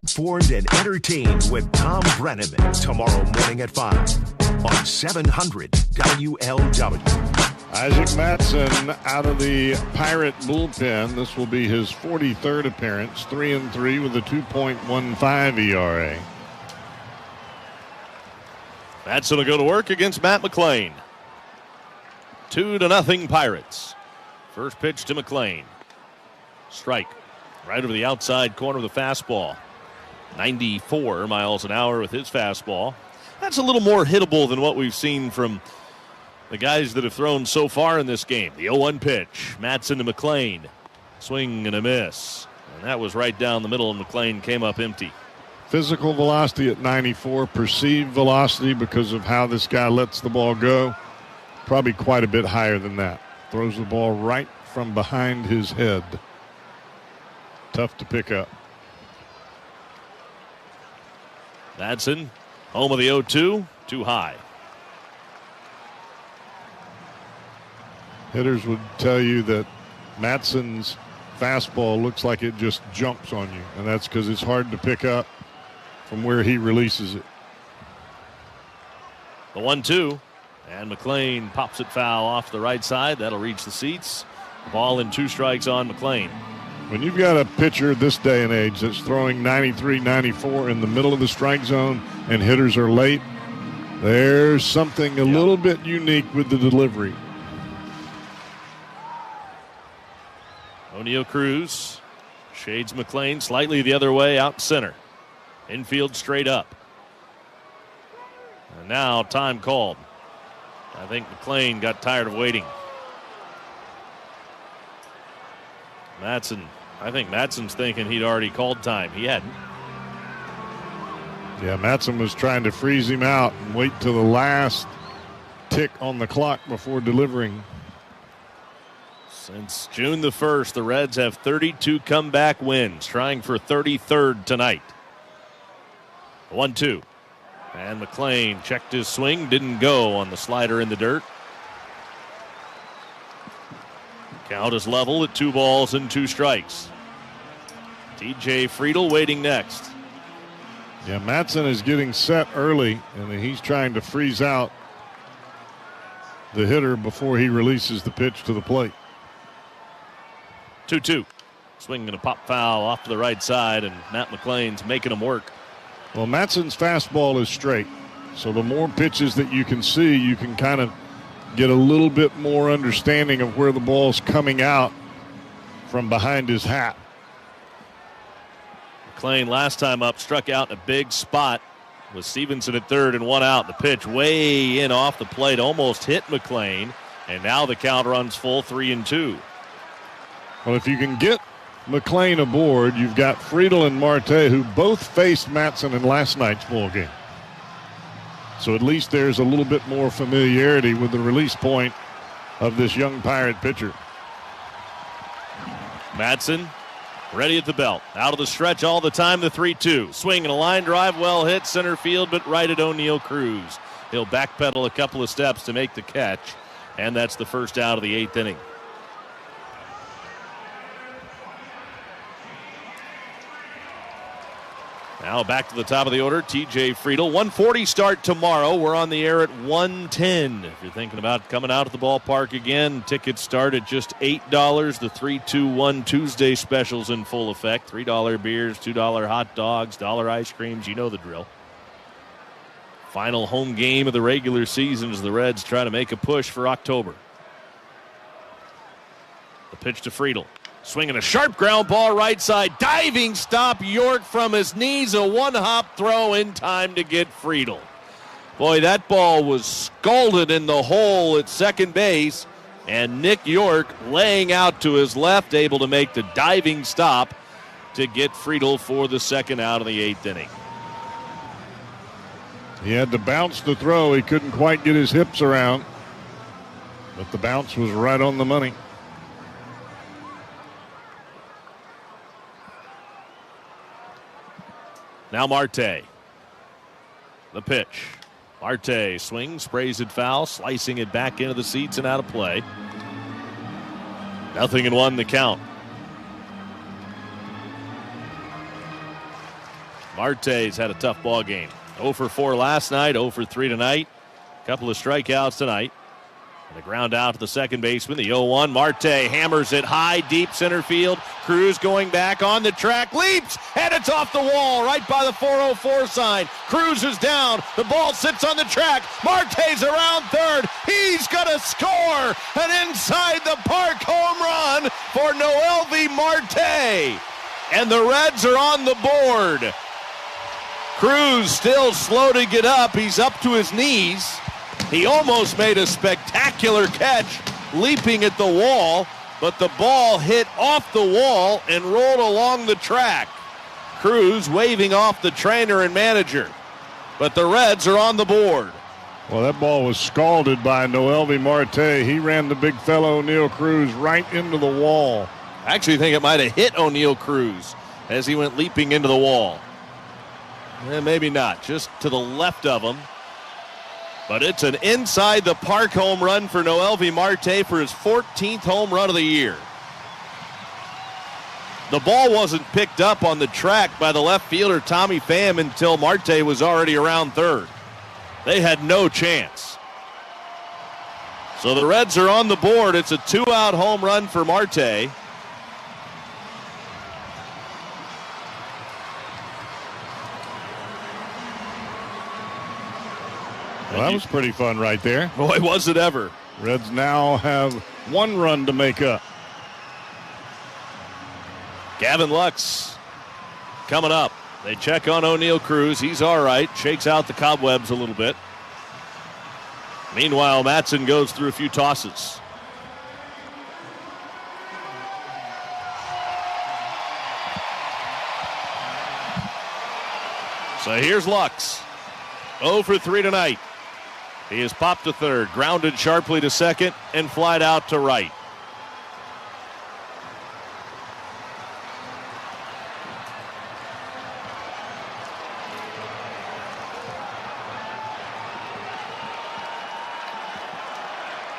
Informed and entertained with Tom Brenneman tomorrow morning at 5 on 700 WLW. Isaac Matson out of the Pirate bullpen. This will be his 43rd appearance, 3-3 with a 2.15 ERA. Matson will go to work against Matt McLean. 2-0 Pirates. First pitch to McLean. Strike. Right over the outside corner of the fastball. 94 miles an hour with his fastball. that's a little more hittable than what we've seen from the guys that have thrown so far in this game. The 0-1 pitch. Madsen to McLean. Swing and a miss. And that was right down the middle, and McLean came up empty. Physical velocity at 94. Perceived velocity because of how this guy lets the ball go. Probably quite a bit higher than that. Throws the ball right from behind his head. Tough to pick up. Madsen, home of the 0-2, too high. Hitters would tell you that Madsen's fastball looks like it just jumps on you, and that's because it's hard to pick up from where he releases it. The 1-2, and McLean pops it foul off the right side. That'll reach the seats. Ball and 2 strikes on McLean. When you've got a pitcher this day and age that's throwing 93, 94 in the middle of the strike zone and hitters are late, there's something a little bit unique with the delivery. O'Neal Cruz shades McLean slightly the other way out center. Infield straight up. And now time called. I think McLean got tired of waiting. Madsen, I think Madsen's thinking he'd already called time. He hadn't. Yeah, Madsen was trying to freeze him out and wait till the last tick on the clock before delivering. Since June the 1st, the Reds have 32 comeback wins, trying for 33rd tonight. 1-2. And McLean checked his swing, didn't go on the slider in the dirt. Count is level at 2 balls and 2 strikes. TJ Friedel waiting next. Yeah, Madsen is getting set early, and he's trying to freeze out the hitter before he releases the pitch to the plate. 2-2. Swing and a pop foul off to the right side, and Matt McLean's making him work. Well, Madsen's fastball is straight, so the more pitches that you can see, you can kind of get a little bit more understanding of where the ball's coming out from behind his hat. McLean last time up struck out in a big spot with Stevenson at third and 1 out. The pitch way in off the plate, almost hit McLean, and now the count runs full 3-2. Well, if you can get McLean aboard, you've got Friedel and Marte, who both faced Madsen in last night's ball game. So at least there's a little bit more familiarity with the release point of this young Pirate pitcher. Madsen ready at the belt. Out of the stretch all the time, the 3-2. Swing and a line drive, well hit, center field, but right at O'Neal Cruz. He'll backpedal a couple of steps to make the catch, and that's the first out of the 8th inning. Now back to the top of the order, TJ Friedel. 1:40 start tomorrow. We're on the air at 1:10. If you're thinking about coming out at the ballpark again, tickets start at just $8. The 3-2-1 Tuesday specials in full effect. $3 beers, $2 hot dogs, $1 ice creams. You know the drill. Final home game of the regular season as the Reds try to make a push for October. The pitch to Friedel. Swinging a sharp ground ball right side. Diving stop York from his knees. A one-hop throw in time to get Friedel. Boy, that ball was scalded in the hole at second base. And Nick York laying out to his left, able to make the diving stop to get Friedel for the second out of the 8th inning. He had to bounce the throw. He couldn't quite get his hips around. But the bounce was right on the money. Now Marte. The pitch. Marte swings, sprays it foul, slicing it back into the seats and out of play. 0-1 the count. Marte's had a tough ball game. 0 for 4 last night, 0 for 3 tonight. Couple of strikeouts tonight. And a ground out to the second baseman, the 0-1. Marte hammers it high, deep center field. Cruz going back on the track, leaps, and it's off the wall right by the 404 sign. Cruz is down. The ball sits on the track. Marte's around third. He's going to score an inside the park home run for Noelvi Marte. And the Reds are on the board. Cruz still slow to get up. He's up to his knees. He almost made a spectacular catch, leaping at the wall, but the ball hit off the wall and rolled along the track. Cruz waving off the trainer and manager. But the Reds are on the board. Well, that ball was scalded by Noelvi Marte. He ran the big fellow O'Neill Cruz right into the wall. I actually think it might have hit O'Neill Cruz as he went leaping into the wall. Maybe not, just to the left of him. But it's an inside the park home run for Noelvi Marte for his 14th home run of the year. The ball wasn't picked up on the track by the left fielder Tommy Pham until Marte was already around third. They had no chance. So the Reds are on the board. It's a 2-out home run for Marte. Well, that was pretty fun right there. Boy, was it ever. Reds now have 1 run to make up. Gavin Lux coming up. They check on O'Neill Cruz. He's all right. Shakes out the cobwebs a little bit. Meanwhile, Matson goes through a few tosses. So here's Lux. 0 for 3 tonight. He has popped to third, grounded sharply to second, and flied out to right.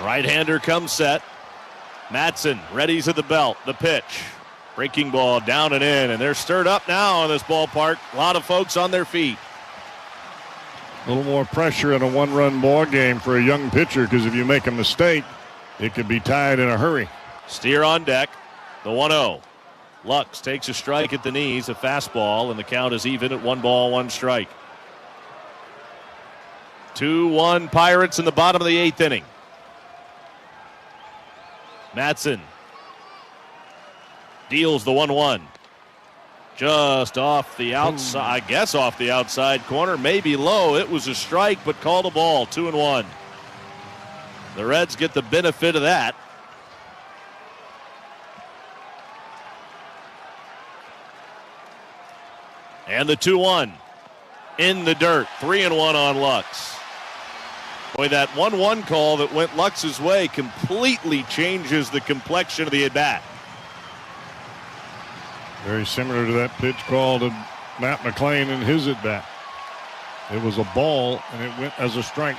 Right-hander comes set. Matson readies at the belt. The pitch. Breaking ball down and in, and they're stirred up now in this ballpark. A lot of folks on their feet. A little more pressure in a 1-run ball game for a young pitcher, because if you make a mistake, it could be tied in a hurry. Steer on deck. The 1-0. Lux takes a strike at the knees, a fastball, and the count is even at 1 ball, 1 strike. 2-1 Pirates in the bottom of the 8th inning. Matson deals the 1-1. Just off the outside, I guess off the outside corner, maybe low. It was a strike, but called a ball, 2-1. The Reds get the benefit of that. And the 2-1 in the dirt, 3-1 on Lux. Boy, that 1-1 call that went Lux's way completely changes the complexion of the at-bat. Very similar to that pitch called to Matt McClain in his at-bat. It was a ball, and it went as a strike.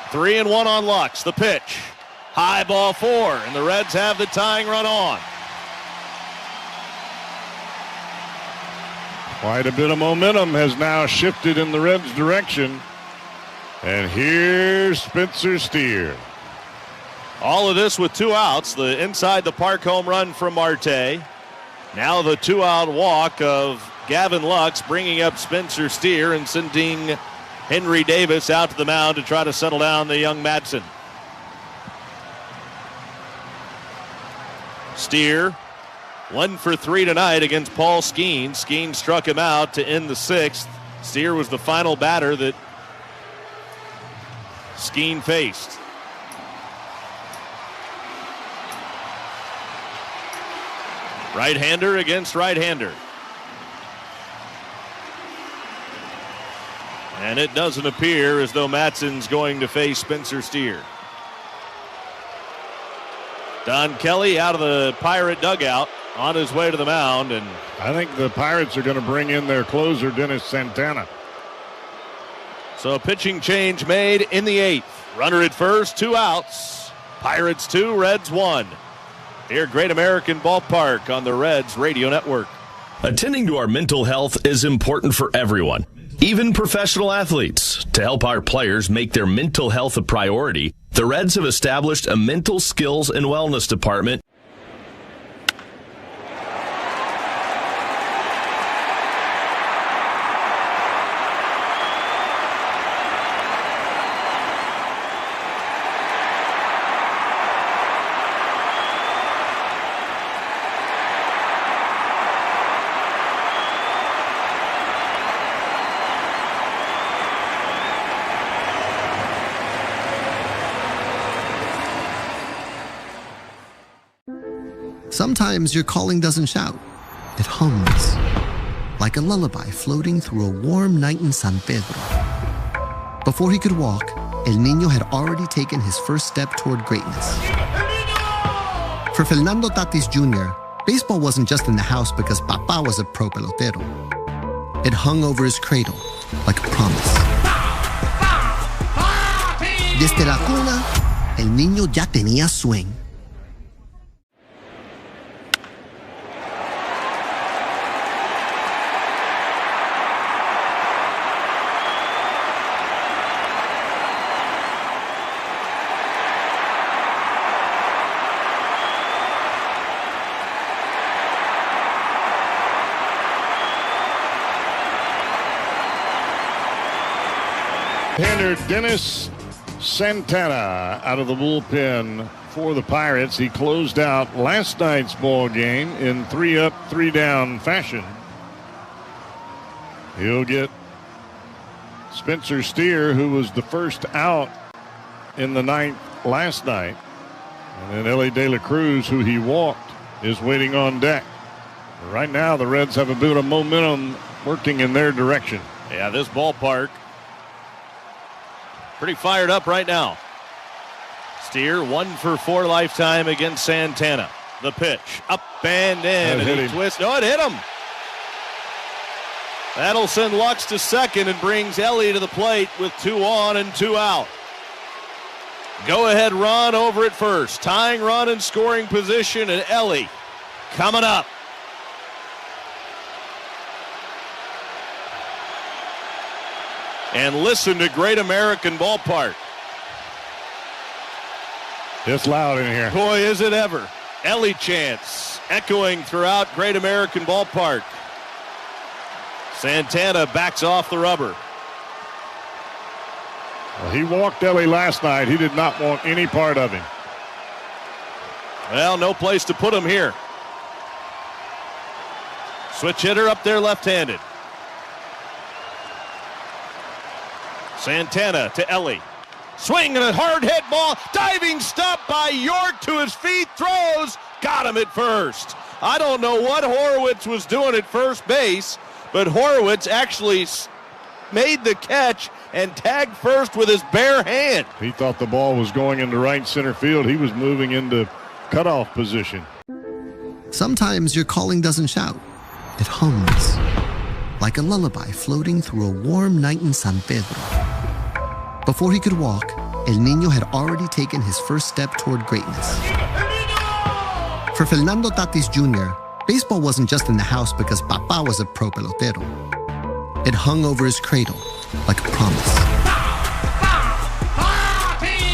3-1 on Lux. The pitch. High ball 4, and the Reds have the tying run on. Quite a bit of momentum has now shifted in the Reds' direction. And here's Spencer Steer. All of this with 2 outs. The inside the park home run from Marte. Now the 2-out walk of Gavin Lux, bringing up Spencer Steer and sending Henry Davis out to the mound to try to settle down the young Matson. Steer, 1 for 3 tonight against Paul Skenes. Skenes struck him out to end the 6th. Steer was the final batter that Skenes faced. Right-hander against right-hander. And it doesn't appear as though Matson's going to face Spencer Steer. Don Kelly out of the Pirate dugout on his way to the mound. And I think the Pirates are going to bring in their closer, Dennis Santana. So a pitching change made in the 8th. Runner at first, 2 outs. Pirates 2, Reds 1. Here at Great American Ballpark on the Reds Radio Network. Attending to our mental health is important for everyone, even professional athletes. To help our players make their mental health a priority, the Reds have established a mental skills and wellness department. Sometimes your calling doesn't shout. It hums. Like a lullaby floating through a warm night in San Pedro. Before he could walk, El Niño had already taken his first step toward greatness. For Fernando Tatis Jr., baseball wasn't just in the house because Papa was a pro pelotero. It hung over his cradle like a promise. Desde la cuna, El Niño ya tenía swing. Hitter Dennis Santana out of the bullpen for the Pirates. He closed out last night's ball game in 3-up, 3-down fashion. He'll get Spencer Steer, who was the first out in the ninth last night. And then Ellie De La Cruz, who he walked, is waiting on deck. Right now, the Reds have a bit of momentum working in their direction. Yeah, this ballpark pretty fired up right now. Steer 1 for 4 lifetime against Santana. The pitch up and in, and he twists. No, it hit him. That'll send Lux to second and brings Ellie to the plate with 2 on and 2 out. Go ahead run over at first. Tying run in scoring position, and Ellie coming up. And listen to Great American Ballpark. It's loud in here. Boy, is it ever. Ellie chants echoing throughout Great American Ballpark. Santana backs off the rubber. Well, he walked Ellie last night. He did not want any part of him. Well, no place to put him here. Switch hitter up there left-handed. Santana to Ellie. Swing and a hard hit ball. Diving stop by York to his feet. Throws. Got him at first. I don't know what Horowitz was doing at first base, but Horowitz actually made the catch and tagged first with his bare hand. He thought the ball was going into right center field. He was moving into cutoff position. Sometimes your calling doesn't shout. It hums. Like a lullaby floating through a warm night in San Pedro. Before he could walk, El Niño had already taken his first step toward greatness. For Fernando Tatis Jr., baseball wasn't just in the house because Papa was a pro pelotero. It hung over his cradle like a promise.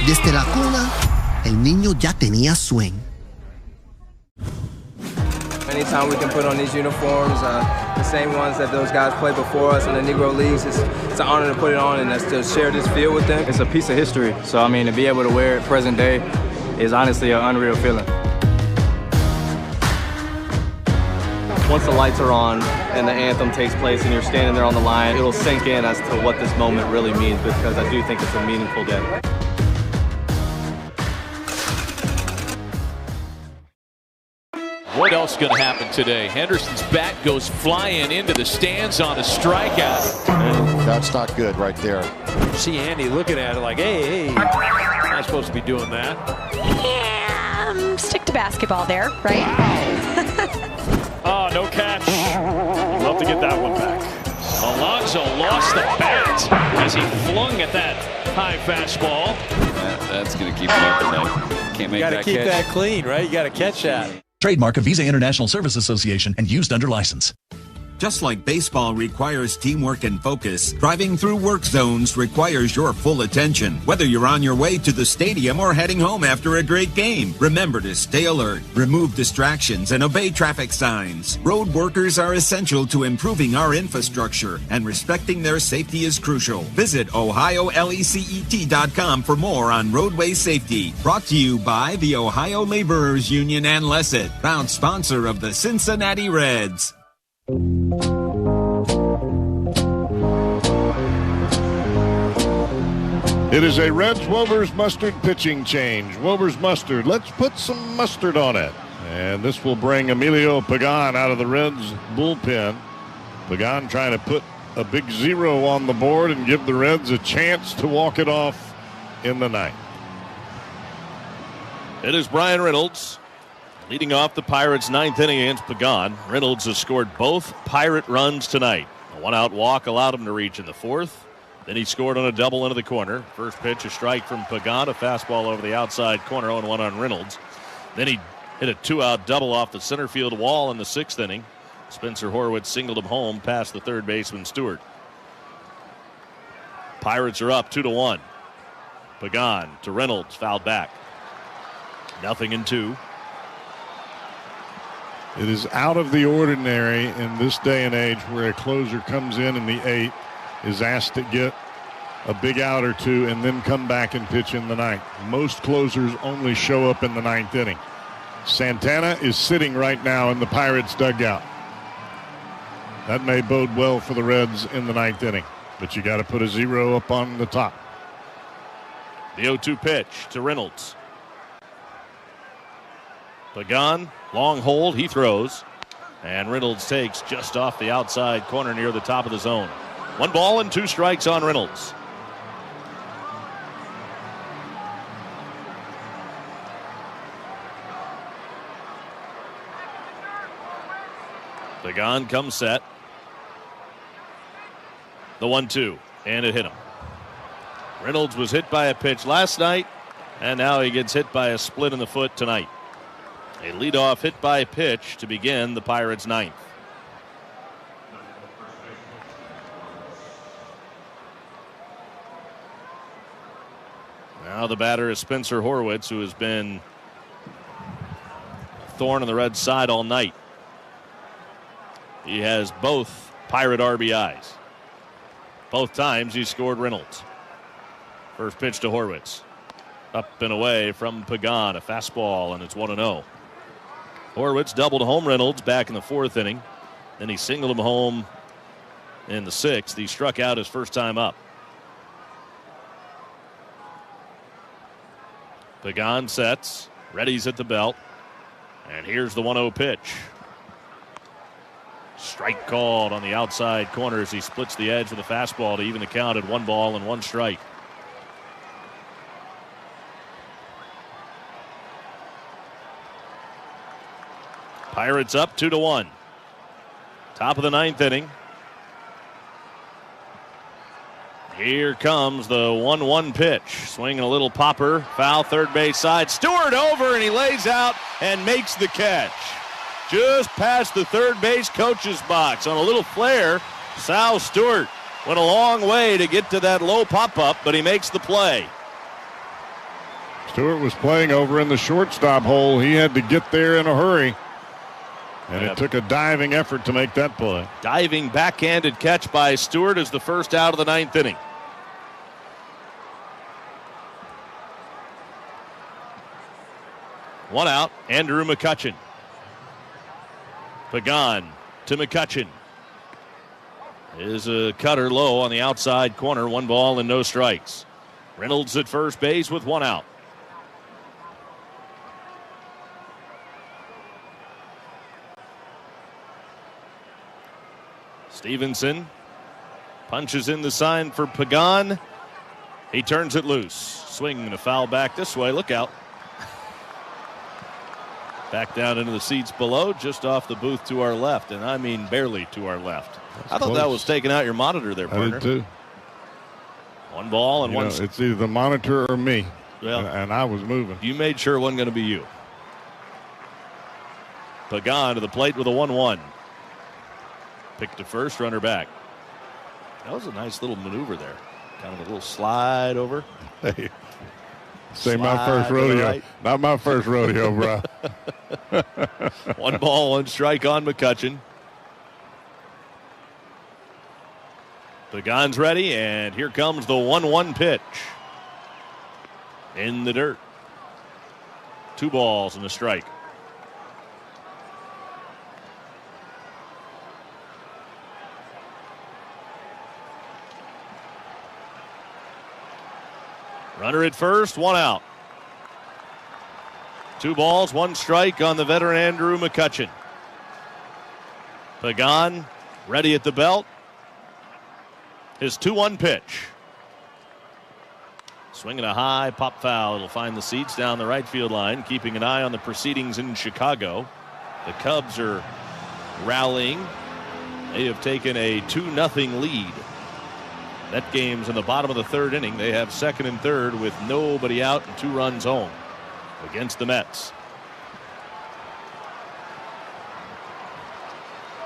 Desde la cuna, El Niño ya tenía swing. Anytime we can put on these uniforms, the same ones that those guys played before us in the Negro Leagues, it's an honor to put it on and to share this field with them. It's a piece of history, so I mean, to be able to wear it present day is honestly an unreal feeling. Once the lights are on and the anthem takes place and you're standing there on the line, it'll sink in as to what this moment really means, because I do think it's a meaningful day. What else is going to happen today? Henderson's bat goes flying into the stands on a strikeout. That's not good right there. See Andy looking at it like, hey, not supposed to be doing that. Yeah, stick to basketball there, right? Oh, no catch. Love to get that one back. Alonso lost the bat as he flung at that high fastball. That's going to keep him up tonight. Can't make that catch. You got to keep that clean, right? You got to catch that. Trademark of Visa International Service Association and used under license. Just like baseball requires teamwork and focus, driving through work zones requires your full attention. Whether you're on your way to the stadium or heading home after a great game, remember to stay alert, remove distractions, and obey traffic signs. Road workers are essential to improving our infrastructure, and respecting their safety is crucial. Visit OhioLECET.com for more on roadway safety. Brought to you by the Ohio Laborers Union and Lessett, proud sponsor of the Cincinnati Reds. It is a Reds Wober's mustard pitching change. Wober's mustard. Let's put some mustard on it. And this will bring Emilio Pagan out of the Reds bullpen. Pagan trying to put a big 0 on the board and give the Reds a chance to walk it off in the ninth. It is Brian Reynolds leading off the Pirates' ninth inning against Pagan. Reynolds has scored both Pirate runs tonight. A one-out walk allowed him to reach in the fourth. Then he scored on a double into the corner. First pitch, a strike from Pagan, a fastball over the outside corner, 0-1 on Reynolds. Then he hit a two-out double off the center field wall in the sixth inning. Spencer Horwitz singled him home past the third baseman Stewart. Pirates are up 2-1. Pagan to Reynolds, fouled back. 0-2. It is out of the ordinary in this day and age where a closer comes in the eighth, is asked to get a big out or two, and then come back and pitch in the ninth. Most closers only show up in the ninth inning. Santana is sitting right now in the Pirates dugout. That may bode well for the Reds in the ninth inning, but you got to put a 0 up on the top. The 0-2 pitch to Reynolds. Pagan, long hold, he throws. And Reynolds takes just off the outside corner near the top of the zone. 1 ball and 2 strikes on Reynolds. Pagan comes set. The 1-2, and it hit him. Reynolds was hit by a pitch last night, and now he gets hit by a split in the foot tonight. A leadoff hit by pitch to begin the Pirates' ninth. Now the batter is Spencer Horwitz, who has been a thorn on the Reds' side all night. He has both Pirate RBIs. Both times he scored Reynolds. First pitch to Horwitz. Up and away from Pagan, a fastball, and it's 1-0. Horwitz doubled home Reynolds back in the fourth inning. Then he singled him home in the sixth. He struck out his first time up. Pagan sets, readies at the belt, and here's the 1-0 pitch. Strike called on the outside corner as he splits the edge with a fastball to even the count at 1 ball and 1 strike. Pirates up 2-1. Top of the ninth inning. Here comes the 1-1 pitch. Swinging a little popper. Foul third base side. Stewart over, and he lays out and makes the catch. Just past the third base coach's box on a little flare. Sal Stewart went a long way to get to that low pop-up, but he makes the play. Stewart was playing over in the shortstop hole. He had to get there in a hurry. And it took a diving effort to make that play. Diving backhanded catch by Stewart is the first out of the ninth inning. One out, Andrew McCutchen. Pagan to McCutchen. Is a cutter low on the outside corner. 1 ball and no strikes. Reynolds at first base with 1 out. Stevenson punches in the sign for Pagan. He turns it loose. Swing and a foul back this way. Look out. Back down into the seats below, just off the booth to our left, and I mean barely to our left. I thought that was taking out your monitor there, partner. I did too. 1 ball and 1. It's either the monitor or me, and I was moving. You made sure it wasn't going to be you. Pagan to the plate with a 1-1. Picked to first, runner back. That was a nice little maneuver there. Kind of a little slide over. Hey. Say my first rodeo. Right. Not my first rodeo, bro. 1 ball, 1 strike on McCutchen. Pagan's ready, and here comes the 1-1 pitch. In the dirt. 2 balls and a strike. Runner at first, 1 out. 2 balls, 1 strike on the veteran Andrew McCutchen. Pagan ready at the belt. His 2-1 pitch. Swinging a high pop foul. It'll find the seats down the right field line, keeping an eye on the proceedings in Chicago. The Cubs are rallying. They have taken a 2-0 lead. That game's in the bottom of the 3rd inning. They have 2nd and 3rd with nobody out and 2 runs home against the Mets.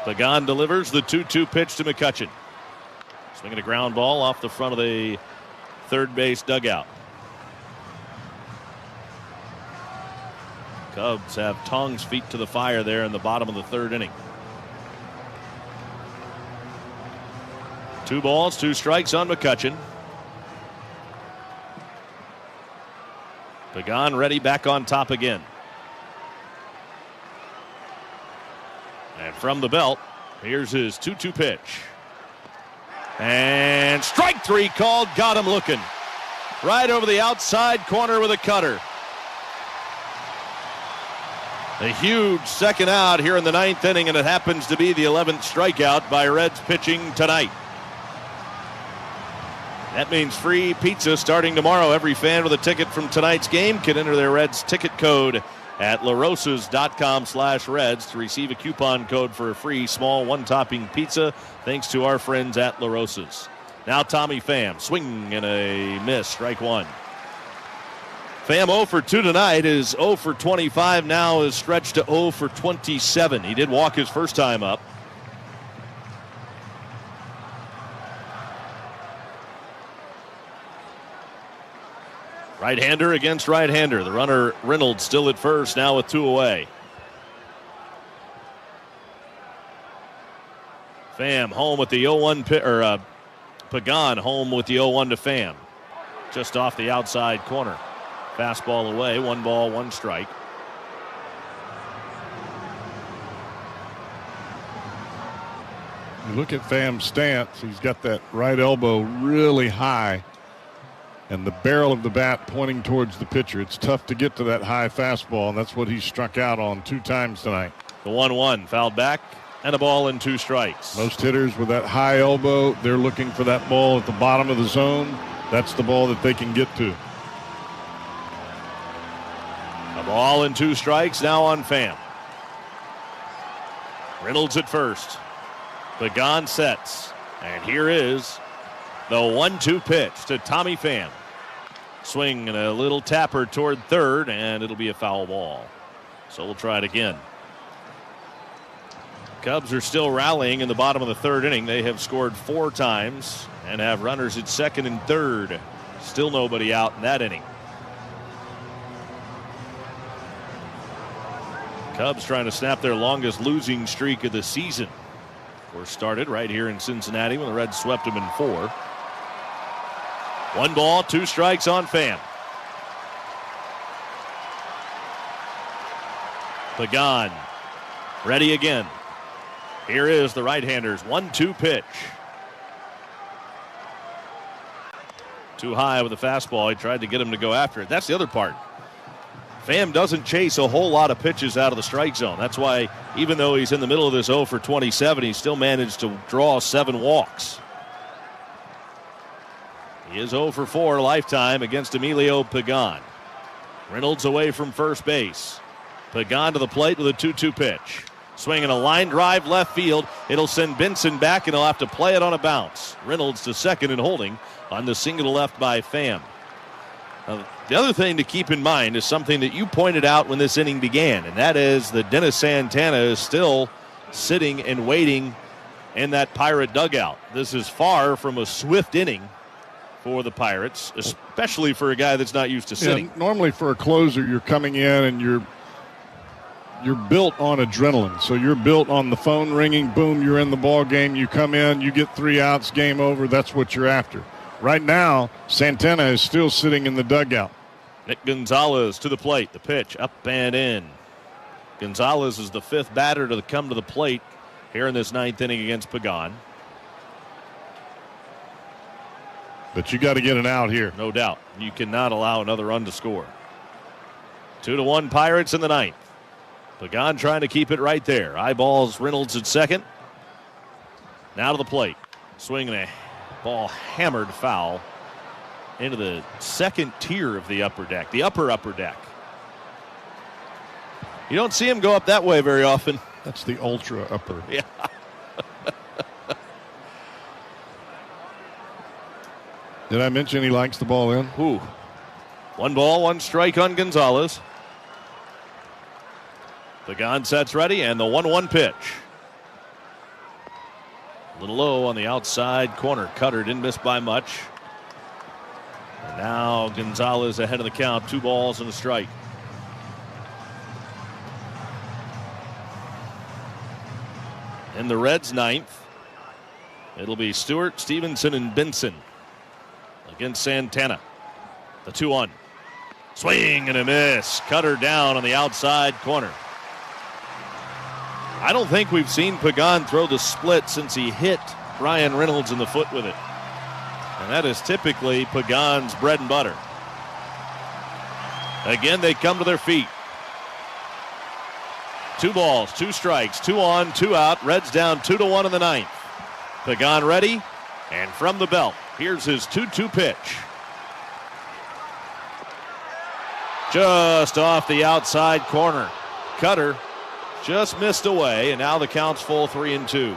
Pagan delivers the 2-2 pitch to McCutchen. Swinging a ground ball off the front of the third base dugout. Cubs have Tong's feet to the fire there in the bottom of the 3rd inning. 2 balls, 2 strikes on McCutchen. Pagan ready, back on top again. And from the belt, here's his 2-2 pitch. And strike 3 called, got him looking. Right over the outside corner with a cutter. A huge second out here in the 9th inning, and it happens to be the 11th strikeout by Reds pitching tonight. That means free pizza starting tomorrow. Every fan with a ticket from tonight's game can enter their Reds ticket code at larosas.com/Reds to receive a coupon code for a free small 1-topping pizza, thanks to our friends at La Rosa's. Now Tommy Pham, swing and a miss, strike 1. Pham 0 for 2 tonight, is 0 for 25 now, is stretched to 0 for 27. He did walk his first time up. Right-hander against right-hander. The runner Reynolds still at first, now with 2 away. Pham home with the 0-1 Pagan home with the 0-1 to Pham. Just off the outside corner. Fastball away, 1 ball, 1 strike. You look at Pham's stance, he's got that right elbow really high and the barrel of the bat pointing towards the pitcher. It's tough to get to that high fastball, and that's what he struck out on 2 times tonight. The 1-1 fouled back, and a ball and 2 strikes. Most hitters with that high elbow, they're looking for that ball at the bottom of the zone. That's the ball that they can get to. A ball and 2 strikes now on Pham. Reynolds at first. Pagan sets. And here is the 1-2 pitch to Tommy Pham. Swing and a little tapper toward third, and it'll be a foul ball. So we'll try it again. Cubs are still rallying in the bottom of the 3rd inning. They have scored 4 times and have runners at 2nd and 3rd. Still nobody out in that inning. Cubs trying to snap their longest losing streak of the season. Of course, started right here in Cincinnati when the Reds swept them in 4. 1 ball, 2 strikes on Pham. Pagan ready again. Here is the right-hander's 1-2 pitch. Too high with the fastball. He tried to get him to go after it. That's the other part. Pham doesn't chase a whole lot of pitches out of the strike zone. That's why, even though he's in the middle of this 0 for 27, he still managed to draw 7 walks. He is 0 for 4 lifetime against Emilio Pagan. Reynolds away from first base. Pagan to the plate with a 2-2 pitch. Swinging a line drive left field. It'll send Benson back, and he'll have to play it on a bounce. Reynolds to second and holding on the single to left by Pham. Now, the other thing to keep in mind is something that you pointed out when this inning began, and that is that Dennis Santana is still sitting and waiting in that Pirate dugout. This is far from a swift inning for the Pirates, especially for a guy that's not used to sitting. Yeah, normally for a closer, you're coming in and you're built on adrenaline. So you're built on the phone ringing, boom, you're in the ball game, you come in, you get 3 outs, game over, that's what you're after. Right now, Santana is still sitting in the dugout. Nick Gonzalez to the plate, the pitch up and in. Gonzalez is the 5th batter to come to the plate here in this 9th inning against Pagan. But you got to get an out here. No doubt. You cannot allow another run to score. 2-1 Pirates in the ninth. Pagan trying to keep it right there. Eyeballs Reynolds at second. Now to the plate. Swinging a ball hammered foul into the second tier of the upper deck, the upper deck. You don't see him go up that way very often. That's the ultra upper. Yeah. Did I mention he likes the ball in? Ooh. 1 ball, 1 strike on Gonzalez. Pagan sets ready, and the 1-1 pitch. A little low on the outside corner. Cutter didn't miss by much. And now Gonzalez ahead of the count. 2 balls and a strike. In the Reds' ninth, it'll be Stewart, Stevenson, and Benson against Santana. The 2-1. Swing and a miss. Cutter down on the outside corner. I don't think we've seen Pagan throw the split since he hit Ryan Reynolds in the foot with it. And that is typically Pagan's bread and butter. Again, they come to their feet. 2 balls, 2 strikes, 2 on, 2 out. Reds down 2-1 in the ninth. Pagan ready, and from the belt, here's his 2-2 pitch. Just off the outside corner. Cutter just missed away, and now the count's full 3-2.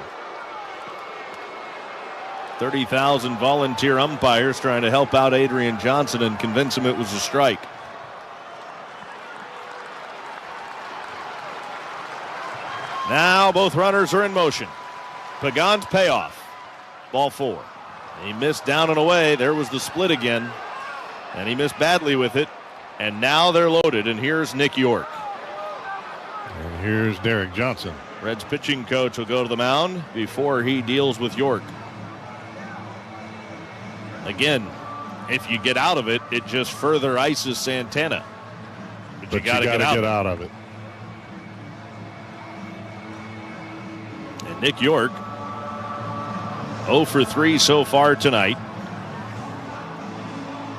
30,000 volunteer umpires trying to help out Adrian Johnson and convince him it was a strike. Now both runners are in motion. Pagan's payoff. Ball 4. He missed down and away. There was the split again. And he missed badly with it. And now they're loaded. And here's Nick York. And here's Derek Johnson. Reds pitching coach will go to the mound before he deals with York. Again, if you get out of it, it just further ices Santana. But you got to get out of it. And Nick York, 0 for 3 so far tonight.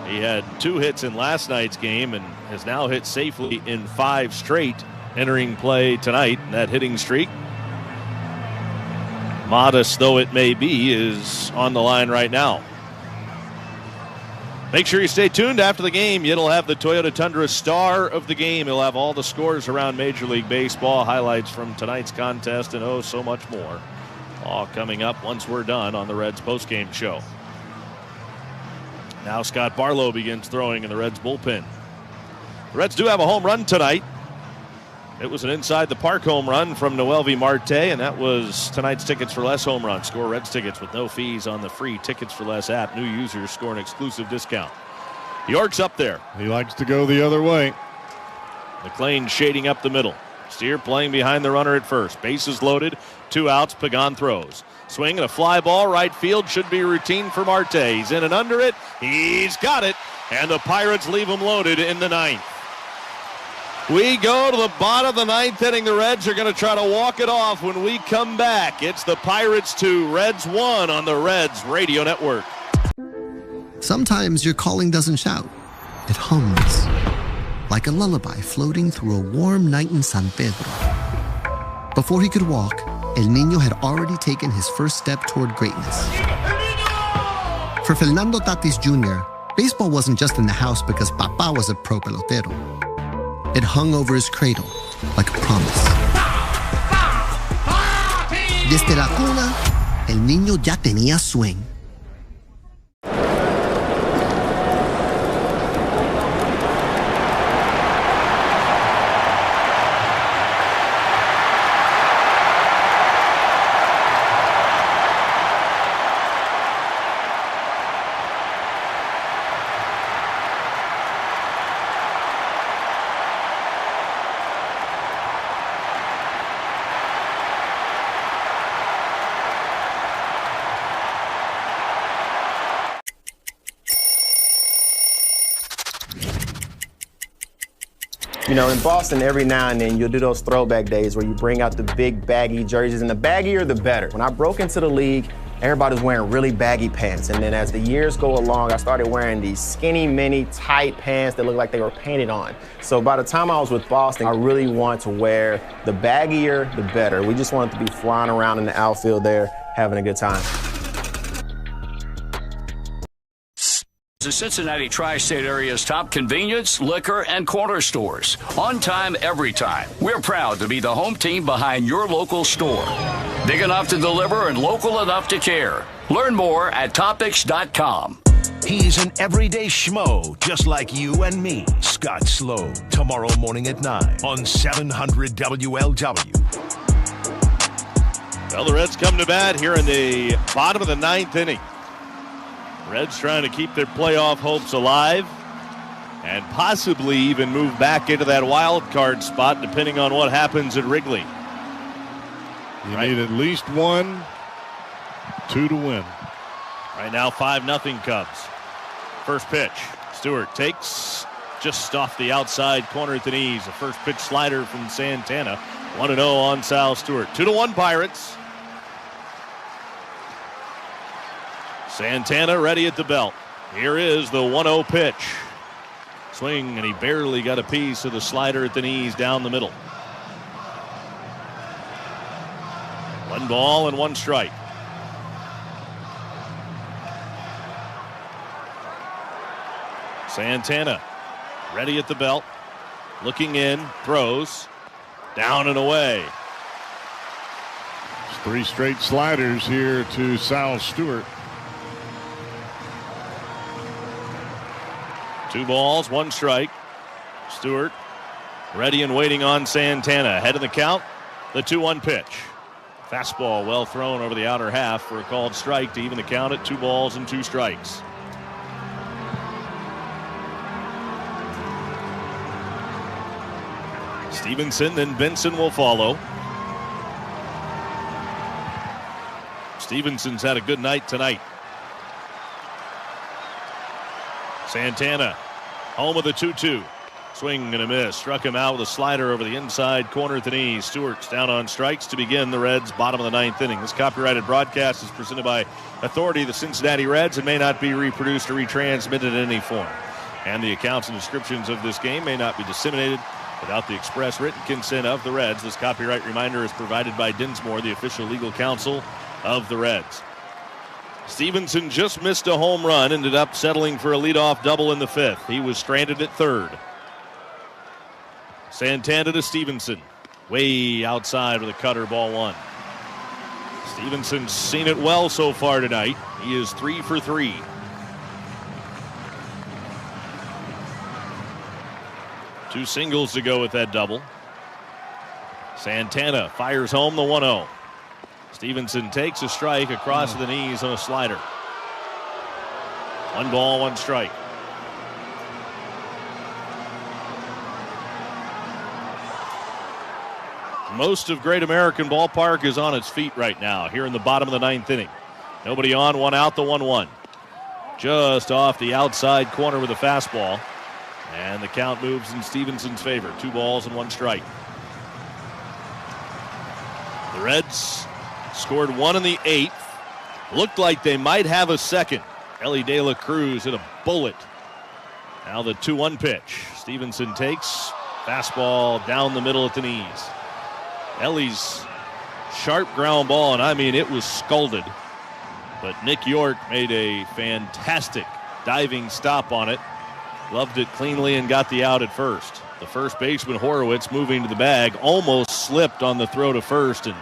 He had 2 hits in last night's game and has now hit safely in 5 straight entering play tonight. And that hitting streak, modest though it may be, is on the line right now. Make sure you stay tuned after the game. It'll have the Toyota Tundra star of the game. It'll have all the scores around Major League Baseball, highlights from tonight's contest, and oh, so much more. All coming up once we're done on the Reds postgame show. Now Scott Barlow begins throwing in the Reds bullpen. The Reds do have a home run tonight. It was an inside the park home run from Noelvi Marte, and that was tonight's Tickets for Less home run. Score Reds tickets with no fees on the free Tickets for Less app. New users score an exclusive discount. York's up there. He likes to go the other way. McLean shading up the middle. Steer playing behind the runner at first. Bases loaded. 2 outs. Pagan throws. Swing and a fly ball. Right field should be routine for Marte. He's in and under it. He's got it. And the Pirates leave him loaded in the ninth. We go to the bottom of the ninth inning. The Reds are going to try to walk it off when we come back. It's the Pirates 2, Reds 1 on the Reds Radio Network. Sometimes your calling doesn't shout. It hums. Like a lullaby floating through a warm night in San Pedro. Before he could walk, El Niño had already taken his first step toward greatness. For Fernando Tatis Jr., baseball wasn't just in the house because Papa was a pro pelotero. It hung over his cradle like a promise. Desde la cuna, el niño ya tenía swing. You know, in Boston, every now and then, you'll do those throwback days where you bring out the big baggy jerseys, and the baggier, the better. When I broke into the league, everybody was wearing really baggy pants. And then as the years go along, I started wearing these skinny, mini, tight pants that looked like they were painted on. So by the time I was with Boston, I really wanted to wear the baggier, the better. We just wanted to be flying around in the outfield there, having a good time. The Cincinnati tri-state area's top convenience, liquor, and corner stores. On time, every time. We're proud to be the home team behind your local store. Big enough to deliver and local enough to care. Learn more at topics.com. He's an everyday schmo, just like you and me. Scott Sloan, tomorrow morning at 9 on 700 WLW. Well, the Reds come to bat here in the bottom of the 9th inning. Reds trying to keep their playoff hopes alive and possibly even move back into that wild card spot depending on what happens at Wrigley. You need at least 1, 2 to win. Right now 5-0 Cubs. First pitch. Stewart takes just off the outside corner at the knees. A first pitch slider from Santana. 1-0 on Sal Stewart. 2-1 Pirates. Santana ready at the belt. Here is the 1-0 pitch. Swing, and he barely got a piece of the slider at the knees down the middle. 1 ball and 1 strike. Santana ready at the belt. Looking in, throws. Down and away. 3 straight sliders here to Sal Stewart. 2 balls, 1 strike. Stewart ready and waiting on Santana. Ahead of the count, the 2-1 pitch. Fastball well thrown over the outer half for a called strike to even the count at 2 balls and 2 strikes. Stevenson, then Benson will follow. Stevenson's had a good night tonight. Santana, home of the 2-2. Swing and a miss. Struck him out with a slider over the inside corner at the knees. Stewart's down on strikes to begin the Reds' bottom of the 9th inning. This copyrighted broadcast is presented by authority of the Cincinnati Reds and may not be reproduced or retransmitted in any form. And the accounts and descriptions of this game may not be disseminated without the express written consent of the Reds. This copyright reminder is provided by Dinsmore, the official legal counsel of the Reds. Stevenson just missed a home run, ended up settling for a leadoff double in the 5th. He was stranded at 3rd. Santana to Stevenson. Way outside with a cutter, ball 1. Stevenson's seen it well so far tonight. He is 3 for 3. Two singles to go with that double. Santana fires home the 1-0. Stevenson takes a strike across the knees on a slider. 1 ball, 1 strike. Most of Great American Ballpark is on its feet right now here in the bottom of the 9th inning. Nobody on, 1 out, the 1-1. Just off the outside corner with a fastball. And the count moves in Stevenson's favor. 2 balls and 1 strike. The Reds scored 1 in the 8th. Looked like they might have a second. Ellie De La Cruz hit a bullet. Now the 2-1 pitch. Stevenson takes. Fastball down the middle at the knees. Ellie's sharp ground ball, and I mean it was scalded. But Nick York made a fantastic diving stop on it. Gloved it cleanly and got the out at first. The first baseman, Horowitz, moving to the bag, almost slipped on the throw to first, and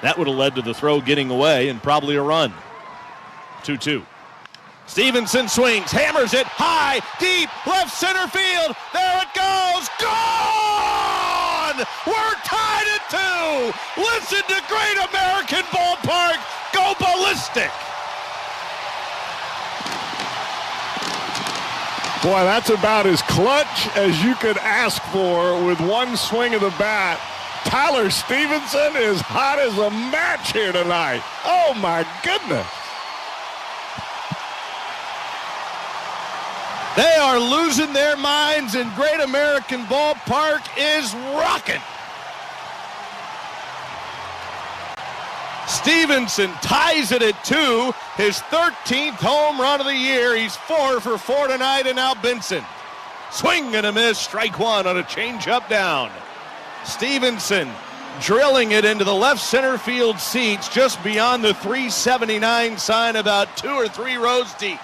that would have led to the throw getting away and probably a run. 2-2. Stevenson swings, hammers it high, deep, left center field. There it goes. Gone! We're tied at 2. Listen to Great American Ballpark go ballistic. Boy, that's about as clutch as you could ask for with one swing of the bat. Tyler Stevenson is hot as a match here tonight. Oh, my goodness. They are losing their minds, and Great American Ballpark is rocking. Stevenson ties it at 2, his 13th home run of the year. He's 4 for 4 tonight, and now Benson. Swing and a miss, strike one on a changeup down. Stevenson drilling it into the left center field seats just beyond the 379 sign, about 2 or 3 rows deep.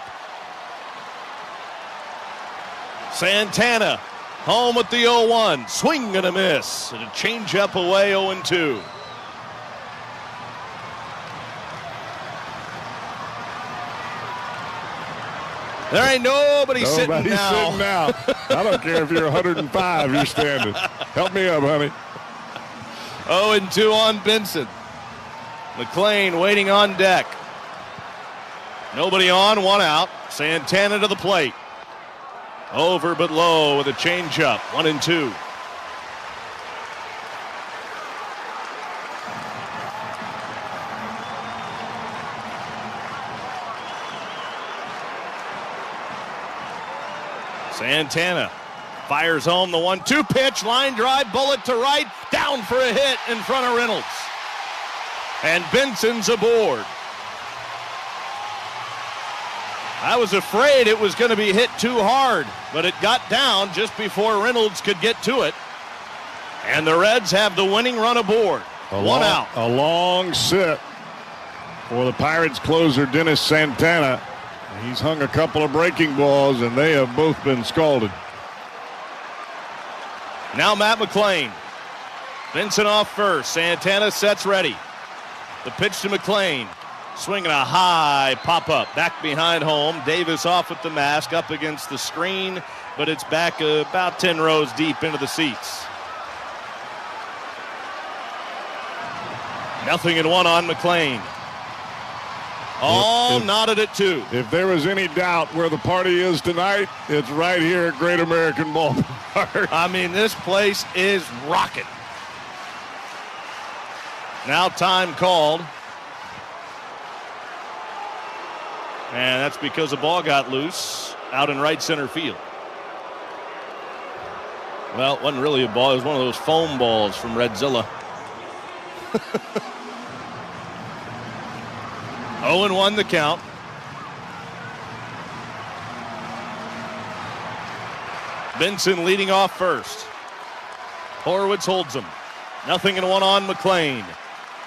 Santana home with the 0-1. Swing and a miss. And a changeup away, 0-2. There ain't nobody sitting now. I don't care if you're 105, you're standing. Help me up, honey. 0-2 on Benson. McLean waiting on deck. Nobody on, 1 out. Santana to the plate. Over but low with a changeup. 1-2. Santana fires home the 1-2 pitch. Line drive, bullet to right. Down for a hit in front of Reynolds. And Benson's aboard. I was afraid it was going to be hit too hard, but it got down just before Reynolds could get to it. And the Reds have the winning run aboard. 1 out. A long sit for the Pirates closer, Dennis Santana. He's hung a couple of breaking balls, and they have both been scalded. Now Matt McLean. Benson off first. Santana sets ready. The pitch to McLean. Swinging a high pop-up. Back behind home. Davis off with the mask. Up against the screen. But it's back about 10 rows deep into the seats. 0-1 on McLean. All knotted at 2. If there was any doubt where the party is tonight, it's right here at Great American Ballpark. I mean, this place is rocking. Now time called. And that's because the ball got loose out in right center field. Well, it wasn't really a ball. It was one of those foam balls from Redzilla. 0-1 the count. Benson leading off first. Horowitz holds him. 0-1 on McLean.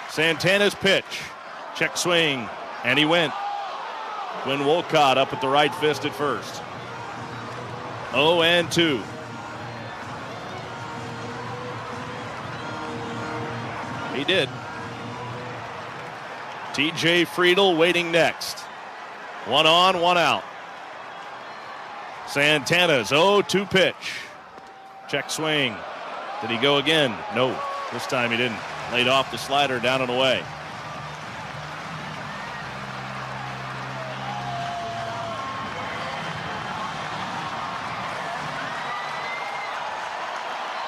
Santana's pitch. Check swing. And he went. Quinn Wolcott up at the right fist at first. 0-2. He did. TJ Friedel waiting next. 1 on, 1 out. Santana's 0-2 pitch. Check swing. Did he go again? No, this time he didn't. Laid off the slider down and away.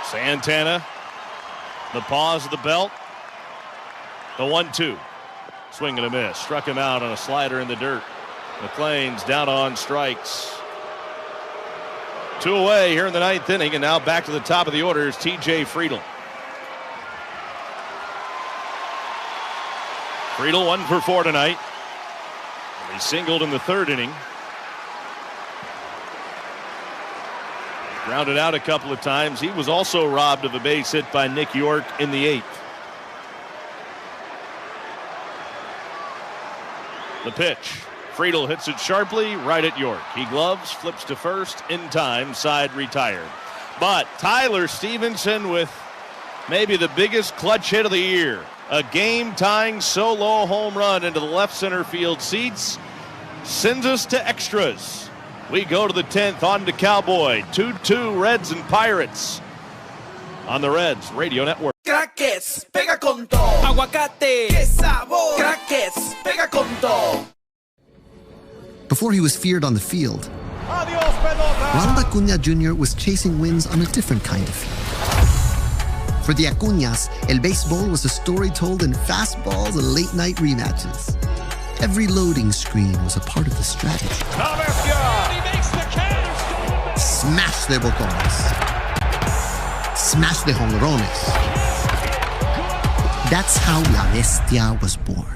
Santana, the pause of the belt. The 1-2. Swing and a miss. Struck him out on a slider in the dirt. McLean's down on strikes. 2 away here in the 9th inning, and now back to the top of the order is TJ Friedel. Friedel 1 for 4 tonight. He singled in the 3rd inning. Grounded out a couple of times. He was also robbed of a base hit by Nick York in the 8th. The pitch. Friedel hits it sharply right at York. He gloves, flips to first in time, side retired. But Tyler Stevenson with maybe the biggest clutch hit of the year. A game-tying solo home run into the left center field seats. Sends us to extras. We go to the 10th, on to Cowboy. 2-2 Reds and Pirates on the Reds Radio Network. Crackers, pega con todo. Aguacate, que sabor. Crackers, pega con todo. Before he was feared on the field, Ronald Acuna Jr. was chasing wins on a different kind of field. For the Acuñas, el béisbol was a story told in fastballs and late-night rematches. Every loading screen was a part of the strategy. Smash de botones. Smash de jonrones. That's how La Bestia was born.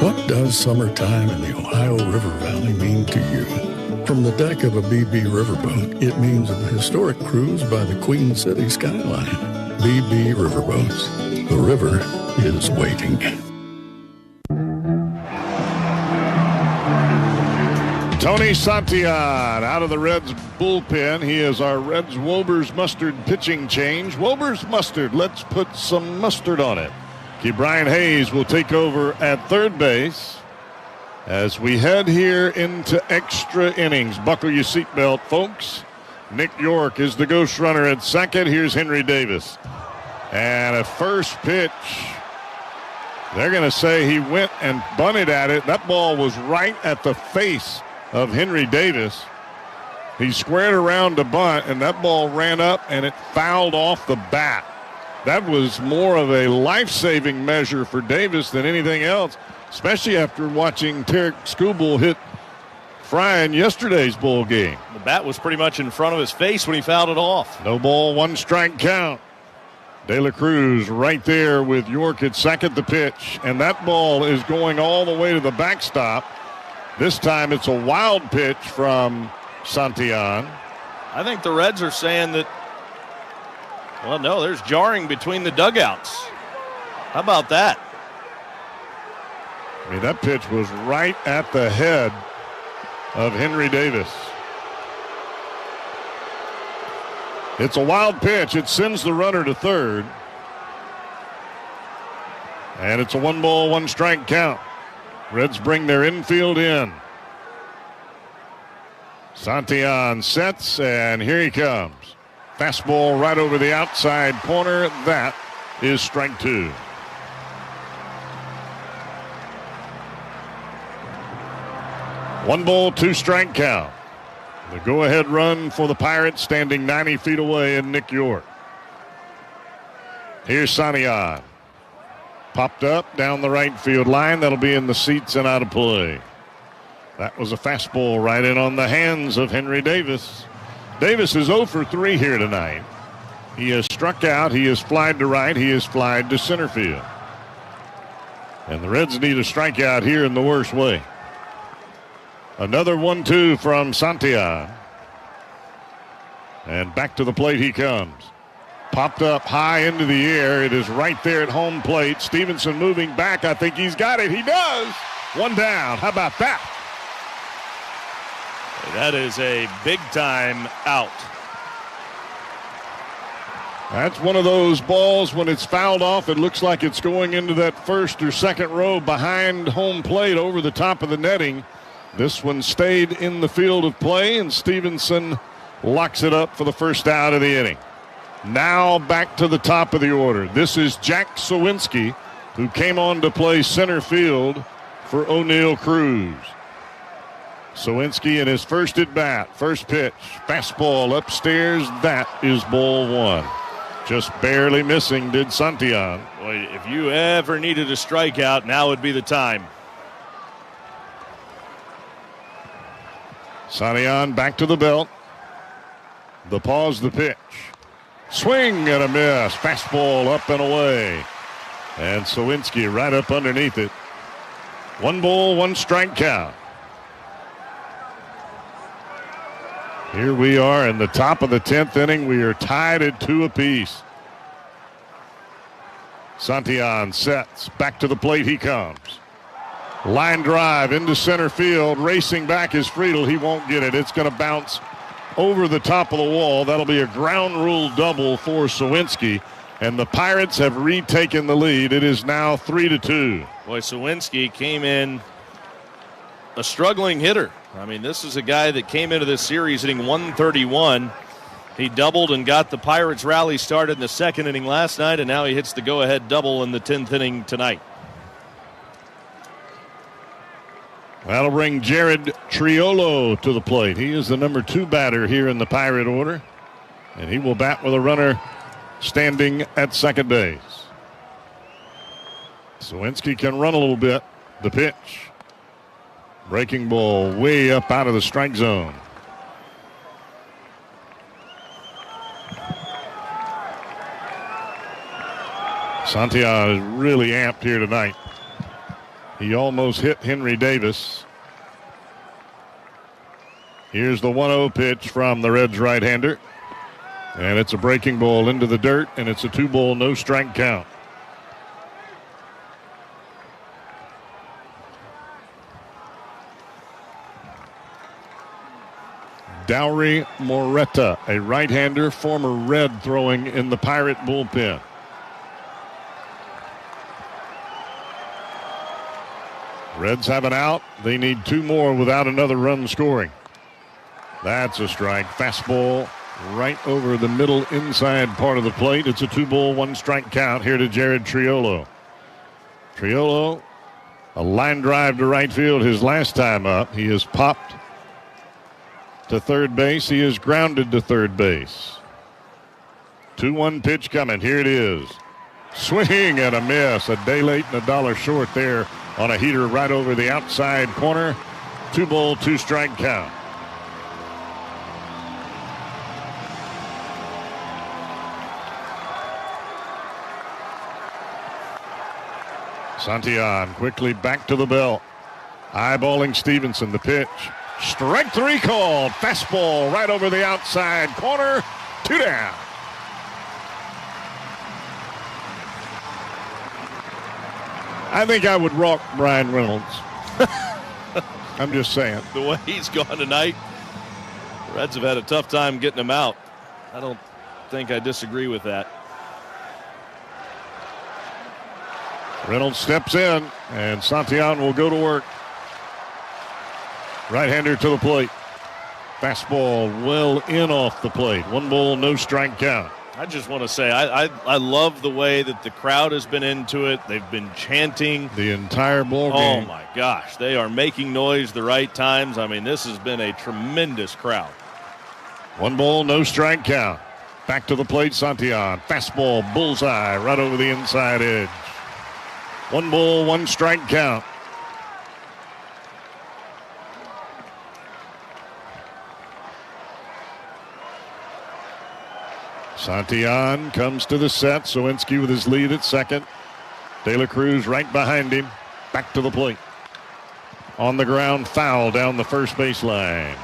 What does summertime in the Ohio River Valley mean to you? From the deck of a BB riverboat, it means a historic cruise by the Queen City skyline. BB Riverboats. The river is waiting. Tony Santillan out of the Reds bullpen. He is our Reds Wober's Mustard pitching change. Wober's Mustard, let's put some mustard on it. Brian Hayes will take over at third base as we head here into extra innings. Buckle your seatbelt, folks. Nick York is the ghost runner at second. Here's Henry Davis. And a first pitch. They're going to say he went and bunted at it. That ball was right at the face of Henry Davis. He squared around to bunt, and that ball ran up, and it fouled off the bat. That was more of a life-saving measure for Davis than anything else, especially after watching Tarek Skubal hit Fry in yesterday's bowl game. The bat was pretty much in front of his face when he fouled it off. No ball, one strike count. De La Cruz right there with York at second, the pitch, and that ball is going all the way to the backstop. This time it's a wild pitch from Santillan. I think the Reds are saying that, well, no, there's jarring between the dugouts. How about that? I mean, that pitch was right at the head of Henry Davis. It's a wild pitch. It sends the runner to third. And it's a 1-ball, 1-strike count. Reds bring their infield in. Santillan sets, and here he comes. Fastball right over the outside corner. That is strike two. One ball, 2-strike count. The go-ahead run for the Pirates, standing 90 feet away in Nick York. Here's Santillan. Popped up down the right field line. That'll be in the seats and out of play. That was a fastball right in on the hands of Henry Davis. Davis is 0 for 3 here tonight. He has struck out. He has flied to right. He has flied to center field. And the Reds need a strikeout here in the worst way. Another 1-2 from Santillan. And back to the plate he comes. Popped up high into the air. It is right there at home plate. Stevenson moving back. I think he's got it. He does. One down. How about that? That is a big-time out. That's one of those balls when it's fouled off, it looks like it's going into that first or second row behind home plate over the top of the netting. This one stayed in the field of play, and Stevenson locks it up for the first out of the inning. Now back to the top of the order. This is Jack Sowinski, who came on to play center field for O'Neill Cruz. Sowinski in his first at bat, first pitch, fastball upstairs. That is ball one. Just barely missing did Santillan. Boy, if you ever needed a strikeout, now would be the time. Santillan back to the belt. The pause, the pitch. Swing and a miss. Fastball up and away. And Sowinski right up underneath it. 1-ball, 1-strike count. Here we are in the top of the 10th inning. We are tied at 2 apiece. Santillan sets. Back to the plate he comes. Line drive into center field. Racing back is Friedel. He won't get it. It's going to bounce over the top of the wall. That'll be a ground rule double for Sawinski. And the Pirates have retaken the lead. It is now 3-2. Boy, Sawinski came in a struggling hitter. I mean, this is a guy that came into this series hitting 131. He doubled and got the Pirates rally started in the second inning last night, and now he hits the go-ahead double in the 10th inning tonight. That'll bring Jared Triolo to the plate. He is the number 2 batter here in the Pirate order, and he will bat with a runner standing at second base. Sawinski can run a little bit. The pitch. Breaking ball way up out of the strike zone. Santillan is really amped here tonight. He almost hit Henry Davis. Here's the 1-0 pitch from the Reds right-hander. And it's a breaking ball into the dirt, and it's a 2-ball, no-strike count. Dowry Moretta, a right-hander, former Red, throwing in the Pirate bullpen. Reds have an out. They need 2 more without another run scoring. That's a strike. Fastball right over the middle inside part of the plate. It's a 2-ball, 1-strike count here to Jared Triolo. Triolo, a line drive to right field his last time up. He has popped to third base. He is grounded to third base. 2-1 pitch coming. Here it is. Swing and a miss. A day late and a dollar short there on a heater right over the outside corner. 2-ball, 2-strike count. Santillan quickly back to the belt. Eyeballing Stevenson. The pitch. Strike 3 called. Fastball right over the outside corner. 2 down. I think I would rock Brian Reynolds. I'm just saying. The way he's gone tonight, the Reds have had a tough time getting him out. I don't think I disagree with that. Reynolds steps in, and Santillan will go to work. Right-hander to the plate. Fastball well in off the plate. 1-ball, no-strike count. I just want to say I love the way that the crowd has been into it. They've been chanting the entire ball game. Oh my gosh, they are making noise the right times. I mean, this has been a tremendous crowd. 1-ball, no-strike count. Back to the plate, Santillan. Fastball, bullseye, right over the inside edge. 1-ball, 1-strike count. Santillan comes to the set. Sawinski with his lead at second. De La Cruz right behind him. Back to the plate. On the ground, foul down the first baseline.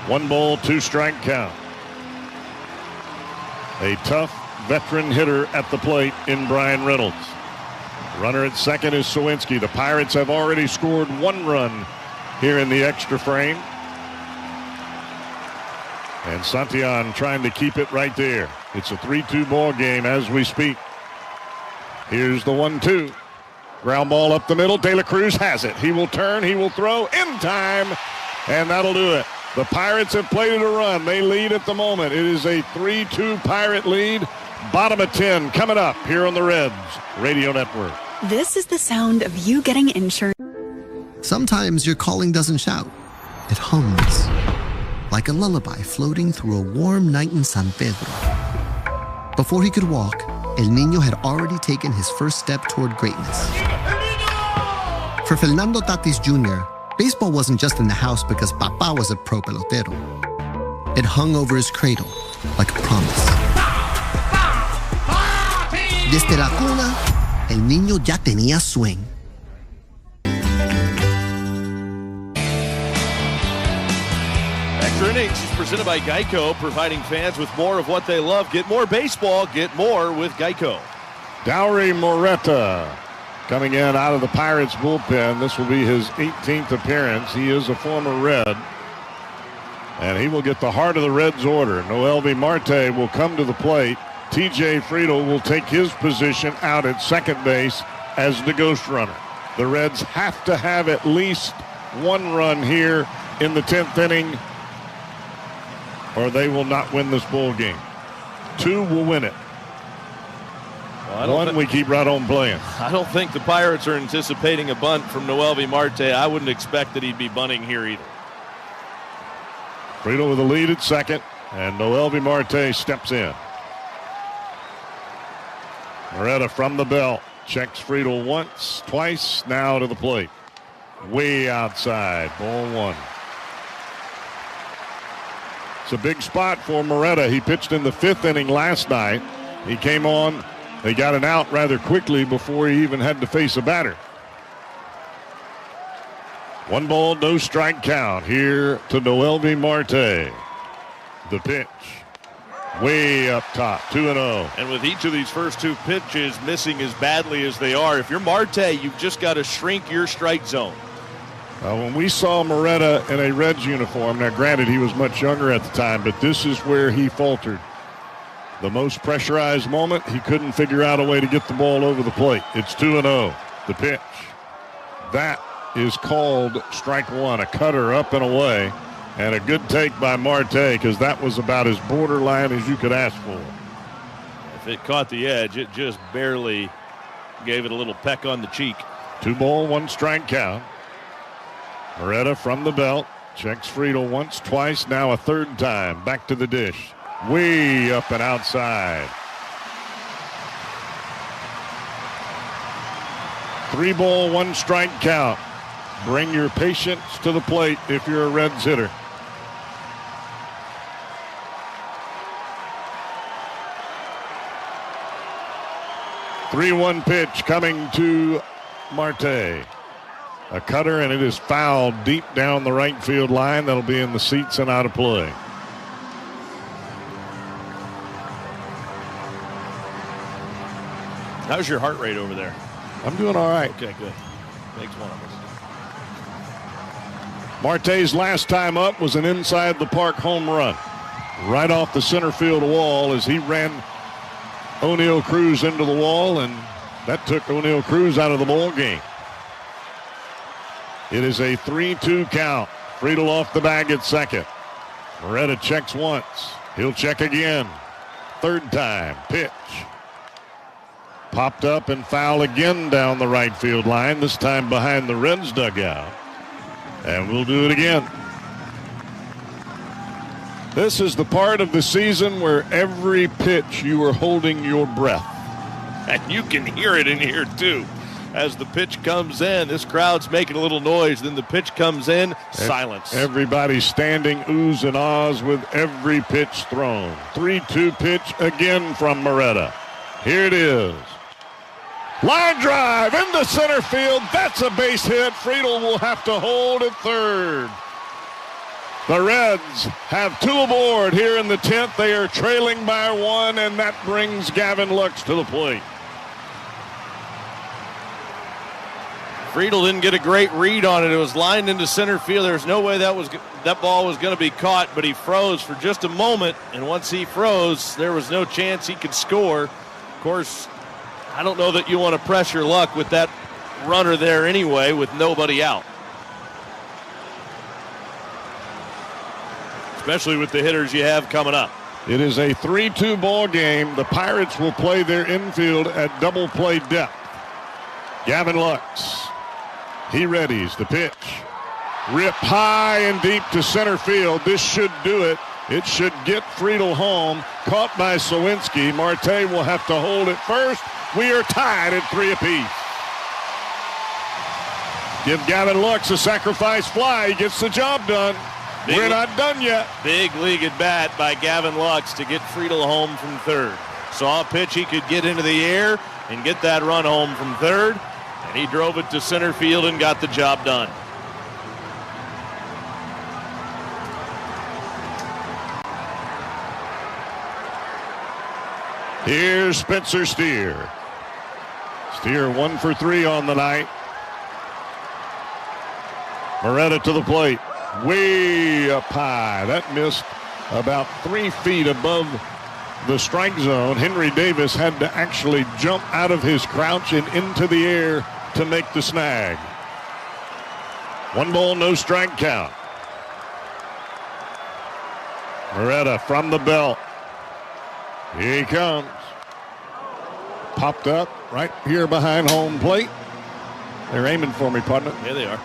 1-ball, 2-strike count. A tough veteran hitter at the plate in Brian Reynolds. Runner at second is Sawinski. The Pirates have already scored 1 run here in the extra frame. And Santillan trying to keep it right there. It's a 3-2 ball game as we speak. Here's the 1-2. Ground ball up the middle. De La Cruz has it. He will turn. He will throw in time. And that'll do it. The Pirates have played a run. They lead at the moment. It is a 3-2 Pirate lead. Bottom of 10 coming up here on the Reds Radio Network. This is the sound of you getting insurance. Sometimes your calling doesn't shout. It hums. Like a lullaby floating through a warm night in San Pedro. Before he could walk, El Niño had already taken his first step toward greatness. For Fernando Tatis Jr., baseball wasn't just in the house because Papá was a pro pelotero. It hung over his cradle like a promise. Desde la cuna, El Niño ya tenía swing. Extra Innings is presented by Geico, providing fans with more of what they love. Get more baseball, get more with Geico. Dowry Moretta coming in out of the Pirates bullpen. This will be his 18th appearance. He is a former Red. And he will get the heart of the Reds order. Noelvi Marte will come to the plate. TJ Friedl will take his position out at second base as the ghost runner. The Reds have to have at least one run here in the 10th inning, or they will not win this ball game. 2 will win it. Well, one we keep right on playing. I don't think the Pirates are anticipating a bunt from Noelvi Marte. I wouldn't expect that he'd be bunting here either. Friedl with the lead at second, and Noelvi Marte steps in. Marte from the belt. Checks Friedl once, twice, now to the plate. Way outside, ball 1. It's a big spot for Marte. He pitched in the 5th inning last night. He came on, they got an out rather quickly before he even had to face a batter. 1 ball, no strike count here to Noelvi Marte. The pitch. Way up top, 2-0. And with each of these first 2 pitches missing as badly as they are, if you're Marte, you've just got to shrink your strike zone. When we saw Marte in a Reds uniform, now granted he was much younger at the time, but this is where he faltered. The most pressurized moment, he couldn't figure out a way to get the ball over the plate. It's 2-0. The pitch. That is called strike 1, a cutter up and away. And a good take by Marte, because that was about as borderline as you could ask for. If it caught the edge, it just barely gave it a little peck on the cheek. 2 ball, 1 strike count. Marte from the belt. Checks Friedl once, twice, now a 3rd time. Back to the dish. Way up and outside. 3 ball, 1 strike count. Bring your patience to the plate if you're a Reds hitter. Three-one pitch coming to Marte. A cutter, and it is fouled deep down the right field line. That'll be in the seats and out of play. How's your heart rate over there? I'm doing all right. Okay, good. Makes one of us. Marte's last time up was an inside the park home run. Right off the center field wall as he ran O'Neal Cruz into the wall, and that took O'Neal Cruz out of the ball game. It is a 3-2 count. Friedl off the bag at second. Marte checks once. He'll check again. 3rd time. Pitch. Popped up and foul again down the right field line, this time behind the Reds dugout. And we'll do it again. This is the part of the season where every pitch you are holding your breath. And you can hear it in here, too. As the pitch comes in, this crowd's making a little noise. Then the pitch comes in, silence. Everybody's standing oohs and ahs with every pitch thrown. 3-2 pitch again from Marte. Here it is. Line drive into center field. That's a base hit. Friedl will have to hold at 3rd. The Reds have 2 aboard here in the 10th. They are trailing by 1, and that brings Gavin Lux to the plate. Friedl didn't get a great read on it. It was lined into center field. There's no way that ball was going to be caught, but he froze for just a moment, and once he froze, there was no chance he could score. Of course, I don't know that you want to pressure Luck with that runner there anyway with nobody out. Especially with the hitters you have coming up. It is a 3-2 ball game. The Pirates will play their infield at double play depth. Gavin Lux. He readies the pitch. Rip high and deep to center field. This should do it. It should get Friedl home. Caught by Sawinski. Marte will have to hold it first. We are tied at 3 apiece. Give Gavin Lux a sacrifice fly. He gets the job done. We're not done yet. Big league at bat by Gavin Lux to get Friedl home from 3rd. Saw a pitch he could get into the air and get that run home from 3rd. And he drove it to center field and got the job done. Here's Spencer Steer. Steer 1 for 3 on the night. Marte to the plate. Way up high. That missed about 3 feet above the strike zone. Henry Davis had to actually jump out of his crouch and into the air to make the snag. 1 ball, no strike count. Marte from the belt. Here he comes. Popped up right here behind home plate. They're aiming for me, partner. Yeah, they are.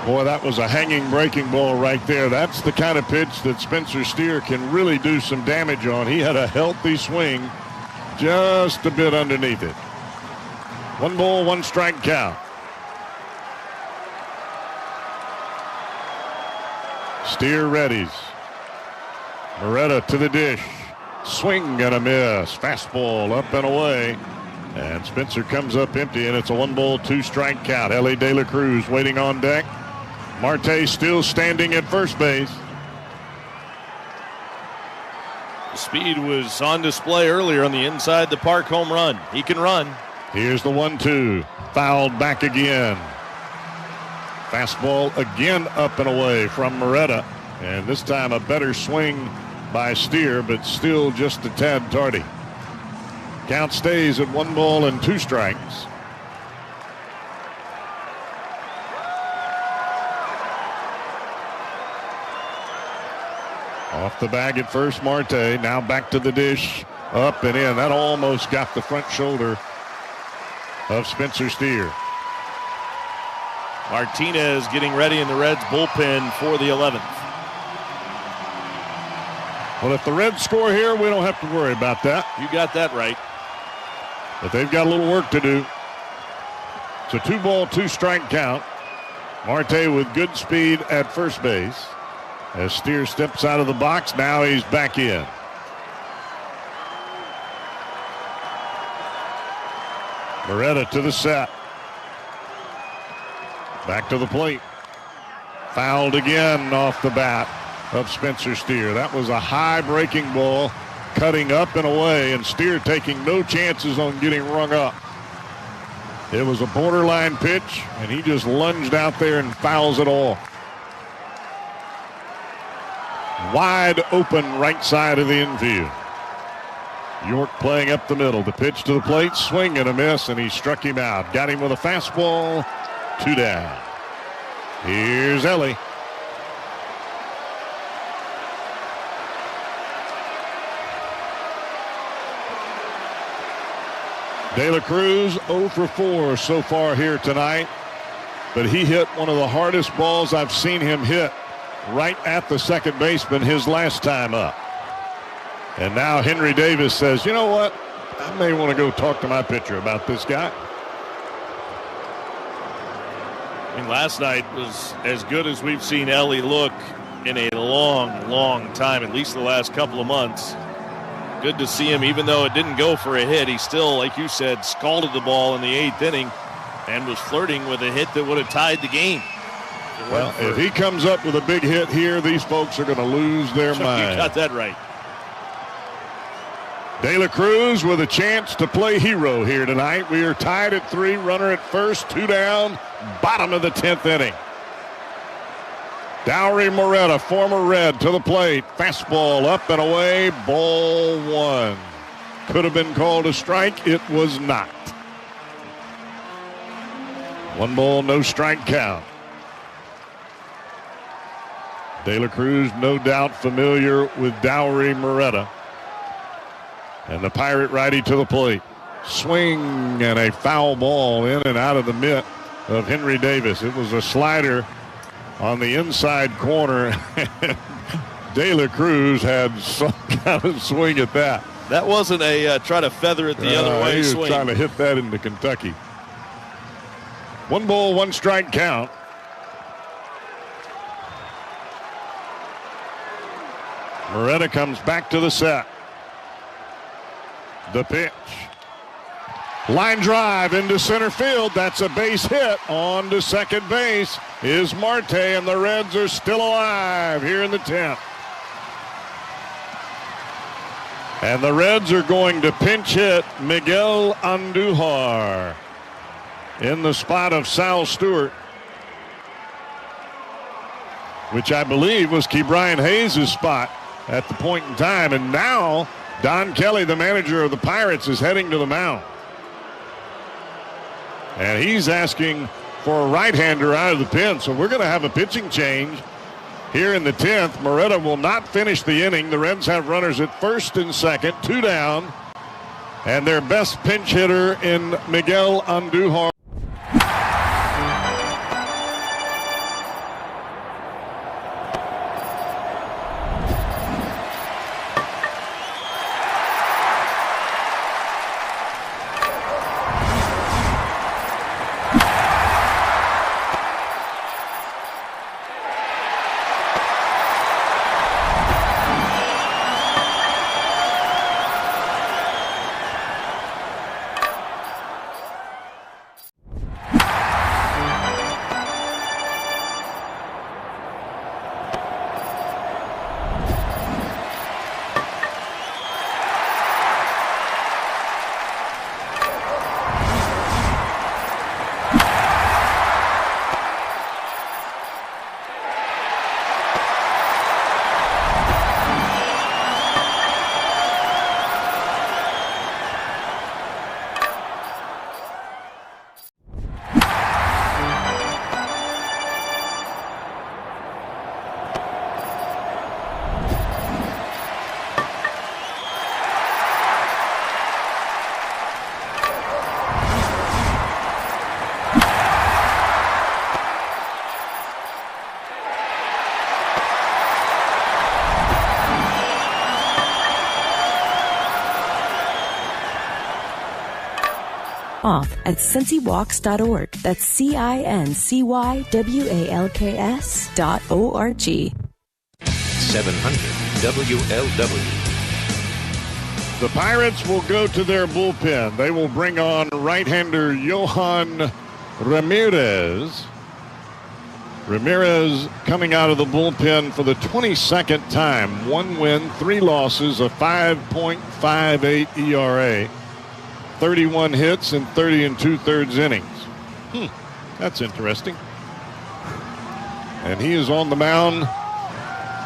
Boy, that was a hanging breaking ball right there. That's the kind of pitch that Spencer Steer can really do some damage on. He had a healthy swing just a bit underneath it. 1 ball, 1 strike count. Steer readies. Marte to the dish. Swing and a miss. Fastball up and away. And Spencer comes up empty, and it's a 1 ball, 2 strike count. Ellie De La Cruz waiting on deck. Marte still standing at first base. The speed was on display earlier on the inside the park home run. He can run. Here's the 1-2. Fouled back again. Fastball again up and away from Marte. And this time a better swing by Steer, but still just a tad tardy. Count stays at 1 ball and 2 strikes. Off the bag at first, Marte. Now back to the dish. Up and in. That almost got the front shoulder of Spencer Steer. Martinez getting ready in the Reds bullpen for the 11th. Well, if the Reds score here, we don't have to worry about that. You got that right. But they've got a little work to do. It's a 2 ball, 2 strike count. Marte with good speed at first base. As Steer steps out of the box, now he's back in. Marte to the set. Back to the plate. Fouled again off the bat of Spencer Steer. That was a high breaking ball, cutting up and away, and Steer taking no chances on getting rung up. It was a borderline pitch, and he just lunged out there and fouls it off. Wide open right side of the infield. York playing up the middle. The pitch to the plate, swing and a miss, and he struck him out. Got him with a fastball. 2 down. Here's Ellie. De La Cruz 0 for 4 so far here tonight, but he hit one of the hardest balls I've seen him hit right at the second baseman his last time up. And now Henry Davis says, you know what? I may want to go talk to my pitcher about this guy. I mean, last night was as good as we've seen Ellie look in a long, long time, at least the last couple of months. Good to see him, even though it didn't go for a hit. He still, like you said, scalded the ball in the 8th inning and was flirting with a hit that would have tied the game. Well, if he comes up with a big hit here, these folks are going to lose their mind. You got that right. De La Cruz with a chance to play hero here tonight. We are tied at 3, runner at first, 2 down, bottom of the 10th inning. Dowry Marte, former Red, to the plate. Fastball up and away, ball 1. Could have been called a strike. It was not. 1 ball, no strike count. De La Cruz, no doubt familiar with Dowry Marte. And the Pirate righty to the plate. Swing and a foul ball in and out of the mitt of Henry Davis. It was a slider on the inside corner. De La Cruz had some kind of swing at that. That wasn't a try to feather it the other way he swing. was trying to hit that into Kentucky. 1 ball, 1 strike count. Marte comes back to the set. The pitch. Line drive into center field. That's a base hit. On to second base is Marte, and the Reds are still alive here in the 10th. And the Reds are going to pinch hit Miguel Andujar in the spot of Sal Stewart, which I believe was Ke'Bryan Hayes' spot at the point in time. And now Don Kelly, the manager of the Pirates, is heading to the mound. And he's asking for a right-hander out of the pen. So we're going to have a pitching change here in the 10th. Marte will not finish the inning. The Reds have runners at first and second, 2 down. And their best pinch hitter in Miguel Andujar. Off at CincyWalks.org. That's CINCYWALKS.org. 700 WLW. The Pirates will go to their bullpen. They will bring on right-hander Yohan Ramirez. Ramirez coming out of the bullpen for the 22nd time. 1 win, 3 losses, a 5.58 ERA. 31 hits in 30 2/3 innings. That's interesting. And he is on the mound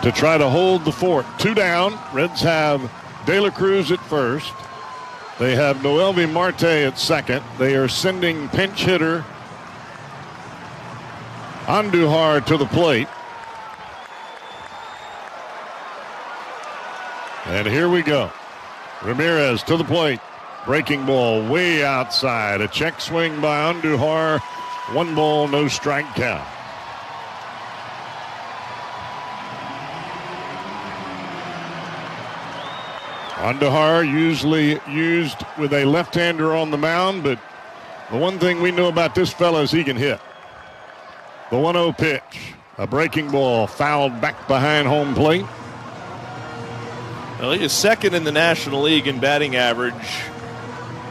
to try to hold the fort. 2 down. Reds have De La Cruz at first. They have Noelvi Marte at second. They are sending pinch hitter Andujar to the plate. And here we go. Ramirez to the plate. Breaking ball way outside. A check swing by Andujar. 1 ball, no strike count. Andujar usually used with a left-hander on the mound, but the one thing we know about this fella is he can hit. The 1-0 pitch. A breaking ball fouled back behind home plate. Well, he is second in the National League in batting average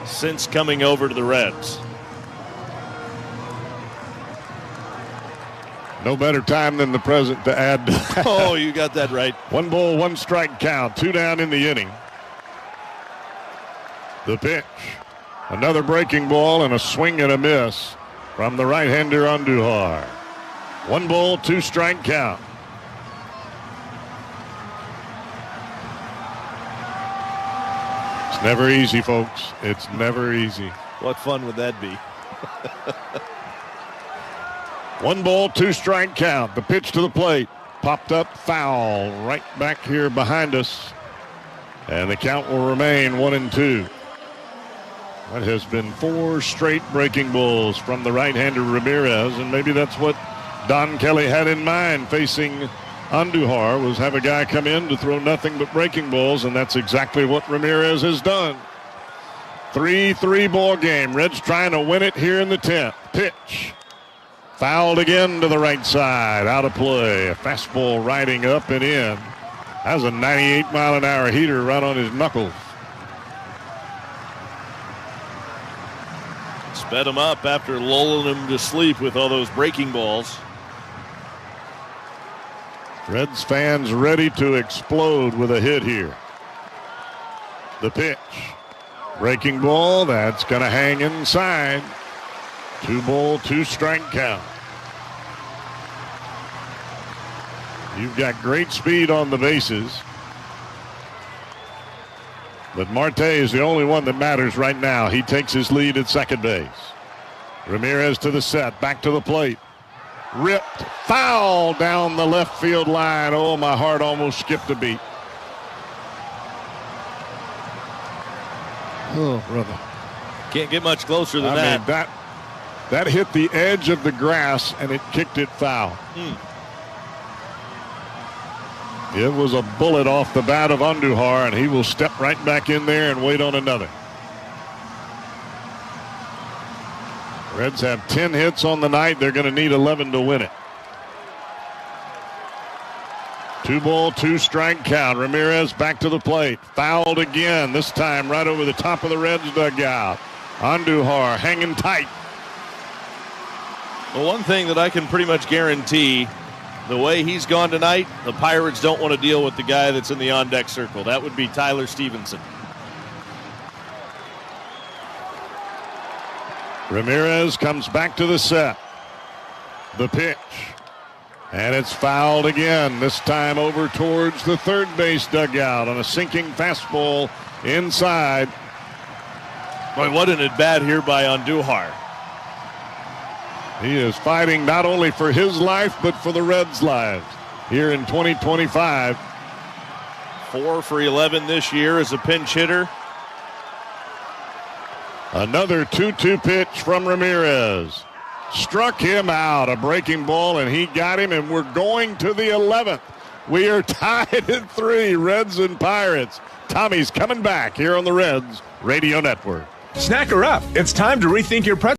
since coming over to the Reds. No better time than the present to add. Oh, you got that right. 1 ball, 1 strike count. 2 down in the inning. The pitch. Another breaking ball and a swing and a miss from the right-hander Andujar. 1 ball, 2 strike count. It's never easy, folks. It's never easy. What fun would that be? 1 ball, 2 strike count. The pitch to the plate. Popped up, foul right back here behind us. And the count will remain 1-2. That has been 4 straight breaking balls from the right-hander Ramirez, and maybe that's what Don Kelly had in mind facing Andujar, was have a guy come in to throw nothing but breaking balls, and that's exactly what Ramirez has done. 3-3 ball game. Reds trying to win it here in the 10th. Pitch. Fouled again to the right side. Out of play. A fastball riding up and in. That was a 98-mile-an-hour heater right on his knuckles. Sped him up after lulling him to sleep with all those breaking balls. Reds fans ready to explode with a hit here. The pitch. Breaking ball, that's going to hang inside. 2 2 strike count. You've got great speed on the bases. But Marte is the only one that matters right now. He takes his lead at second base. Ramirez to the set, back to the plate. Ripped, foul down the left field line. Oh, my heart almost skipped a beat. Oh, brother. Can't get much closer than that. I mean, that hit the edge of the grass, and it kicked it foul. It was a bullet off the bat of Andujar, and he will step right back in there and wait on another. Reds have 10 hits on the night. They're going to need 11 to win it. 2 2 strike count. Ramirez back to the plate. Fouled again, this time right over the top of the Reds dugout. Andujar hanging tight. The one thing that I can pretty much guarantee, the way he's gone tonight, the Pirates don't want to deal with the guy that's in the on-deck circle. That would be Tyler Stevenson. Ramirez comes back to the set. The pitch. And it's fouled again, this time over towards the third base dugout on a sinking fastball inside. Boy, what an at-bat here by Andujar. He is fighting not only for his life, but for the Reds' lives here in 2025. 4 for 11 this year as a pinch hitter. Another 2-2 pitch from Ramirez. Struck him out, a breaking ball, and he got him, and we're going to the 11th. We are tied at 3, Reds and Pirates. Tommy's coming back here on the Reds Radio Network. Snack her up. It's time to rethink your pretzel.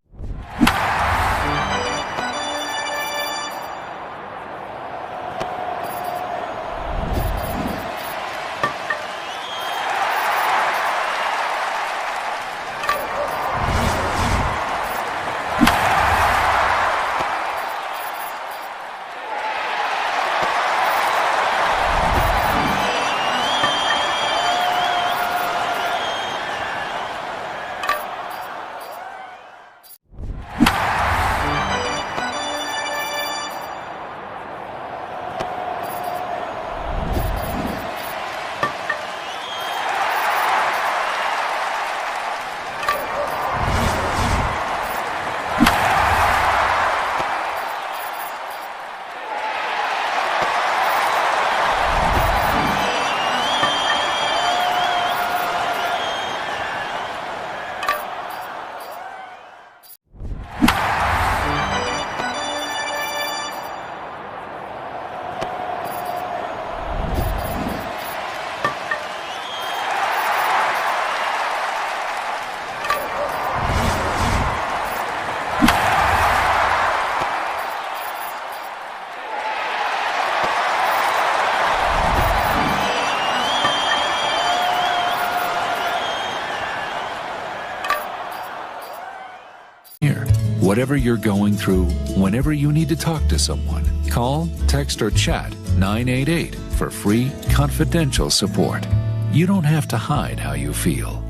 Whatever you're going through, whenever you need to talk to someone, call, text, or chat 988 for free, confidential support. You don't have to hide how you feel.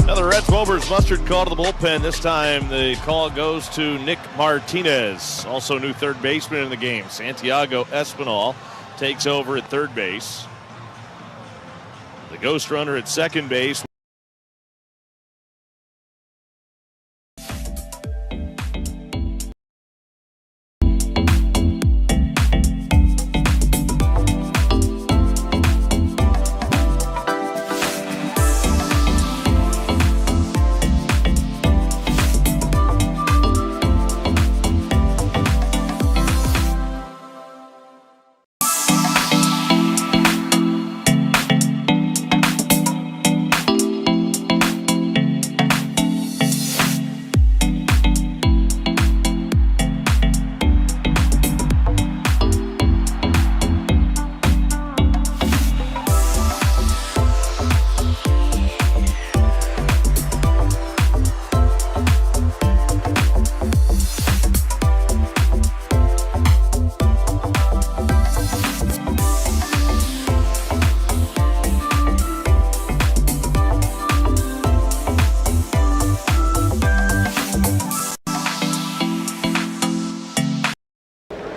Now the Reds Rovers mustard call to the bullpen. This time the call goes to Nick Martinez, also new third baseman in the game. Santiago Espinal takes over at third base. The ghost runner at second base.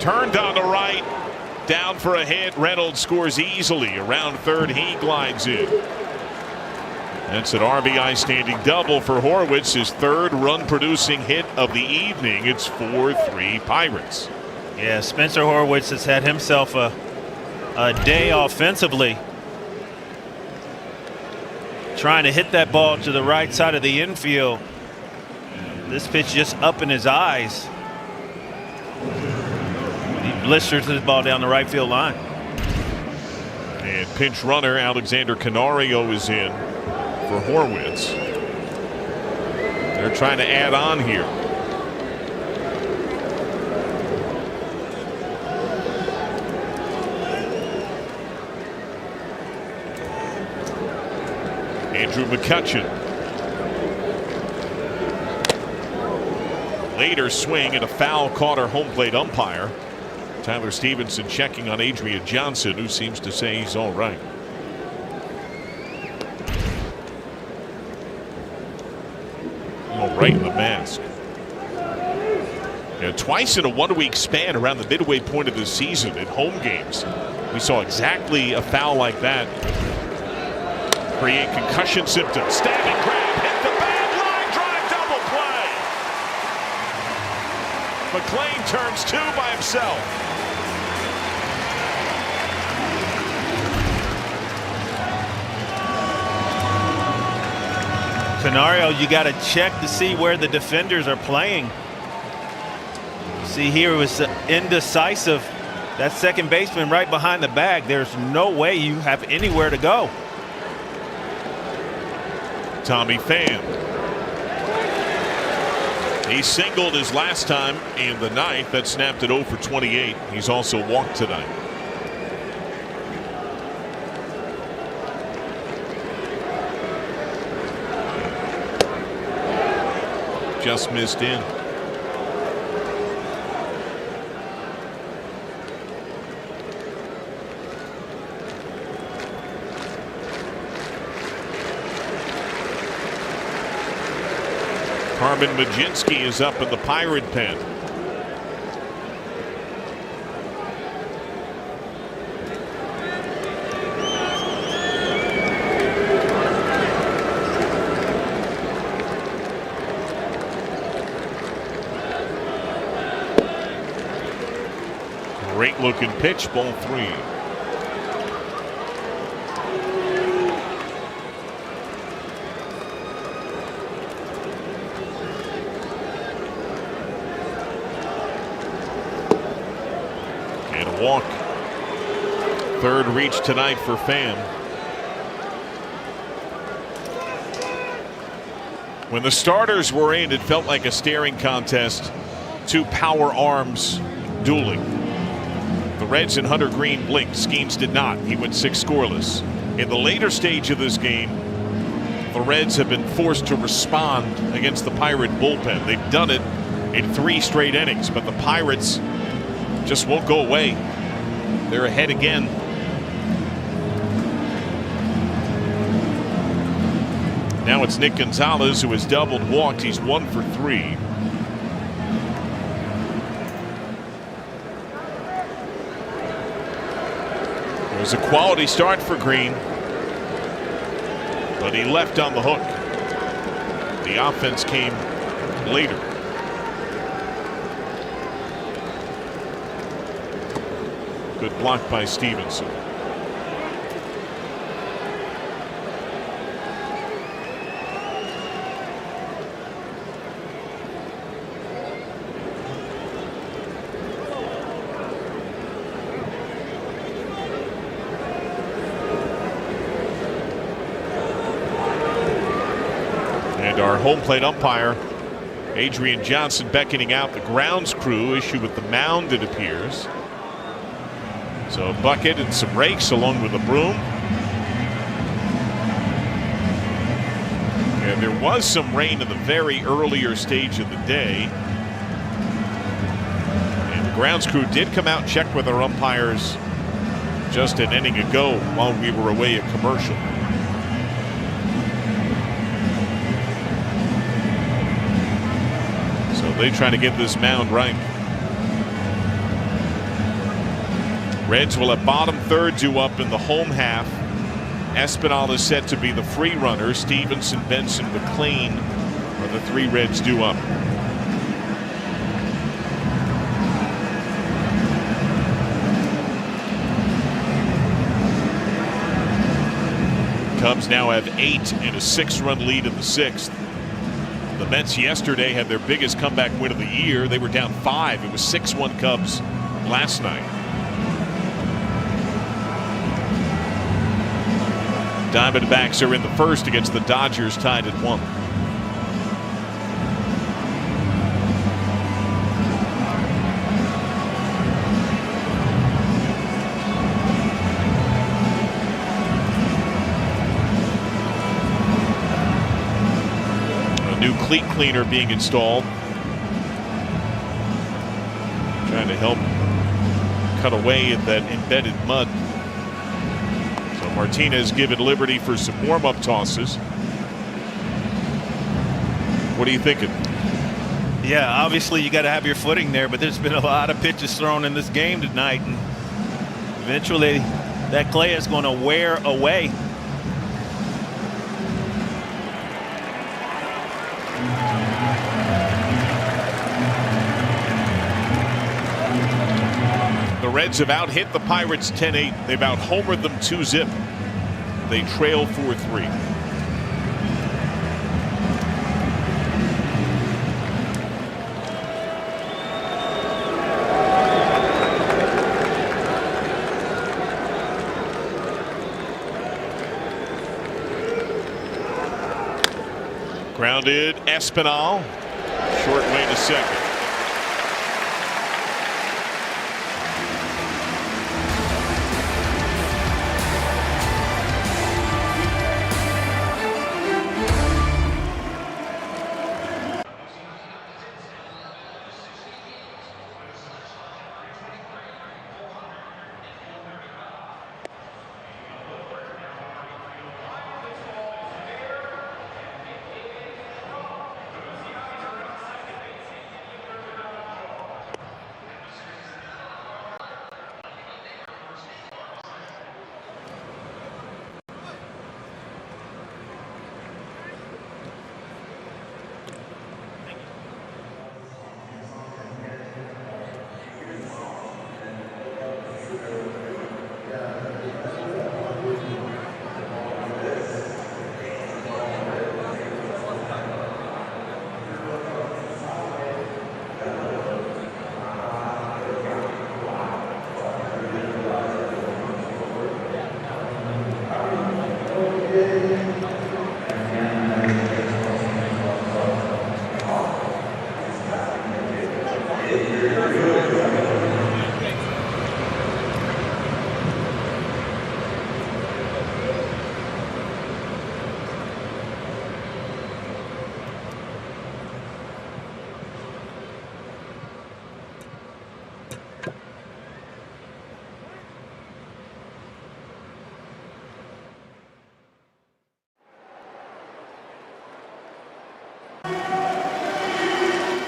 Turned on the right. Down for a hit. Reynolds scores easily. Around third, he glides in. That's an RBI standing double for Horwitz, his third run-producing hit of the evening. It's 4-3 Pirates. Yeah, Spencer Horwitz has had himself a day offensively. Trying to hit that ball to the right side of the infield. This pitch just up in his eyes. He blisters his ball down the right field line. And pinch runner Alexander Canario is in for Horwitz. They're trying to add on here. Andrew McCutcheon. Later swing and a foul caught our home plate umpire. Tyler Stevenson checking on Adrian Johnson, who seems to say he's all right. Right in the mask. Twice in a 1 week span around the midway point of the season in home games, we saw exactly a foul like that create concussion symptoms. Stab and grab, hit the bag, line drive, double play. McLean turns two by himself. Canario, you got to check to see where the defenders are playing. See, here it was indecisive. That second baseman right behind the bag. There's no way you have anywhere to go. Tommy Pham. He singled his last time in the ninth. That snapped it 0 for 28. He's also walked tonight. Just missed in. Carmen Majinski is up in the Pirate pen. Great looking pitch, ball 3. And a walk. Third reach tonight for Pham. When the starters were in, it felt like a staring contest. Two power arms dueling. The Reds and Hunter Green blinked. Skenes did not. He went 6 scoreless. In the later stage of this game, the Reds have been forced to respond against the Pirate bullpen. They've done it in 3 straight innings, but the Pirates just won't go away. They're ahead again. Now it's Nick Gonzalez, who has doubled, walked. He's 1 for 3. It was a quality start for Green, but he left on the hook. The offense came later. Good block by Stevenson. Our home plate umpire, Adrian Johnson, beckoning out the grounds crew. Issue with the mound, it appears. So a bucket and some rakes along with a broom. And there was some rain in the very earlier stage of the day. And the grounds crew did come out and check with our umpires just an inning ago while we were away at commercial. They try to get this mound right. Reds will have bottom third due up in the home half. Espinal is set to be the free runner. Stevenson, Benson, McLean are the three Reds due up. Cubs now have 8 and a 6-run lead in the 6th. The Mets yesterday had their biggest comeback win of the year. They were down 5. It was 6-1 Cubs last night. Diamondbacks are in the first against the Dodgers, tied at 1. A new cleat cleaner being installed, trying to help cut away at that embedded mud. Martinez given liberty for some warm-up tosses. What are you thinking? Yeah, obviously you got to have your footing there, but there's been a lot of pitches thrown in this game tonight, and eventually that clay is going to wear away. The Reds have out-hit the Pirates 10-8. They've out-homered them 2-zip. They trail 4-3. Grounded, Espinal. Short way to second.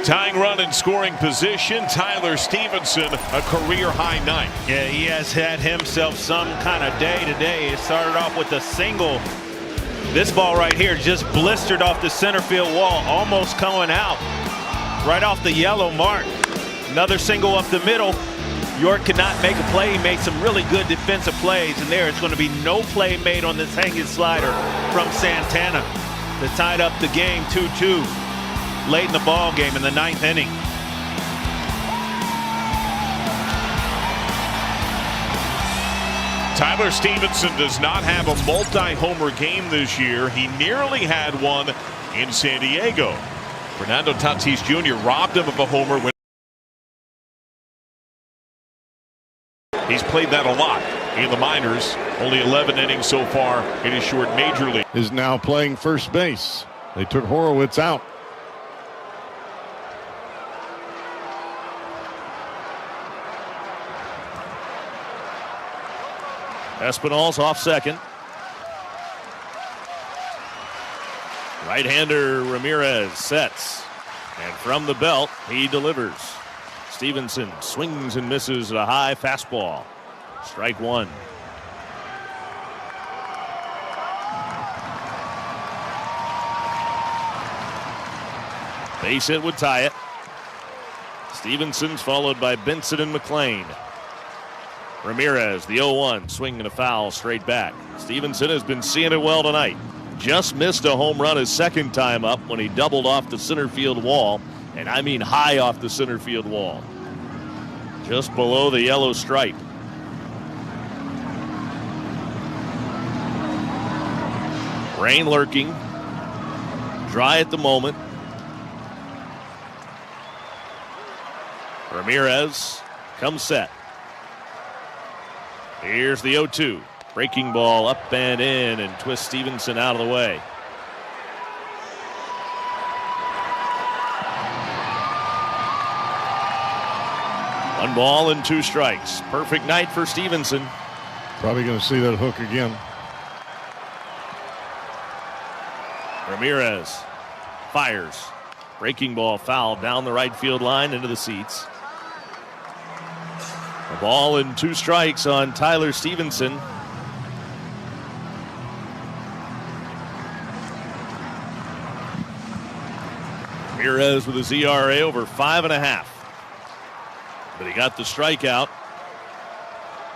Tying run in scoring position, Tyler Stevenson, a career-high 9. Yeah, he has had himself some kind of day today. It started off with a single. This ball right here just blistered off the center field wall, almost coming out. Right off the yellow mark. Another single up the middle. York could not make a play. He made some really good defensive plays, and there it's going to be no play made on this hanging slider from Santana that tied up the game 2-2. Late in the ball game in the 9th inning. Tyler Stevenson does not have a multi-homer game this year. He nearly had one in San Diego. Fernando Tatis Jr. robbed him of a homer when he's played that a lot in the minors. Only 11 innings so far in his short major league. Is now playing first base. They took Horowitz out. Espinal's off second. Right-hander Ramirez sets. And from the belt, he delivers. Stevenson swings and misses a high fastball. Strike one. Base hit would tie it. Stevenson's followed by Benson and McLean. Ramirez, the 0-1, swinging a foul straight back. Stevenson has been seeing it well tonight. Just missed a home run his second time up when he doubled off the center field wall, and I mean high off the center field wall. Just below the yellow stripe. Rain lurking. Dry at the moment. Ramirez comes set. Here's the 0-2. Breaking ball up and in and twists Stevenson out of the way. One ball and two strikes. Perfect night for Stevenson. Probably going to see that hook again. Ramirez fires. Breaking ball foul down the right field line into the seats. A ball and two strikes on Tyler Stevenson. Ramirez with his ERA over 5.5. But he got the strikeout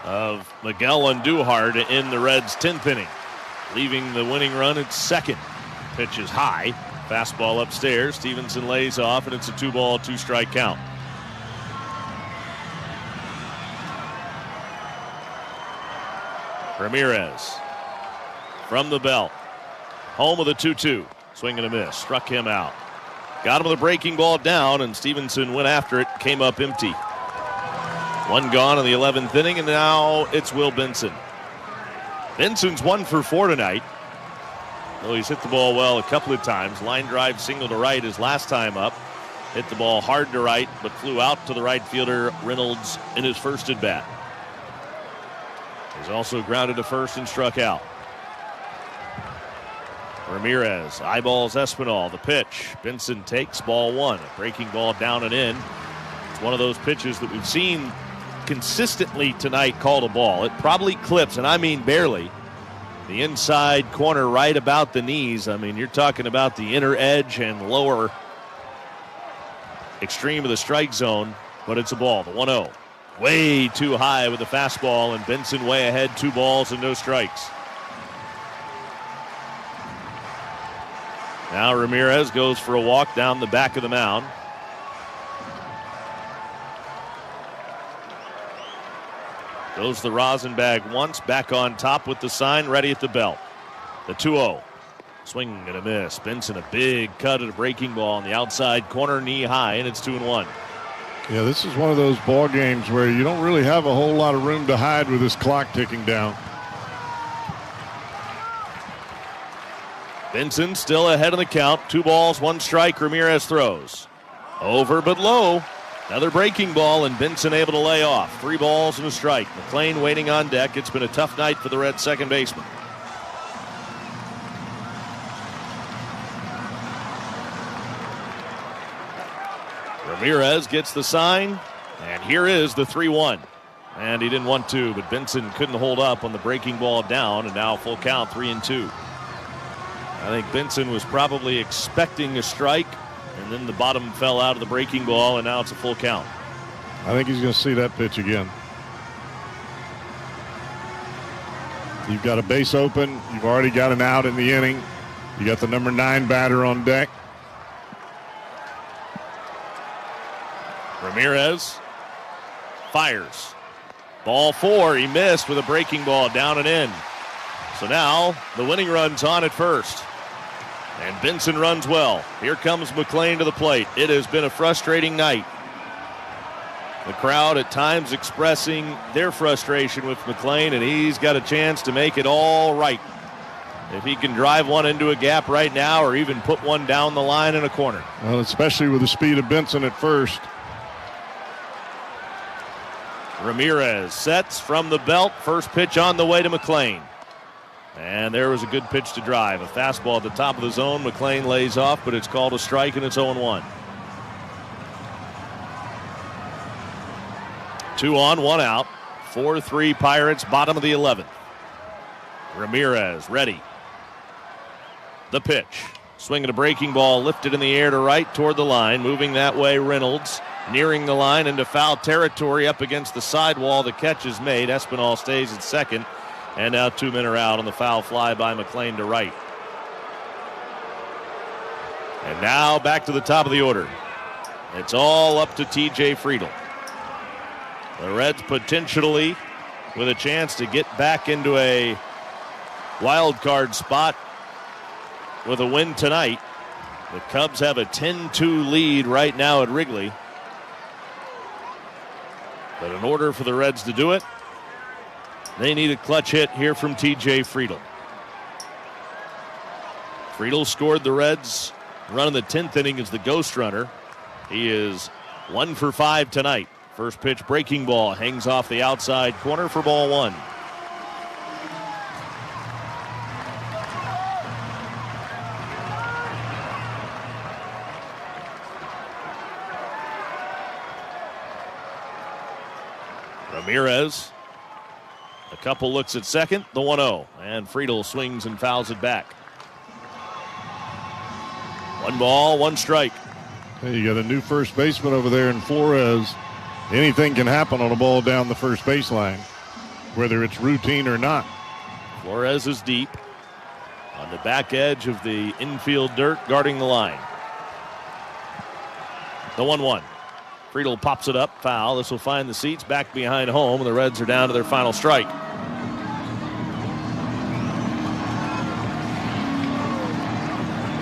of Miguel Andujar in the Reds' 10th inning, leaving the winning run at second. Pitch is high. Fastball upstairs. Stevenson lays off, and it's a 2-ball, 2-strike count. Ramirez from the belt. Home of the 2-2. Swing and a miss. Struck him out. Got him with a breaking ball down, and Stevenson went after it. Came up empty. One gone in the 11th inning, and now it's Will Benson. Benson's 1 for 4 tonight. Though he's hit the ball well a couple of times. Line drive single to right his last time up. Hit the ball hard to right, but flew out to the right fielder Reynolds in his first at bat. He's also grounded to first and struck out. Ramirez eyeballs Espinal. The pitch. Benson takes ball one. A breaking ball down and in. It's one of those pitches that we've seen consistently tonight called a ball. It probably clips, and I mean barely, the inside corner right about the knees. I mean, you're talking about the inner edge and lower extreme of the strike zone, but it's a ball. The 1-0. Way too high with the fastball, and Benson way ahead, 2 balls and no strikes. Now Ramirez goes for a walk down the back of the mound. Goes the rosin bag once, back on top with the sign, ready at the belt. The 2-0. Swing and a miss. Benson a big cut at a breaking ball on the outside corner, knee high, and it's 2-1. Yeah, this is one of those ball games where you don't really have a whole lot of room to hide with this clock ticking down. Benson still ahead of the count. 2 balls, 1 strike. Ramirez throws. Over but low. Another breaking ball, and Benson able to lay off. 3 balls and a strike. McLean waiting on deck. It's been a tough night for the Reds' second baseman. Ramirez gets the sign, and here is the 3-1. And he didn't want to, but Benson couldn't hold up on the breaking ball down, and now full count, 3-2. I think Benson was probably expecting a strike, and then the bottom fell out of the breaking ball, and now it's a full count. I think he's going to see that pitch again. You've got a base open. You've already got an out in the inning. You got the number 9 batter on deck. Ramirez fires. Ball 4. He missed with a breaking ball down and in. So now the winning run's on at first. And Benson runs well. Here comes McLean to the plate. It has been a frustrating night. The crowd at times expressing their frustration with McLean, and he's got a chance to make it all right. If he can drive one into a gap right now or even put one down the line in a corner. Well, especially with the speed of Benson at first. Ramirez sets from the belt. First pitch on the way to McLean. And there was a good pitch to drive. A fastball at the top of the zone. McLean lays off, but it's called a strike, and it's 0-1. 2 on, 1 out. 4-3 Pirates, bottom of the 11th. Ramirez ready. The pitch. Swing at a breaking ball, lifted in the air to right toward the line. Moving that way, Reynolds. Nearing the line into foul territory up against the sidewall. The catch is made. Espinal stays at second. And now 2 men are out on the foul fly by McLean to right. And now back to the top of the order. It's all up to T.J. Friedl. The Reds potentially with a chance to get back into a wild card spot with a win tonight. The Cubs have a 10-2 lead right now at Wrigley. But in order for the Reds to do it, they need a clutch hit here from T.J. Friedl. Friedl scored the Reds run in the 10th inning as the ghost runner. He is 1 for 5 tonight. First pitch breaking ball hangs off the outside corner for ball 1. Ramirez, a couple looks at second, the 1-0, and Friedl swings and fouls it back. 1 ball, 1 strike. Hey, you got a new first baseman over there in Flores. Anything can happen on a ball down the first baseline, whether it's routine or not. Flores is deep on the back edge of the infield dirt, guarding the line. The 1-1. Friedl pops it up, foul. This will find the seats back behind home, and the Reds are down to their final strike.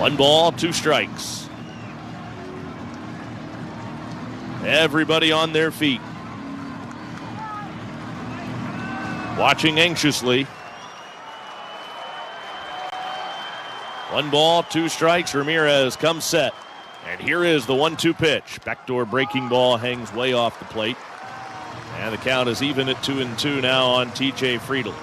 One ball, 2 strikes. Everybody on their feet, watching anxiously. 1 ball, 2 strikes. Ramirez comes set. And here is the 1-2 pitch. Backdoor breaking ball hangs way off the plate. And the count is even at 2-2 now on T.J. Friedl.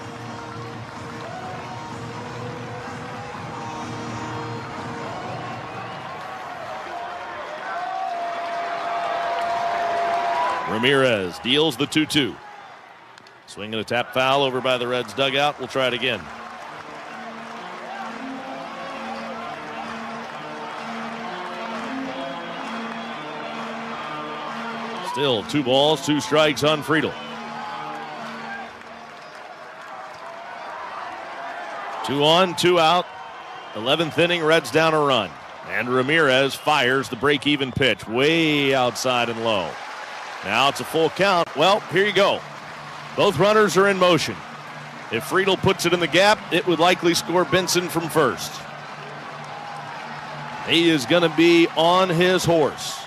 Ramirez deals the 2-2. Swing and a tap foul over by the Reds dugout. We'll try it again. Still 2 balls, 2 strikes on Friedl. 2 on, 2 out. 11th inning, Reds down a run. And Ramirez fires the break-even pitch way outside and low. Now it's a full count. Well, here you go. Both runners are in motion. If Friedl puts it in the gap, it would likely score Benson from first. He is going to be on his horse.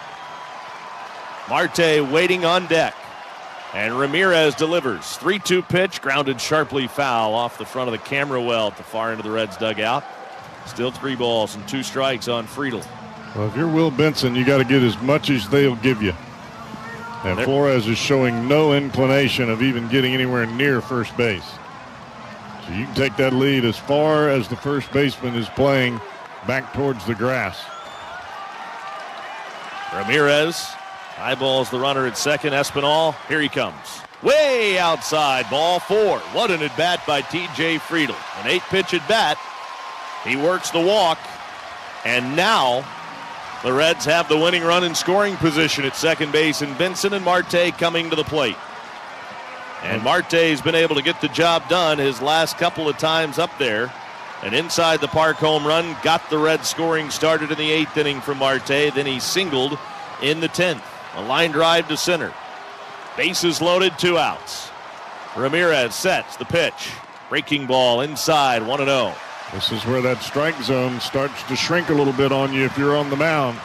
Marte waiting on deck. And Ramirez delivers. 3-2 pitch, grounded sharply foul off the front of the camera well at the far end of the Reds dugout. Still 3 balls and 2 strikes on Friedl. Well, if you're Will Benson, you got to get as much as they'll give you. And Flores is showing no inclination of even getting anywhere near first base. So you can take that lead as far as the first baseman is playing back towards the grass. Ramirez eyeballs the runner at second. Espinal, here he comes. Way outside, ball 4. What an at-bat by T.J. Friedl. An 8-pitch at-bat. He works the walk. And now the Reds have the winning run in scoring position at second base, and Benson and Marte coming to the plate. And Marte's been able to get the job done his last couple of times up there. An inside the park home run got the Reds scoring started in the 8th inning from Marte. Then he singled in the 10th. A line drive to center. Bases loaded, 2 outs. Ramirez sets the pitch. Breaking ball inside, 1-0. This is where that strike zone starts to shrink a little bit on you if you're on the mound.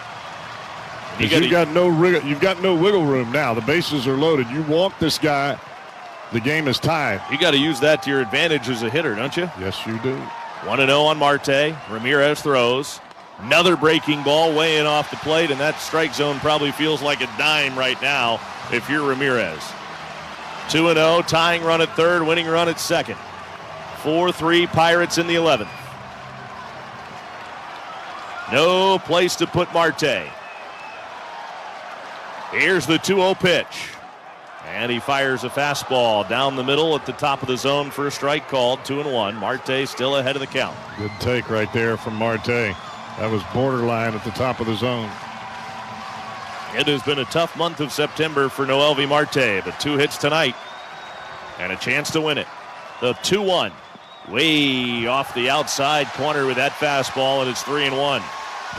You've got no wiggle room now. The bases are loaded. You walk this guy, the game is tied. You got to use that to your advantage as a hitter, don't you? Yes, you do. 1-0 on Marte. Ramirez throws. Another breaking ball way in off the plate, and that strike zone probably feels like a dime right now if you're Ramirez. 2-0, tying run at third, winning run at second. 4-3 Pirates in the 11th. No place to put Marte. Here's the 2-0 pitch. And he fires a fastball down the middle at the top of the zone for a strike called. 2-1. Marte still ahead of the count. Good take right there from Marte. That was borderline at the top of the zone. It has been a tough month of September for Noelvi Marte, but 2 hits tonight and a chance to win it. The 2-1. Way off the outside corner with that fastball, and it's 3-1.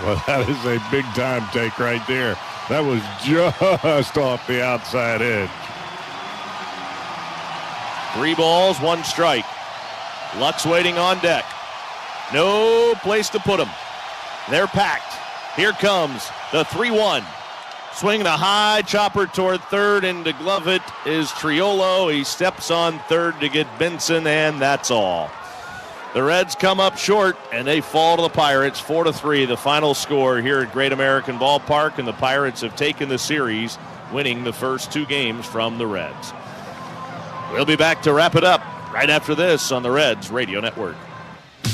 Well, that is a big-time take right there. That was just off the outside edge. 3 balls, 1 strike. Luck's waiting on deck. No place to put him. They're packed. Here comes the 3-1. Swinging a high chopper toward third, and to glove it is Triolo. He steps on third to get Benson, and that's all. The Reds come up short, and they fall to the Pirates 4-3, the final score here at Great American Ballpark, and the Pirates have taken the series, winning the first 2 games from the Reds. We'll be back to wrap it up right after this on the Reds Radio Network.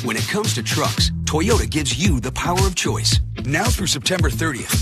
When it comes to trucks, Toyota gives you the power of choice. Now through September 30th, get